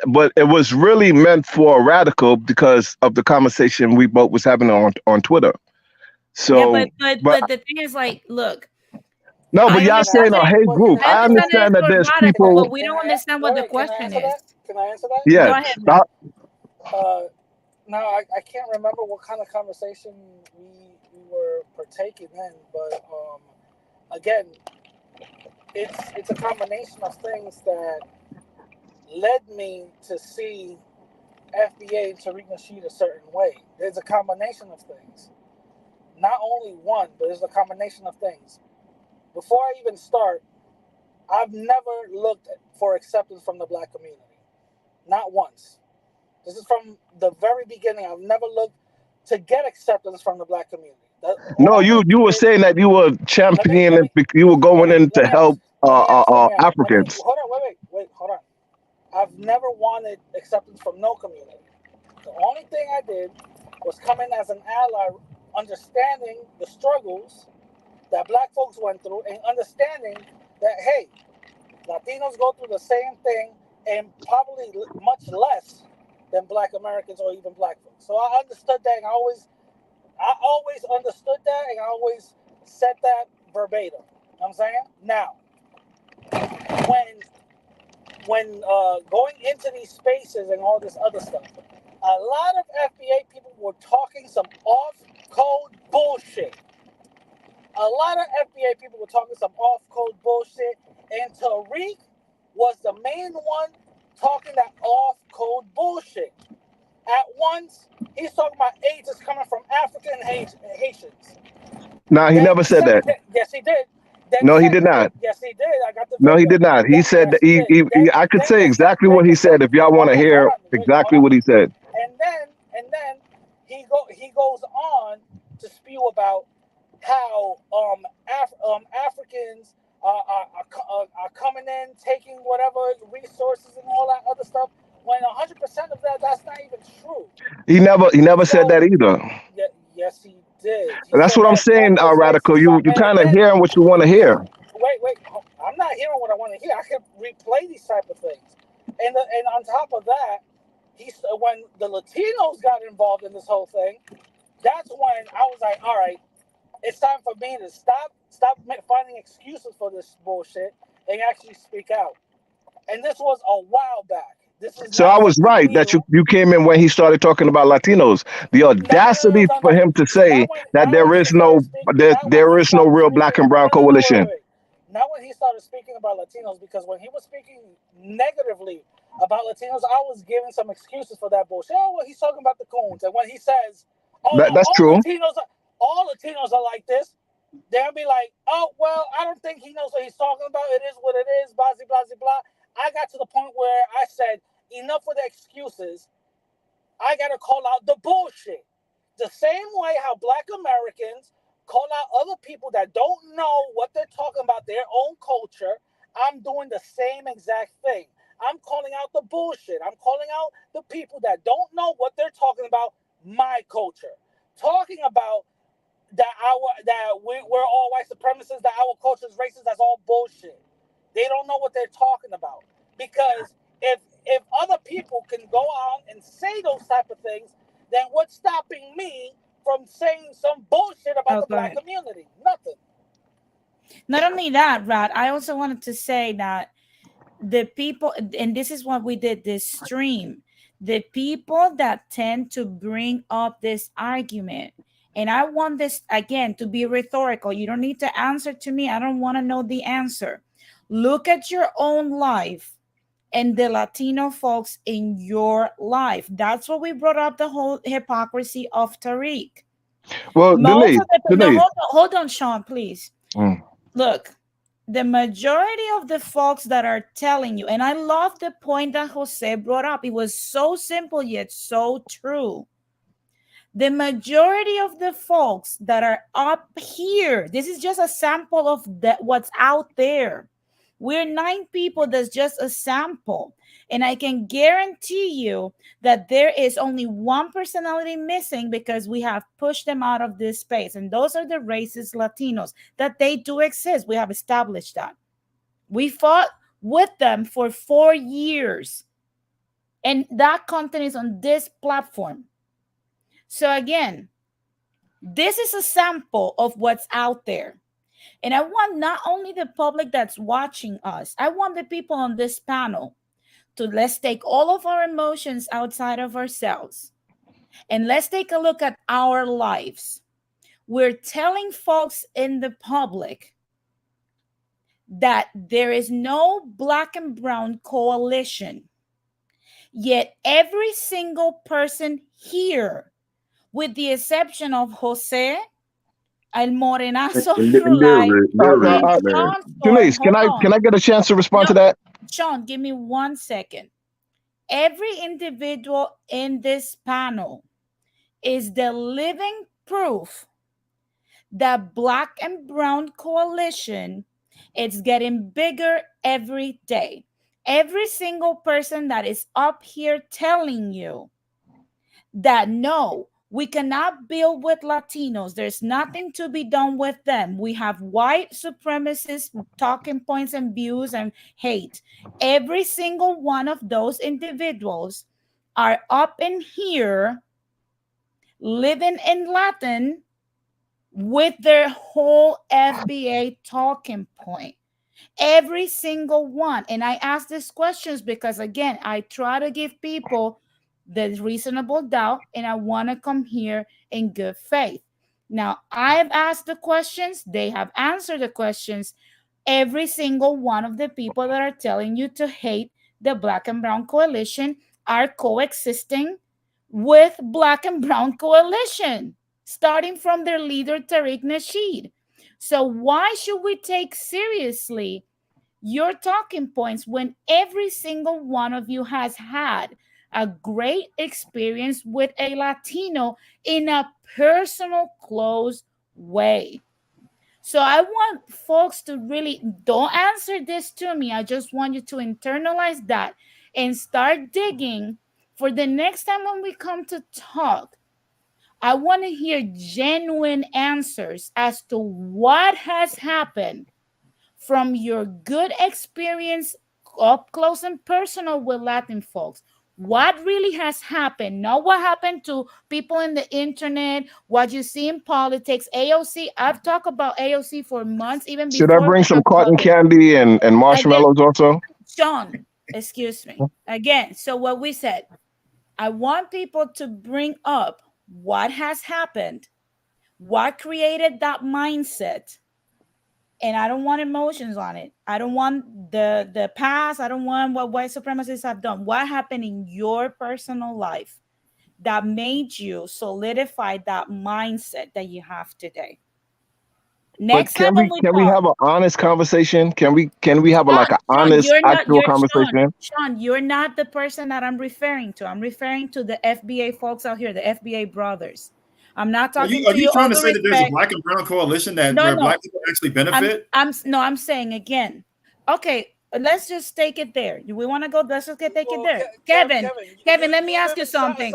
But it was really meant for Radical because of the conversation we both was having on Twitter. So, but the thing is, like, look. No, but y'all saying a hate group. I understand that there's people. But we don't understand what the question is. Can I answer that? Yeah. Go ahead, Matt. Now I can't remember what kind of conversation we were partaking in, but again, it's a combination of things that led me to see FBA and Tariq Nasheed a certain way. There's a combination of things. Not only one, but there's a combination of things. Before I even start, I've never looked for acceptance from the black community. Not once. This is from the very beginning. I've never looked to get acceptance from the black community. No, you were saying that you were championing, you were going in to help Africans. Hold on, wait, hold on. I've never wanted acceptance from no community. The only thing I did was come in as an ally, understanding the struggles that black folks went through and understanding that, hey, Latinos go through the same thing and probably much less than black Americans or even black folks. So I understood that, and I always understood that, and I always said that verbatim. You know what I'm saying? Now, when going into these spaces and all this other stuff, a lot of FBA people were talking some off-code bullshit. A lot of FBA people were talking some off-code bullshit, and Tariq was the main one talking that off-code bullshit. At once, he's talking about AIDS is coming from African Haitians. No, he never said that. Yes, he did. No, he did not. Yes, he did. I got the video. No, he did not. He said that I could say exactly what he said if y'all want to hear exactly what he said. And then he goes on to spew about how Africans are coming in, taking whatever resources and all that other stuff. When 100% of that's not even true. He never said that either. Yes, he did. That's what I'm saying, Radical. You kind of hearing what you want to hear. Wait. I'm not hearing what I want to hear. I could replay these type of things. And on top of that, when the Latinos got involved in this whole thing, that's when I was like, all right, it's time for me to stop finding excuses for this bullshit and actually speak out. And this was a while back. So I was right that you came in when he started talking about Latinos. The audacity for him to say that there is no real black and brown coalition. Not when he started speaking about Latinos, because when he was speaking negatively about Latinos, I was giving some excuses for that bullshit. Oh, well, he's talking about the coons. And when he says, that's true. All Latinos are like this, they'll be like, oh, well, I don't think he knows what he's talking about. It is what it is, blah, blah, blah, blah. I got to the point where I said, enough with the excuses. I got to call out the bullshit. The same way how black Americans call out other people that don't know what they're talking about, their own culture, I'm doing the same exact thing. I'm calling out the bullshit. I'm calling out the people that don't know what they're talking about, my culture. Talking about we're all white supremacists, that our culture is racist, that's all bullshit. They don't know what they're talking about. Because if other people can go out and say those type of things, then what's stopping me from saying some bullshit about the black community? Nothing. Not only that, Rod, I also wanted to say that the people, and this is what we did this stream, the people that tend to bring up this argument, and I want this again to be rhetorical. You don't need to answer to me. I don't want to know the answer. Look at your own life and the Latino folks in your life. That's what we brought up, the whole hypocrisy of Tariq. Well, hold on, Sean, please. Look, the majority of the folks that are telling you, and I love the point that Jose brought up. It was so simple yet so true. The majority of the folks that are up here, this is just a sample of what's out there. We're 9 people. That's just a sample. And I can guarantee you that there is only one personality missing because we have pushed them out of this space. And those are the racist Latinos, that they do exist. We have established that. We fought with them for 4 years. And that content is on this platform. So again, this is a sample of what's out there. And I want not only the public that's watching us, I want the people on this panel let's take all of our emotions outside of ourselves and let's take a look at our lives. We're telling folks in the public that there is no black and brown coalition. Yet every single person here, with the exception of Jose, El Morenazo Rulay, and Sean Denise, Storm, can I get a chance to respond to that? Sean, give me 1 second. Every individual in this panel is the living proof that black and brown coalition, it's getting bigger every day. Every single person that is up here telling you that no, we cannot build with Latinos, there's nothing to be done with them, we have white supremacist talking points and views and hate. Every single one of those individuals are up in here living in Latin with their whole FBA talking point. Every single one. And I ask these questions because, again, I try to give people the reasonable doubt and I want to come here in good faith. Now, I've asked the questions. They have answered the questions. Every single one of the people that are telling you to hate the Black and Brown Coalition are coexisting with Black and Brown Coalition, starting from their leader, Tariq Nasheed. So why should we take seriously your talking points when every single one of you has had a great experience with a Latino in a personal, close way? So I want folks to really, don't answer this to me. I just want you to internalize that and start digging for the next time when we come to talk. I want to hear genuine answers as to what has happened from your good experience up close and personal with Latin folks. What really has happened? Not what happened to people in the internet, what you see in politics, AOC. I've talked about AOC for months, even before. Should I bring some cotton candy and marshmallows also? Sean, excuse me. Again, so what we said, I want people to bring up what has happened, what created that mindset. And I don't want emotions on it. I don't want the past. I don't want what white supremacists have done. What happened in your personal life that made you solidify that mindset that you have today? Next time can we have an honest conversation? Can we have an honest, actual conversation? Sean, you're not the person that I'm referring to. I'm referring to the FBA folks out here, the FBA brothers. I'm not talking to you. Are you trying to say that there's a black and brown coalition where black people actually benefit? I'm saying again. Okay, let's just take it there. We want to go. Let's just take it there. Kevin, let me ask you something.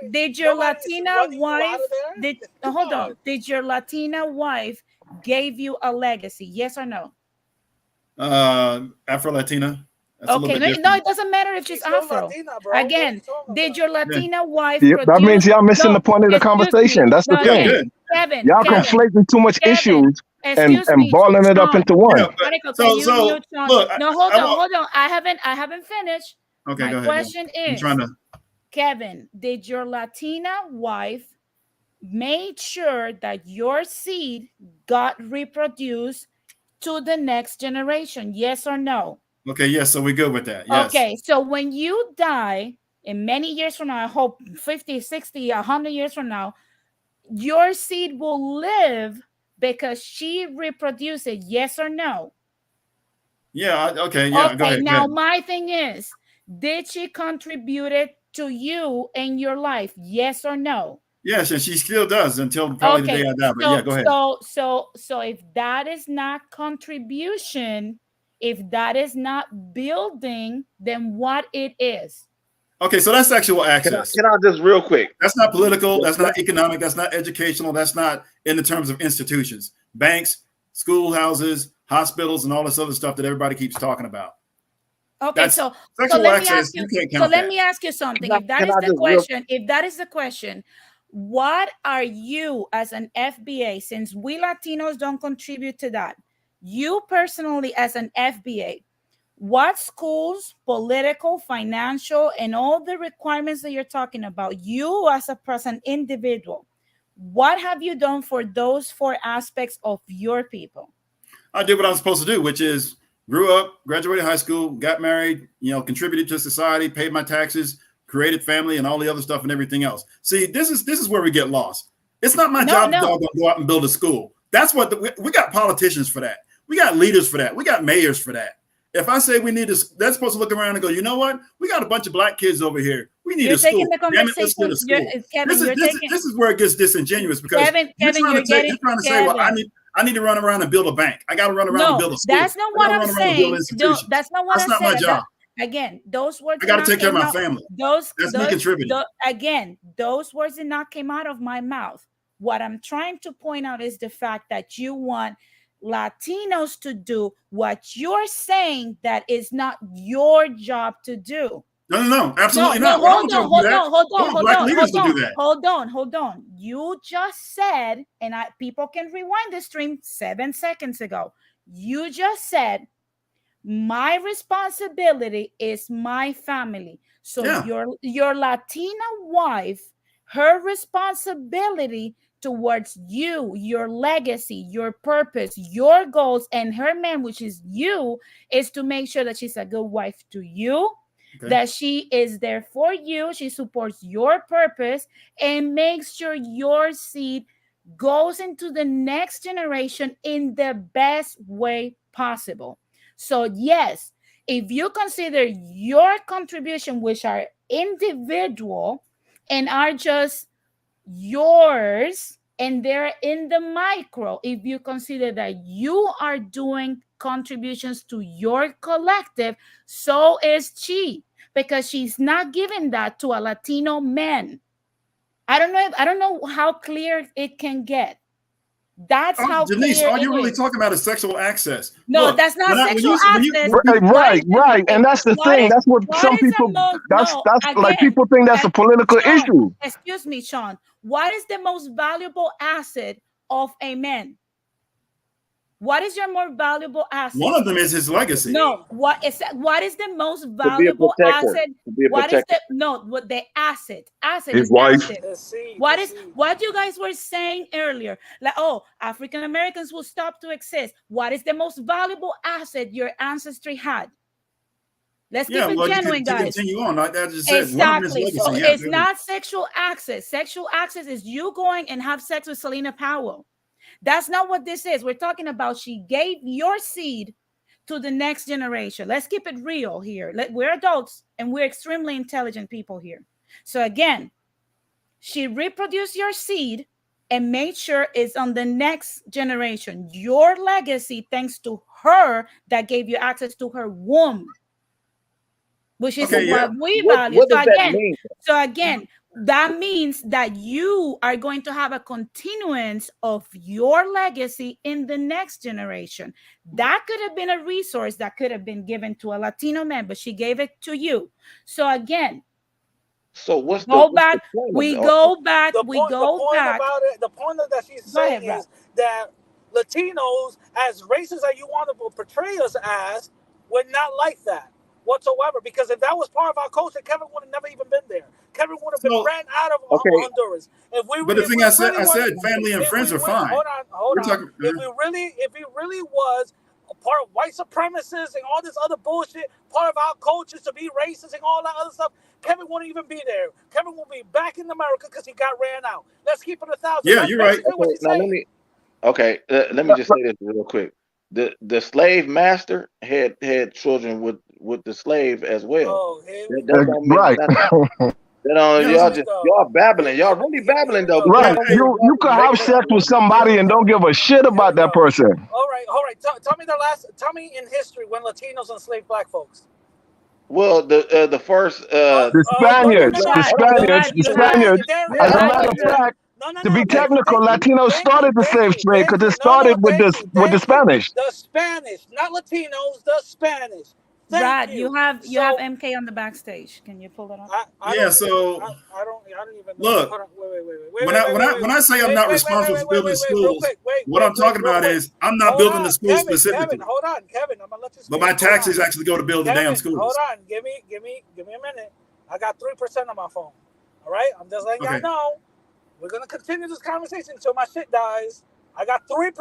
Did your Latina wife? Hold on. Did your Latina wife gave you a legacy? Yes or no? Afro-Latina. Okay, no, it doesn't matter if she's Afro. Latina, again, did your Latina wife produce? That means y'all missing the point of the conversation. That's the thing. Kevin, y'all conflating too much issues and balling it up into one. Look, no, hold on. I haven't finished. Okay, My go ahead. question is, Kevin, did your Latina wife make sure that your seed got reproduced to the next generation? Yes or no? Okay, yes, so we're good with that. Yes. Okay, so when you die, in many years from now, I hope 50, 60, 100 years from now, your seed will live because she reproduced it. Yes or no? Yeah, okay, yeah, go ahead. Now my thing is, did she contribute it to you in your life? Yes or no? Yes, and she still does until probably the day I die. But yeah, go ahead. So if that is not contribution, if that is not building, then what it is? Okay, so that's sexual access. Can I just real quick? That's not political. That's not economic. That's not educational. That's not in the terms of institutions, banks, schoolhouses, hospitals, and all this other stuff that everybody keeps talking about. Okay, so let me ask you something. If that is the question, what are you as an FBA, since we Latinos don't contribute to that, you personally as an FBA, what schools, political, financial, and all the requirements that you're talking about, you as a person, individual, what have you done for those 4 aspects of your people? I did what I was supposed to do, which is grew up, graduated high school, got married, contributed to society, paid my taxes, created family, and all the other stuff and everything else. See, this is where we get lost. It's not my job to go out and build a school. That's what we got politicians for that. We got leaders for that. We got mayors for that. If I say we need to, they're supposed to look around and go, you know what? We got a bunch of black kids over here. We need a school. Damn it, let's get a school. This is where it gets disingenuous because you're trying to say, well, I need to run around and build a bank. I got to run around and build a school. That's not what I'm saying. That's not what I'm saying. That's not my job. Again, those words. I got to take care of my family. That's me contributing. Again, those words did not come out of my mouth. What I'm trying to point out is the fact that you want Latinos to do what you're saying that is not your job to do. No, absolutely not. Hold on. You just said, and people can rewind the stream 7 seconds ago. You just said, my responsibility is my family. So your Latina wife, her responsibility towards you, your legacy, your purpose, your goals, and her man, which is you, is to make sure that she's a good wife to you, that she is there for you, she supports your purpose, and makes sure your seed goes into the next generation in the best way possible. So yes, if you consider your contribution, which are individual and are just yours, and they're in the micro, if you consider that you are doing contributions to your collective, so is she, because she's not giving that to a Latino man. I don't know how clear it can get. That's how Denise, clear all you're really is. talking about is sexual access. No, look, that's not sexual access. Right. And that's the thing. That's what some people, that's like people think that's a political issue. Excuse me, Sean. What is the most valuable asset of a man? What is your more valuable asset? One of them is his legacy. No, what is the most valuable asset? What is the asset? His wife. What you guys were saying earlier? Like, oh, African Americans will stop to exist. What is the most valuable asset your ancestry had? Let's keep it genuine, guys. Continue on. Like I just said, exactly. So it's not sexual access. Sexual access is you going and have sex with Selena Powell. That's not what this is. We're talking about she gave your seed to the next generation. Let's keep it real here. We're adults and we're extremely intelligent people here. So again, she reproduced your seed and made sure it's on the next generation. Your legacy, thanks to her that gave you access to her womb, which is what we value. So again, that means that you are going to have a continuance of your legacy in the next generation. That could have been a resource that could have been given to a Latino man, but she gave it to you. So again, so what's go the back. point We of go back. The point about it, the point that she's saying is that Latinos, as racist as you want to portray us as, we're not like that whatsoever. Because if that was part of our culture, Kevin would have never even been there. Kevin would have been ran out of Honduras. But the thing I said, family and friends are fine. Hold on. If he really was a part of white supremacists and all this other bullshit, part of our culture to be racist and all that other stuff, Kevin wouldn't even be there. Kevin will be back in America because he got ran out. Let's keep it 1,000. Yeah, you're right. Okay, let me just say this real quick. The slave master had children with the slave as well. Right. Y'all babbling. Y'all really babbling though. Right. You could have sex with somebody and don't give a shit about that person. All right. Tell me in history when Latinos enslaved black folks. Well, the first the Spaniards. As a matter of fact, to be technical, Latinos started the slave trade because it started with the Spanish. The Spanish, not Latinos. The Spanish. Brad, you have MK on the backstage. Can you pull that up? I don't even know. Look, when I say I'm not responsible for building schools, wait. What I'm talking about is I'm not building the school specifically. Kevin, hold on, Kevin. I'm gonna let you speak. But my taxes actually go to build the damn schools. Hold on, give me a minute. I got 3% on my phone. All right, I'm just letting y'all know. We're gonna continue this conversation until my shit dies. I got 3%.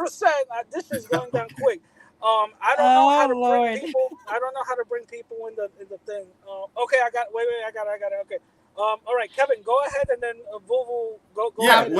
This is going down quick. I don't know how to bring people. I don't know how to bring people in the thing. Okay, I got. Wait, I got it. Okay. All right, Kevin, go ahead, and then Vuvu, go. Yeah, ahead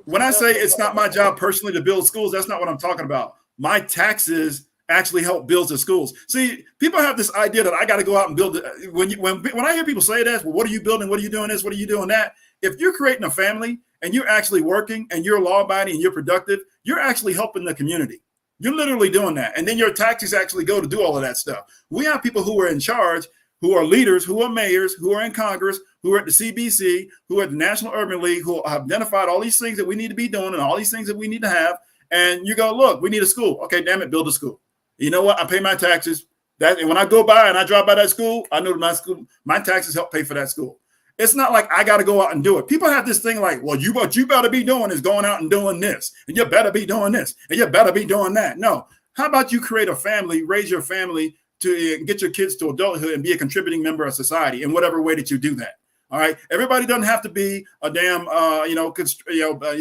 when I say it's not my job personally to build schools, that's not what I'm talking about. My taxes actually help build the schools. See, people have this idea that I got to go out and build it. When I hear people say that, well, what are you building? What are you doing this? What are you doing that? If you're creating a family and you're actually working and you're law-abiding and you're productive, you're actually helping the community. You're literally doing that. And then your taxes actually go to do all of that stuff. We have people who are in charge, who are leaders, who are mayors, who are in Congress, who are at the CBC, who are at the National Urban League, who have identified all these things that we need to be doing and all these things that we need to have. And you go, look, we need a school. Okay, damn it, build a school. You know what? I pay my taxes. And when I go by and I drive by that school, I know that my taxes help pay for that school. It's not like I got to go out and do it. People have this thing like, well, what you better be doing is going out and doing this, and you better be doing this, and you better be doing that. No. How about you create a family, raise your family to get your kids to adulthood and be a contributing member of society in whatever way that you do that. All right. Everybody doesn't have to be a damn,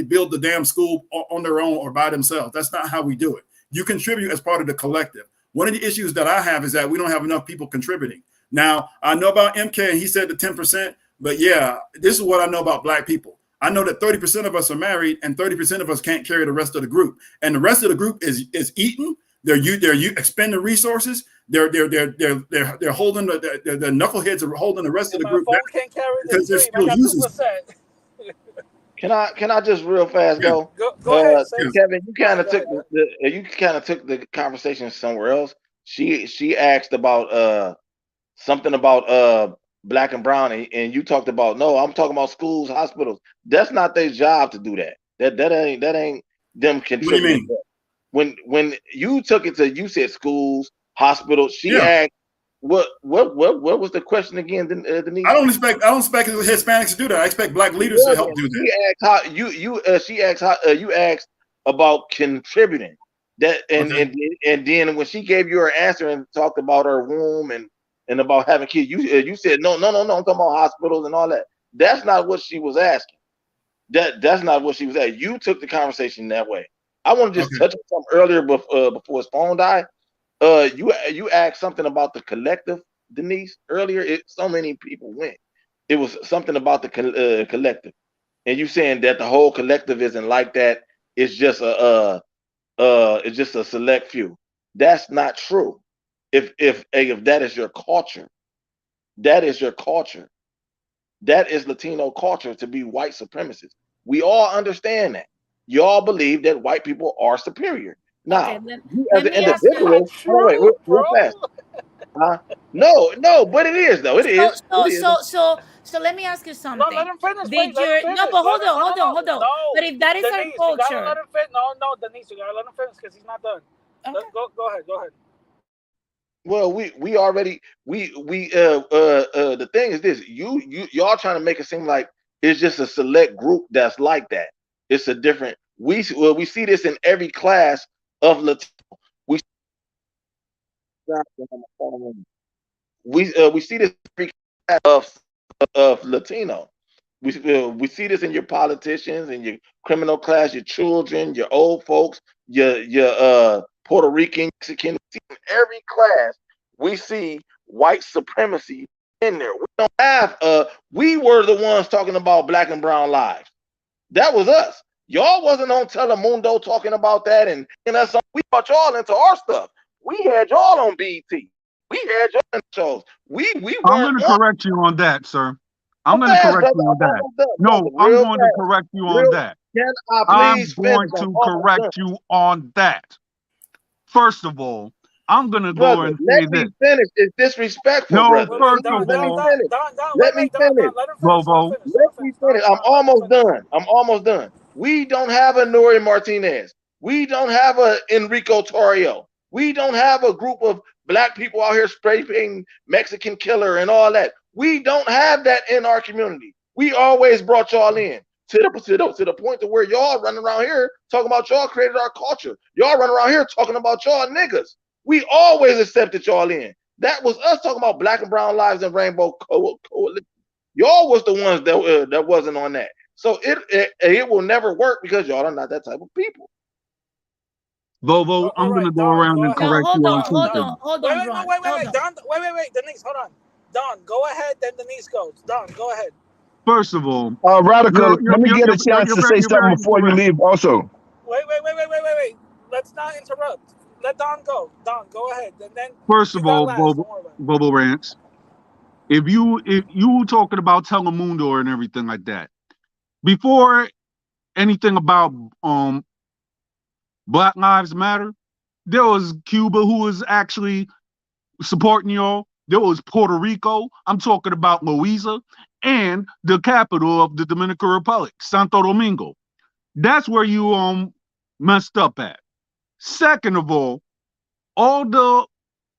build the damn school on their own or by themselves. That's not how we do it. You contribute as part of the collective. One of the issues that I have is that we don't have enough people contributing. Now, I know about MK, and he said the 10%, but yeah, this is what I know about Black people. I know that 30% of us are married and 30% of us can't carry the rest of the group. And the rest of the group is eating. They're expending resources. They're holding the knuckleheads are holding the rest of the group back because they're still using. Can I just real fast go? Go ahead, Kevin. You kind of took the conversation somewhere else. She asked about something about Black and brown, and you talked about no. I'm talking about schools, hospitals. That's not their job to do that. That ain't them contributing. When you took it to, you said schools, hospitals. She asked, what was the question again, Denise? I don't expect Hispanics to do that. I expect Black leaders to help do that. You asked about contributing that, and then when she gave you her answer and talked about her womb and about having kids, you said no. I'm talking about hospitals and all that. That's not what she was asking. That's not what she was asking. You took the conversation that way. I want to just touch on something earlier before his phone died. You asked something about the collective, Denise, earlier. So many people went. It was something about the collective, and you saying that the whole collective isn't like that. It's just a select few. That's not true. If that is your culture, that is your culture. That is Latino culture to be white supremacists. We all understand that. You all believe that white people are superior. Now, you as an individual, real fast. No, but it is though. It is. So let me ask you something. No, let him finish. Hold on. No, but if that is Denise, our culture, you gotta let him finish. No, Denise, you gotta let him finish because he's not done. Okay. Go ahead. Well, we already the thing is this, y'all trying to make it seem like it's just a select group that's like that. It's a different. We see this in every class of Latino. We see this in every class of Latino. We see this in your politicians, in your criminal class, your children, your old folks, your Puerto Rican, Mexican. In every class, we see white supremacy in there. We don't have we were the ones talking about Black and brown lives. That was us. Y'all wasn't on Telemundo talking about that, and us. We brought y'all into our stuff. We had y'all on BT. We had y'all in shows. I'm going to correct you on that, sir. I'm going to correct you on that. No, I'm going to correct you on that. I'm going to correct you on that. First of all, I'm going to go and say this. Let me finish. It's disrespectful, no, brother. First of all, let me finish. Let me finish. I'm almost done. We don't have a Nori Martinez. We don't have a Enrico Torrio. We don't have a group of Black people out here spray painting Mexican killer and all that. We don't have that in our community. We always brought y'all in. to the point to where y'all running around here talking about y'all created our culture. Y'all running around here talking about y'all niggas. We always accepted y'all in. That was us talking about black and brown lives and rainbow coalition. Y'all was the ones that wasn't on that. So it will never work because y'all are not that type of people. Bobo, I'm right, gonna go Don, around go and ahead. No, correct hold you on, on two hold things. on, hold on, Ron. Wait, Don, wait, Denise, hold on. Don, go ahead, then Denise goes. Don, go ahead. First of all, Radical, let me get a chance to say you're something very before you correct. leave also. Wait. Let's not interrupt. Let Don go. Don, go ahead. And then First you of got all, last. Don't worry about it. Bobo Rants, if you talking about Telemundo and everything like that, before anything about Black Lives Matter, there was Cuba who was actually supporting y'all. There was Puerto Rico. I'm talking about Louisa and the capital of the Dominican Republic, Santo Domingo. That's where you messed up at. Second of all the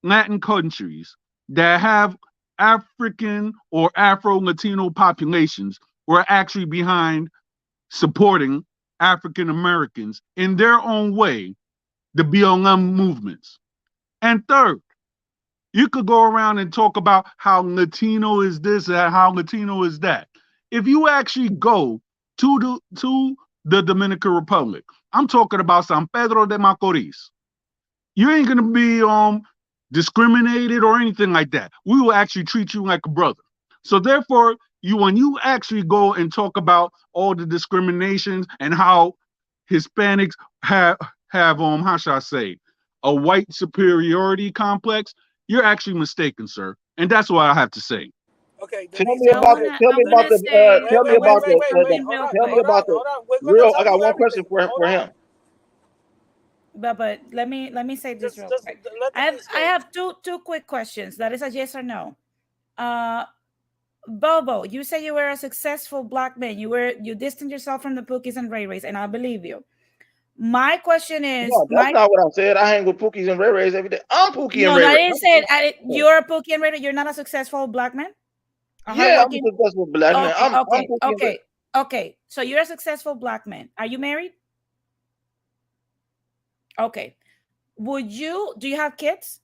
Latin countries that have African or Afro-Latino populations were actually behind supporting African Americans in their own way, the BLM movements. And third, you could go around and talk about how Latino is this and how Latino is that. If you actually go to the Dominican Republic, I'm talking about San Pedro de Macorís, you ain't gonna be discriminated or anything like that. We will actually treat you like a brother. So therefore, when you actually go and talk about all the discriminations and how Hispanics have how should I say, a white superiority complex, you're actually mistaken, sir. And that's what I have to say. Okay, Tell Denise, me go about ahead. the. Tell me about the. Tell me I want about to say Wait. something the. real Tell me quick. about the. Hold on. We're gonna Real. I tell got you one everything. question for him. But let me say this real Just quick. let Denise I go. have two quick questions. That is a yes or no. Bobo, you say you were a successful black man. You distanced yourself from the Pookies and Ray Rays, and I believe you. My question is, No, that's not what I said. I hang with Pookies and Ray Rays every day. I'm Pookie and no, Ray I Ray. didn't say it. You're a Pookie and Ray Ray. You're not a successful black man. A Yeah, I'm a hardworking. successful black man. I'm Pookie and Ray. Okay. So you're a successful black man. Are you married? Okay. Do you have kids?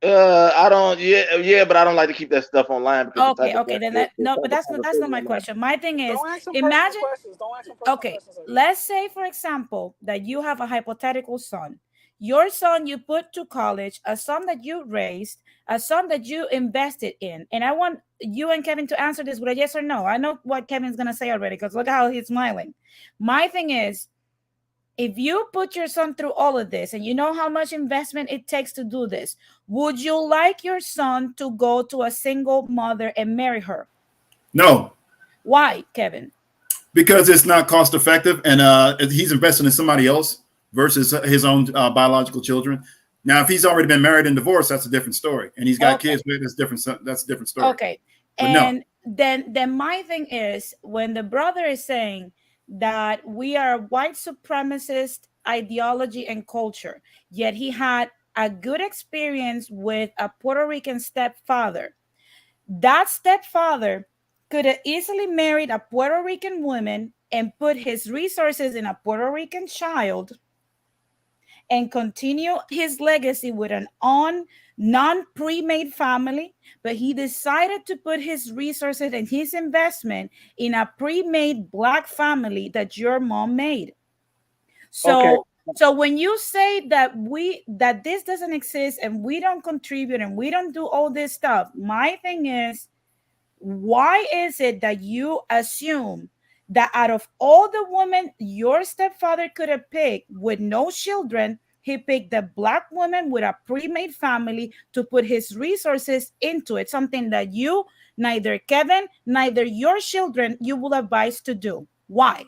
I don't. Yeah, but I don't like to keep that stuff online because the type of Okay. Then but that's not my question. My thing is, Don't ask some imagine. questions. Don't ask some personal questions. Let's say, for example, that you have a hypothetical son. Your son you put to college, a son that you raised, a son that you invested in. And I want you and Kevin to answer this with a yes or no. I know what Kevin's going to say already because look how he's smiling. My thing is, if you put your son through all of this and you know how much investment it takes to do this, would you like your son to go to a single mother and marry her? No. Why, Kevin? Because it's not cost effective, and he's investing in somebody else versus his own biological children. Now, if he's already been married and divorced, that's a different story, and he's got kids with that's different. That's a different story. Okay, but and no. then my thing is when the brother is saying that we are white supremacist ideology and culture, yet he had a good experience with a Puerto Rican stepfather. That stepfather could have easily married a Puerto Rican woman and put his resources in a Puerto Rican child and continue his legacy with an non-pre-made family, but he decided to put his resources and his investment in a pre-made black family that your mom made. So when you say that this doesn't exist and we don't contribute and we don't do all this stuff, my thing is, why is it that you assume that out of all the women your stepfather could have picked with no children, he picked the black woman with a pre-made family to put his resources into it, something that you, neither Kevin, neither your children, you will advise to do? Why?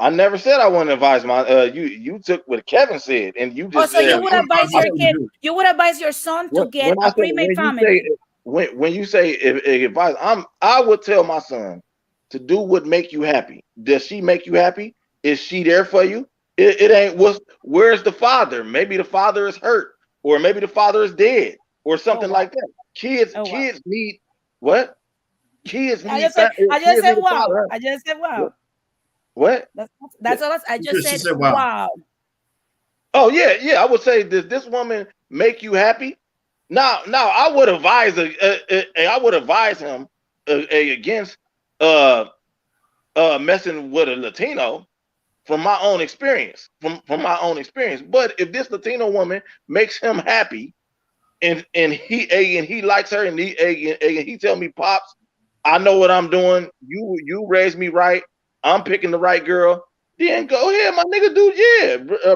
I never said I wouldn't advise my you took what Kevin said and you just so said you would advise your kid, you would advise your son to get a pre-made family. When you say advice, I would tell my son to do what make you happy. Does she make you happy? Is she there for you? It ain't where's the father? Maybe the father is hurt, or maybe the father is dead, or something like that. Kids need what? He is. I He, just said, I he just is said the wow. father. I just said wow. What? That's all. I just She said said wow. wow. Oh yeah. I would say, does this woman make you happy? Now, I would advise. I would advise him against messing with a Latino from my own experience. From my own experience. But if this Latino woman makes him happy, and he likes her, and he tell me, Pops, I know what I'm doing. You raised me right. I'm picking the right girl. Then go ahead, my nigga,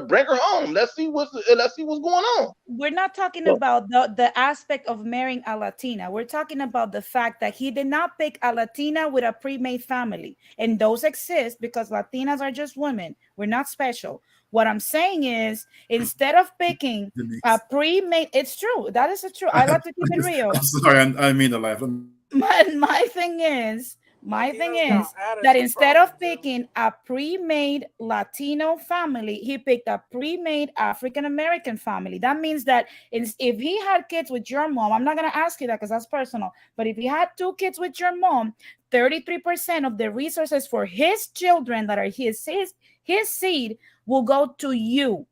bring her home. Let's see what's going on. We're not talking So, about the aspect of marrying a Latina. We're talking about the fact that he did not pick a Latina with a pre-made family. And those exist because Latinas are just women. We're not special. What I'm saying is, instead of picking a pre-made, it's true. That is true. I like to keep it real. I'm sorry, I didn't mean to laugh. My thing is that instead of picking a pre-made Latino family, he picked a pre-made African American family. That means that if he had kids with your mom, I'm not going to ask you that because that's personal, but if he had 2 kids with your mom, 33% of the resources for his children that are his seed will go to you.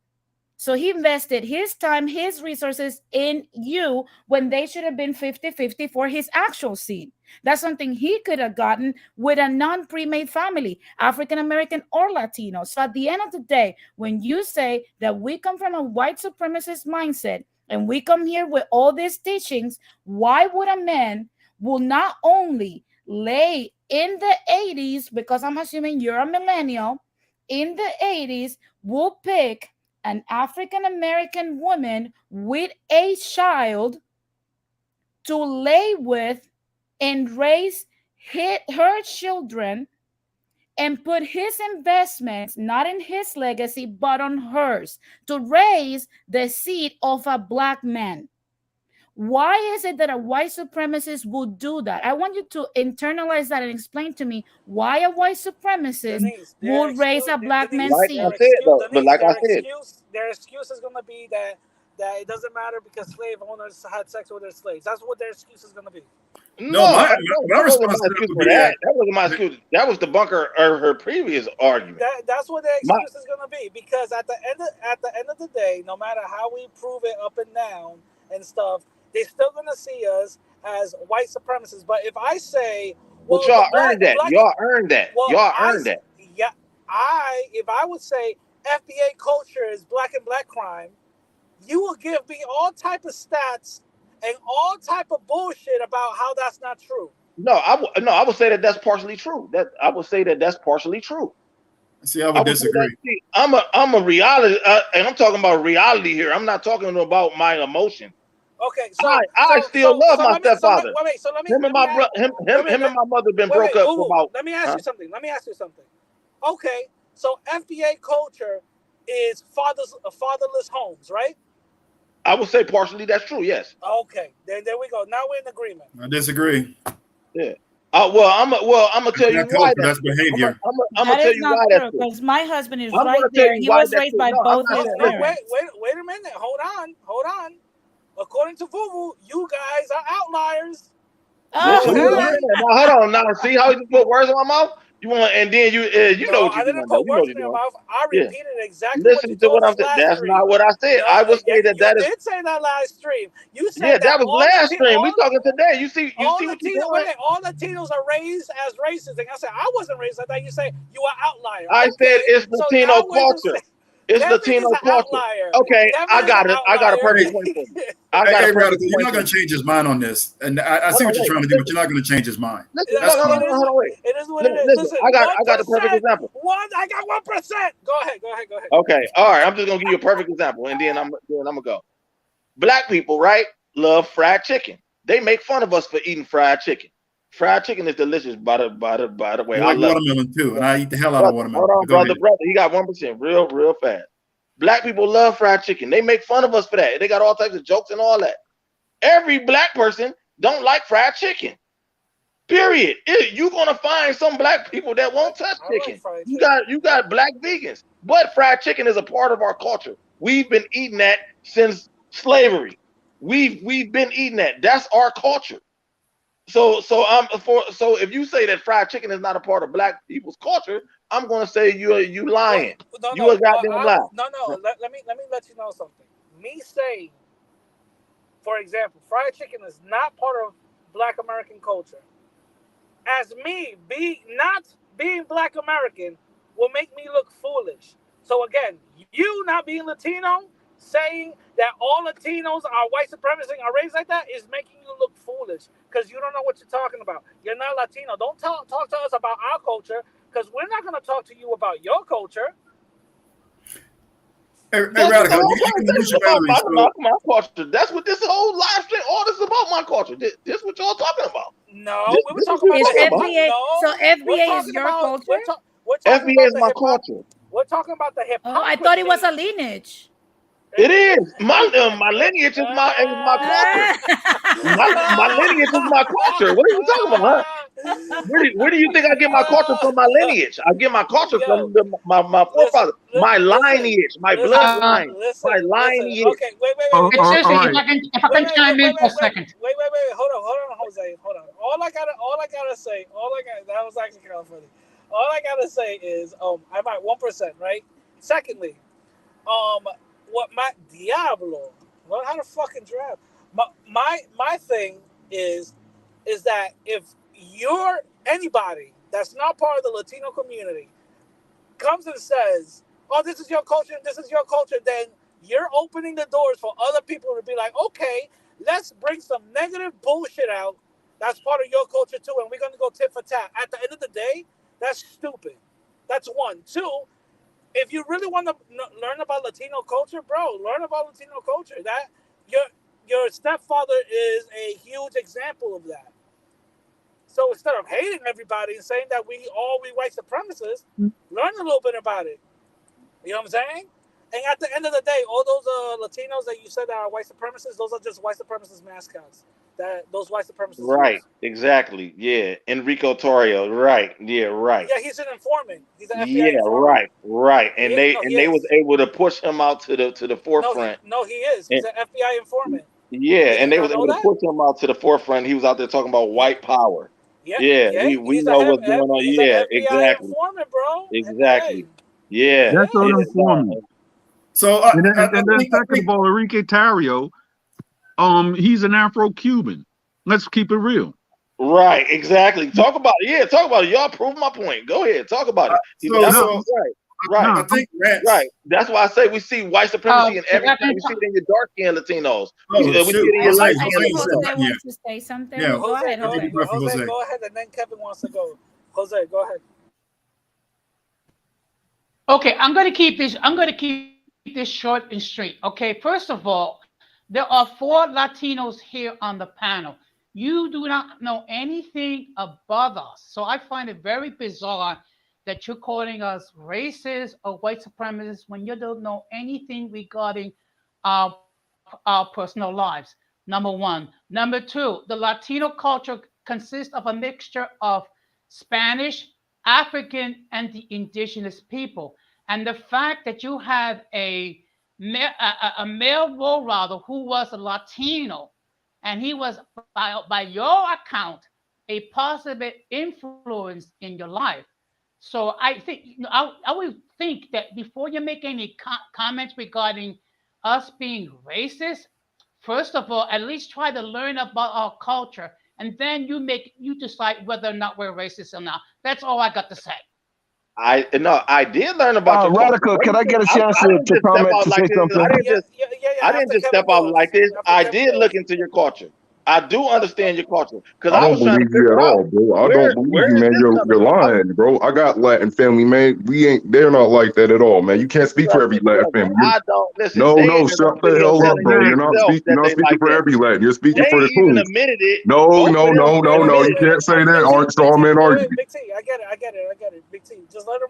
So he invested his time, his resources in you when they should have been 50-50 for his actual seed. That's something he could have gotten with a non-pre-made family, African-American or Latino. So at the end of the day, when you say that we come from a white supremacist mindset and we come here with all these teachings, why would a man will not only lay in the 80s, because I'm assuming you're a millennial, in the 80s, will pick an African-American woman with a child to lay with and raise her children and put his investments not in his legacy but on hers to raise the seed of a black man? Why is it that a white supremacist would do that? I want you to internalize that and explain to me why a white supremacist would raise a black man's like I seed. said, though, but like I said, Their excuse is gonna be that it doesn't matter because slave owners had sex with their slaves. That's what their excuse is gonna be. No, my that wasn't response my to that excuse would for be that. That wasn't my excuse. That was the bunker of her previous argument. That's what their excuse is gonna be, because at the end of the day, no matter how we prove it up and down and stuff, they're still gonna see us as white supremacists. But if I say, well, but y'all earned that. Y'all earned that. Y'all earned that. Yeah, if I would say FBA culture is black and black crime, you will give me all type of stats and all type of bullshit about how that's not true. No, I would say that that's partially true. I would say that that's partially true. See, I would disagree. I'm a reality, and I'm talking about reality here. I'm not talking about my emotion. Okay, so I still love my stepfather. Him and my mother been broke up for about. Let me ask you something. Okay, so FBA culture is fatherless homes, right? I would say partially that's true. Yes. Okay, then there we go. Now we're in agreement. I disagree. Yeah. Well, I'm gonna tell you why that's behavior. I'm gonna tell you why that's true. Because my husband is right there. He was raised by both his parents. Wait a minute. Hold on. According to Vuvu, you guys are outliers. Listen, hold on. Now, see how you put words in my mouth? You want, and then you know what you're doing. I didn't put words in your mouth. I repeated exactly what you to told what I'm us saying. last That's stream. not what I said. I would say that you did say that last stream. You said that was last stream. We talking today. You see what you're doing? All Latinos are raised as racist. And I said I wasn't raised like that. You say you are outlier. I said it's Latino culture. It's Latino culture. Okay, I got it. I got a perfect point for you. Hey, Radical, you're not going to change his mind on this. And I see what you're trying to do, but you're not going to change his mind. It is what it is. Listen, I got a perfect example. I got 1%. Go ahead. Okay, all right. I'm just gonna give you a perfect example, and then I'm gonna go. Black people, right, love fried chicken. They make fun of us for eating fried chicken. Fried chicken is delicious. By the way, I like watermelon too, and I eat the hell out of watermelon. Hold on, brother. He got 1%, real fast. Black people love fried chicken. They make fun of us for that. They got all types of jokes and all that. Every black person don't like fried chicken. Period. You're gonna find some black people that won't touch chicken. You got black vegans, but fried chicken is a part of our culture. We've been eating that since slavery. We've been eating that. That's our culture. So if you say that fried chicken is not a part of black people's culture, I'm gonna say you lying. No, You a goddamn lie. no. Let me let you know something. Me saying, for example, fried chicken is not part of Black American culture. As me not being Black American will make me look foolish. So again, you not being Latino, saying that all Latinos are white supremacists and are raised like that is making you look foolish because you don't know what you're talking about. You're not Latino. Don't talk to us about our culture because we're not going to talk to you about your culture. Hey, Radical, you can use your boundaries. My culture. That's what this whole live stream, all this is about my culture. This what y'all talking about. No, we were talking about the FBA. No, so FBA is your culture? We're talking FBA is my culture. We're talking about the hypocrisy. Oh, I thought it was a lineage. It is. My lineage is my culture. My lineage is my culture. What are you talking about, huh? Where do you think I get my culture from? My lineage. I get my culture from my forefathers. My lineage, my bloodline, my lineage. Okay, wait. If I can chime in for a second. Wait. Hold on, Jose. Hold on. All I gotta say. That was actually kind of funny. All I gotta say is, I'm at 1%, right? Secondly, what my Diablo? Learn how to fucking draft. My thing is that if you're anybody that's not part of the Latino community comes and says, "Oh, this is your culture, and this is your culture," then you're opening the doors for other people to be like, "Okay, let's bring some negative bullshit out that's part of your culture too, and we're gonna go tit for tat." At the end of the day, that's stupid. That's one. Two, if you really want to learn about Latino culture, bro, learn about Latino culture. That your stepfather is a huge example of that. So instead of hating everybody and saying that we white supremacists, learn a little bit about it. You know what I'm saying? And at the end of the day, all those Latinos that you said that are white supremacists, those are just white supremacist mascots. Those white supremacists. Right. Use. Exactly. Yeah. Enrico Torrio. Right. Yeah. Right. Yeah, he's an informant. He's an FBI informant. Right. And they was able to push him out to the forefront. No, he is. He's an FBI informant. Yeah, and they was able to push him out to the forefront. He was out there talking about white power. Yeah, we know what's going on. Yeah, exactly. Informant, bro. Exactly. Yeah. That's what I'm informing. So and then second of all, Enrique Tarrio, he's an Afro-Cuban. Let's keep it real. Right, exactly. Talk about it. Y'all prove my point. Go ahead, talk about it. Right. I think right. That's why I say we see white supremacy in everything. We see it in your dark skinned Latinos. We see it in your light skinned Latinos. wants to say something. Yeah. Go ahead, Jose. Jose, go ahead, and then Kevin wants to go. Jose, go ahead. Okay, I'm gonna keep this short and straight. Okay, first of all, there are 4 Latinos here on the panel. You do not know anything about us, so I find it very bizarre that you're calling us racist or white supremacists when you don't know anything regarding our personal lives. Number one. Number two, the Latino culture consists of a mixture of Spanish, African, and the indigenous people. And the fact that you have a male role model who was a Latino, and he was, by your account, a positive influence in your life. So I think, I would think that before you make any comments regarding us being racist, first of all, at least try to learn about our culture, and then you decide whether or not we're racist or not. That's all I got to say. I did learn about your Radical. Can I get a chance to comment to say something? I didn't just step out like this. I did look into your culture. I do understand your culture because I don't believe you at all, bro. I don't believe you, man. You're lying, bro. I got Latin family, man. They're not like that at all, man. You can't speak for every Latin family. I don't listen. No, shut the hell up, bro. You're not speaking for every Latin. You're speaking for the Queens. No. You can't say that. Aren't straw man argument. Big T, I get it. Big T, just let him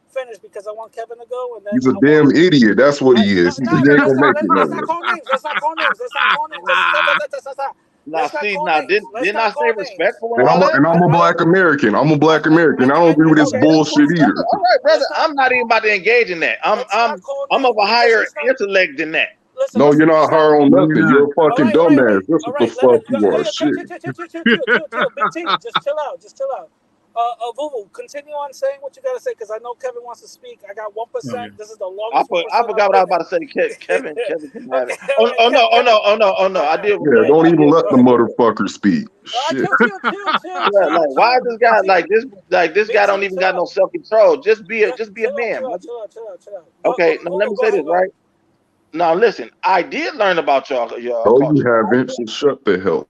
finish because I want Kevin to go. And then he's a damn idiot. That's what he is. He ain't gonna make it. Let's not call names. Didn't I say respectful? And I'm a black American. I don't agree with this bullshit either. All right, brother. I'm not even about to engage in that. I'm of a higher intellect than that. listen. No, Listen. you're not Stop. hard on No, you're nothing. not. You're a All fucking right, all right, dumbass. okay. That's All what the right, let fuck it. you are. Chill, Shit. chill. Big T, just chill out. Just chill out. Vuvu, continue on saying what you gotta say, because I know Kevin wants to speak. I got 1%. This is the longest 1% I forgot what I was about to say. Kevin can have Okay, it. all right, Oh no! I did Yeah, respect. don't I even did let the respect. motherfucker speak. Shit. Yeah, like why is this guy like this Big guy T, don't even chill got no out. self control? Just be a Chill out, man, chill out, brother. chill out, chill out, chill out. Okay, now let Vuvu, me go say this ahead, right. Now listen, I did learn about your No, you culture. haven't. So shut the hell.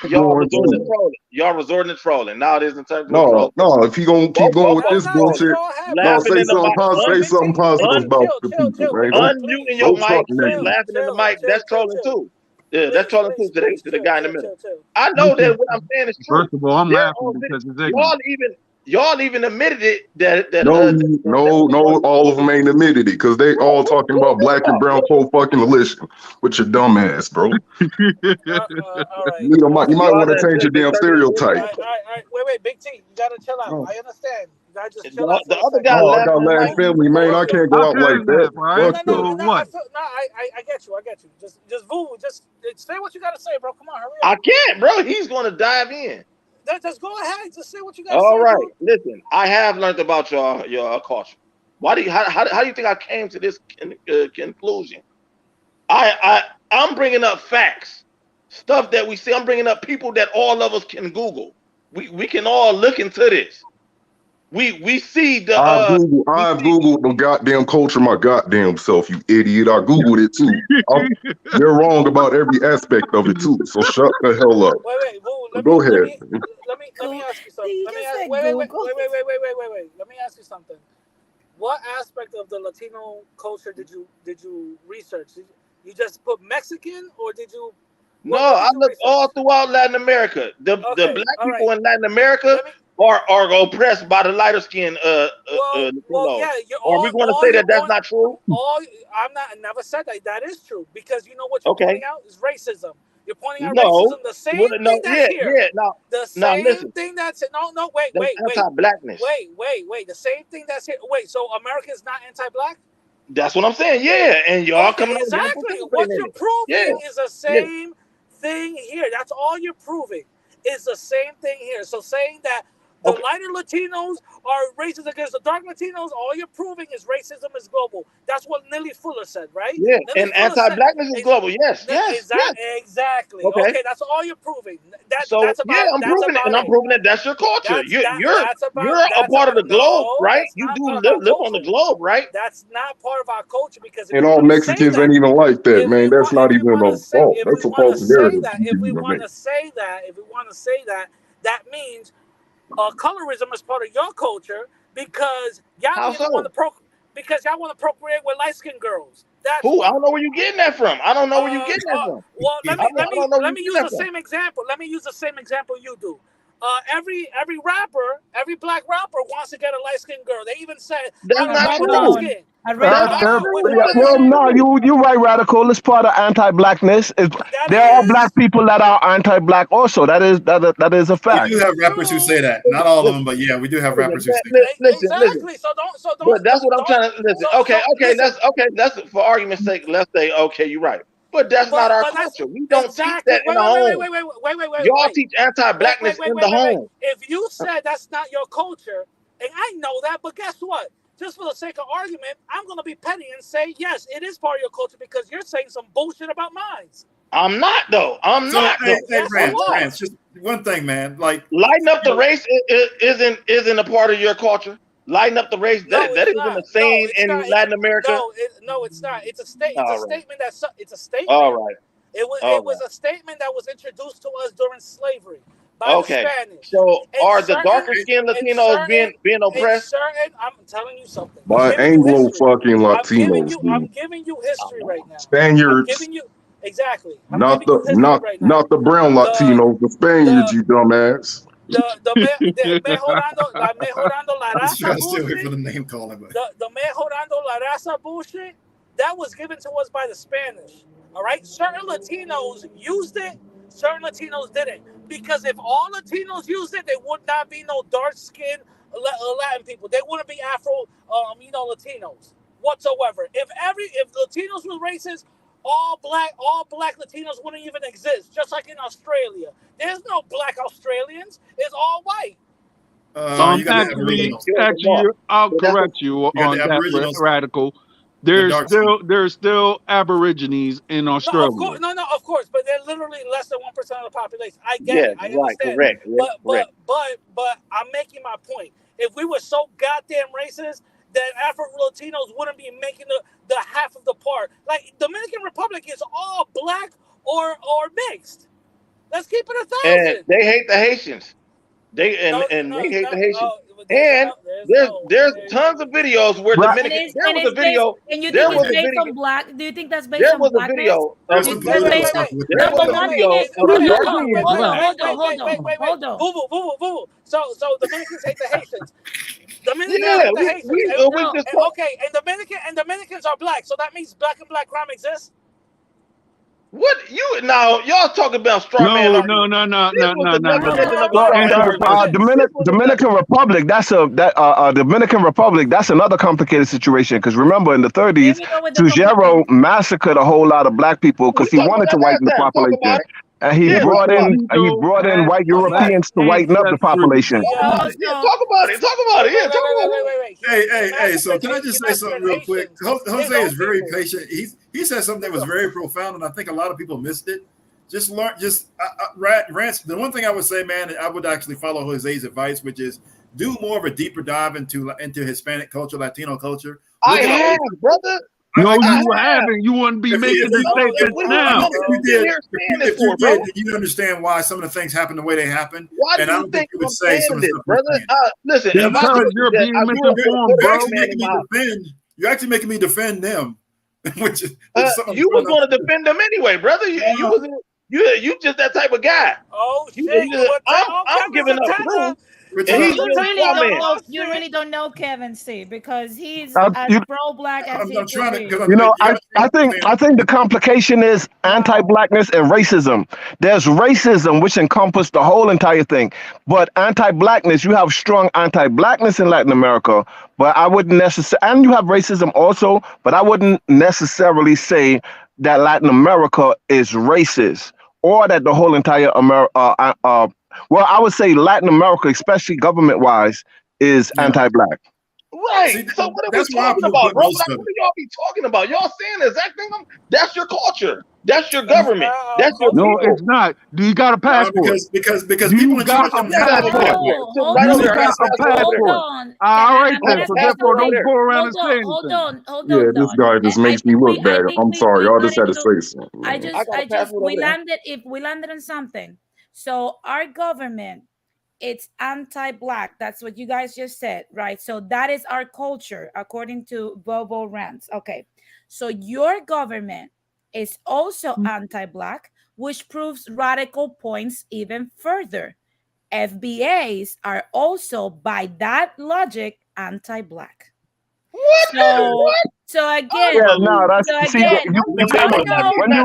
Y'all Going resorting to through. trolling. Y'all resorting to trolling. Nowadays, in terms of No, trolling, no. If he gonna keep going both with No, of this them no, just trolling, bullshit, go ahead, no, bro. laughing say in the something. Say Big something T, Big positive T, about chill, the chill, people, chill. man. Wait, wait, please, unmuting your Don't mic, talk just chill, negative. laughing in the chill, mic. chill, That's chill, trolling chill. too. Yeah, that's Please, trolling too please, please, to the chill, guy in the chill, middle. chill, chill. I know that what I'm saying is true. First of all, I'm Their laughing own video, because it's ignorant. y'all even admitted it that No, that no, was no. one. All of them ain't admitted it because they all talking Who about is this black and about? brown coal fucking elition with your dumb ass, bro. All right, You might Y'all want to done change your damn inserted it in. stereotype. all right. Wait, Big T, you gotta chill out. No, I understand. You gotta just chill out The for a other second. guy no, I got laughing in the last mic. family, man. I can't go How out can I like that. laugh, all right? Fuck No, that. So what? I get you. Just Vuvu, just say what you gotta say, bro. Come on, hurry I up. can't, bro. He's gonna dive in. Just go ahead. Just say what you gotta All say, right, dude. listen. I have learned about your culture. Why do you how do you think I came to this conclusion? I'm bringing up facts, stuff that we see. I'm bringing up people that all of us can Google. We can all look into this. We see the we I've see Googled the goddamn culture my goddamn self, you idiot. I Googled it too. You're wrong about every aspect of it too. So shut the hell up. Wait, Vuvu. But go ahead. Let me ask you something. You Let me just ask. said Wait. Google. Let me ask you something. What aspect of the Latino culture did you research? You just put Mexican, or did you? no. What I did you look research? all throughout Latin America. The Okay, black all right. people in Latin America Let me. are oppressed by the lighter skin Well, Latinos. yeah. You're Are we going to say that that's not true? all. I'm not. I never said that. That is true, because you know what you're Okay. pointing out is racism. You're pointing out No. racism. The Well, same no. thing that's here. Yeah. The Now same listen. thing that's no. That's anti-blackness. Wait. The same thing that's here. Wait. So America is not anti-black? That's what I'm saying. Yeah, and y'all Okay, coming out here and exactly. participating What in you're it. Yeah, proving is the yeah. same thing here. That's all you're proving. Is the same thing here. So saying that the Okay. lighter Latinos are racist against the dark Latinos, all you're proving is racism is global. That's what Nelly Fuller said, right? Yeah, Nelly and Fuller said anti-blackness is global. Yes, yes. exactly. Okay. Okay, that's all you're proving. So yeah, I'm That's proving it, and about I'm it. proving that that's your culture. You're a That's part of about the globe, no, right? that's You not do part of our live on the culture. globe, right? That's not part of our culture, because if And you all want to say Mexicans that, ain't even like that, man. That's not even a fault. if we That's a want to false say narrative that, you can even make. that means colorism is part of your culture, because y'all How either want so? to procreate with light skinned girls. That's Who? I why. don't know where you getting that from. I don't know where you getting that from. Well, I don't know where let you me getting use that the from. same example. Let me use the same example you do. Every rapper, every black rapper wants to get a light skinned girl. They even said, That's "I A don't not care what your true. reggaeton. skin." A That's No, not reggaeton. which true. Yeah, one is well, it? no, you right, radical. It's part of anti-blackness. That There are black is. people that are anti-black also. That is a We fact. do have rappers who True. say that. Not all of them, Listen, but yeah, we do have rappers who say listen. Exactly. So But that's what I'm trying to listen. Okay, listen. let's for argument's sake, let's say okay, you're right. But that's not our But that's culture. We don't teach exactly. that in the home. Y'all teach anti-blackness in the Wait. home. If you said that's not your culture, and I know that, but guess what? Just for the sake of argument, I'm gonna be petty and say yes, it is part of your culture, because you're saying some bullshit about mine. I'm not though. I'm so. not though. Hey, Yes, you I'm not. are. Rance, just one thing, man. Like, Lighting up you the know, race isn't a part of your culture. Lighting up the race No, that it's isn't not. a saying in Latin America. No, it's not. It's a All right, statement it's a all statement. right, It all was right. a statement that was introduced to us during slavery by the Okay. Spanish. So In are the certain, darker skinned in Latinos certain, being oppressed? I'm telling you something. I'm By giving you Anglo history. fucking Latinos, I'm dude. giving you history right now. I'm Spaniards, giving you exactly. I'm not giving the you history right now. not the brown The Latinos, the Spaniards, the you dumbass. mejorando la I'm just raza trying to stay away bullshit. from the name calling, but The mejorando la raza bullshit, that was given to us by the Spanish. All right, certain Latinos used it, certain Latinos didn't. Because if all Latinos used it, there would not be no dark skinned Latin people. They wouldn't be Afro, Latinos. whatsoever. If Latinos were racist, all black Latinos wouldn't even exist. Just like in Australia, there's no black Australians. It's all white. You got the Aboriginals. Actually, I'll correct you on that, Radical. There's still Aborigines in Australia. Of course, but they're literally less than 1% of the population. I get it. I understand. Correct. But I'm making my point. If we were so goddamn racist, then Afro-Latinos wouldn't be making the half of the part. Like, Dominican Republic is all black or mixed. Let's keep it 1,000. And they hate the Haitians. They hate the Haitians. And there's tons of videos where Dominican. There was a video. And you think it's based on black? Do you think that's based on blackness? There was a video. Hold on. Boo. So Dominicans hate the Haitians. Dominicans hate the Haitians. And Dominicans are black, so that means black and black crime exists. What y'all talking about straw man? No. Dominican Republic. Dominican Republic. That's another complicated situation because remember in the 30s, Trujillo massacred a whole lot of black people because he wanted to whiten the population. And he brought in white Europeans to whiten up the population. Talk about it. Hey. So can I just say something real quick? Jose is very patient. He said something that was very profound, and I think a lot of people missed it. Rants. The one thing I would say, man, I would actually follow Jose's advice, which is do more of a deeper dive into Hispanic culture, Latino culture. I have, brother. No, you haven't. You wouldn't be making this statement now. If you did, you understand why some of the things happen the way they happen. Why do you think you would say some of the stuff, brother? Listen, because you're being misinformed, bro. You're actually making me defend them. Which is you was going to defend them anyway, brother. You just that type of guy. Oh shit! I'm giving up proof. You really don't know Kevin C because he's as pro-black as he is. I think the complication is anti-blackness and racism. There's racism which encompasses the whole entire thing, but anti-blackness, you have strong anti-blackness in Latin America, but I wouldn't necessarily, and you have racism also, but I wouldn't necessarily say that Latin America is racist or that the whole entire America. Well, I would say Latin America, especially government-wise, is anti-black. Right. So what are we talking about, bro? What are y'all be talking about? Y'all saying the exact thing? That's your culture. That's your government. That's your people. No, it's not. Do you got a passport? Because people got a passport. Hold on. All right, then. So therefore, don't go around and say anything. Hold on. Yeah, this guy just makes me look bad. I'm sorry. Y'all just had to say something. We landed on something. So our government, it's anti-black. That's what you guys just said, right? So that is our culture, according to Bobo Rants. Okay. So your government is also anti-black, which proves radical points even further. FBAs are also, by that logic, anti-black. What? So again, when you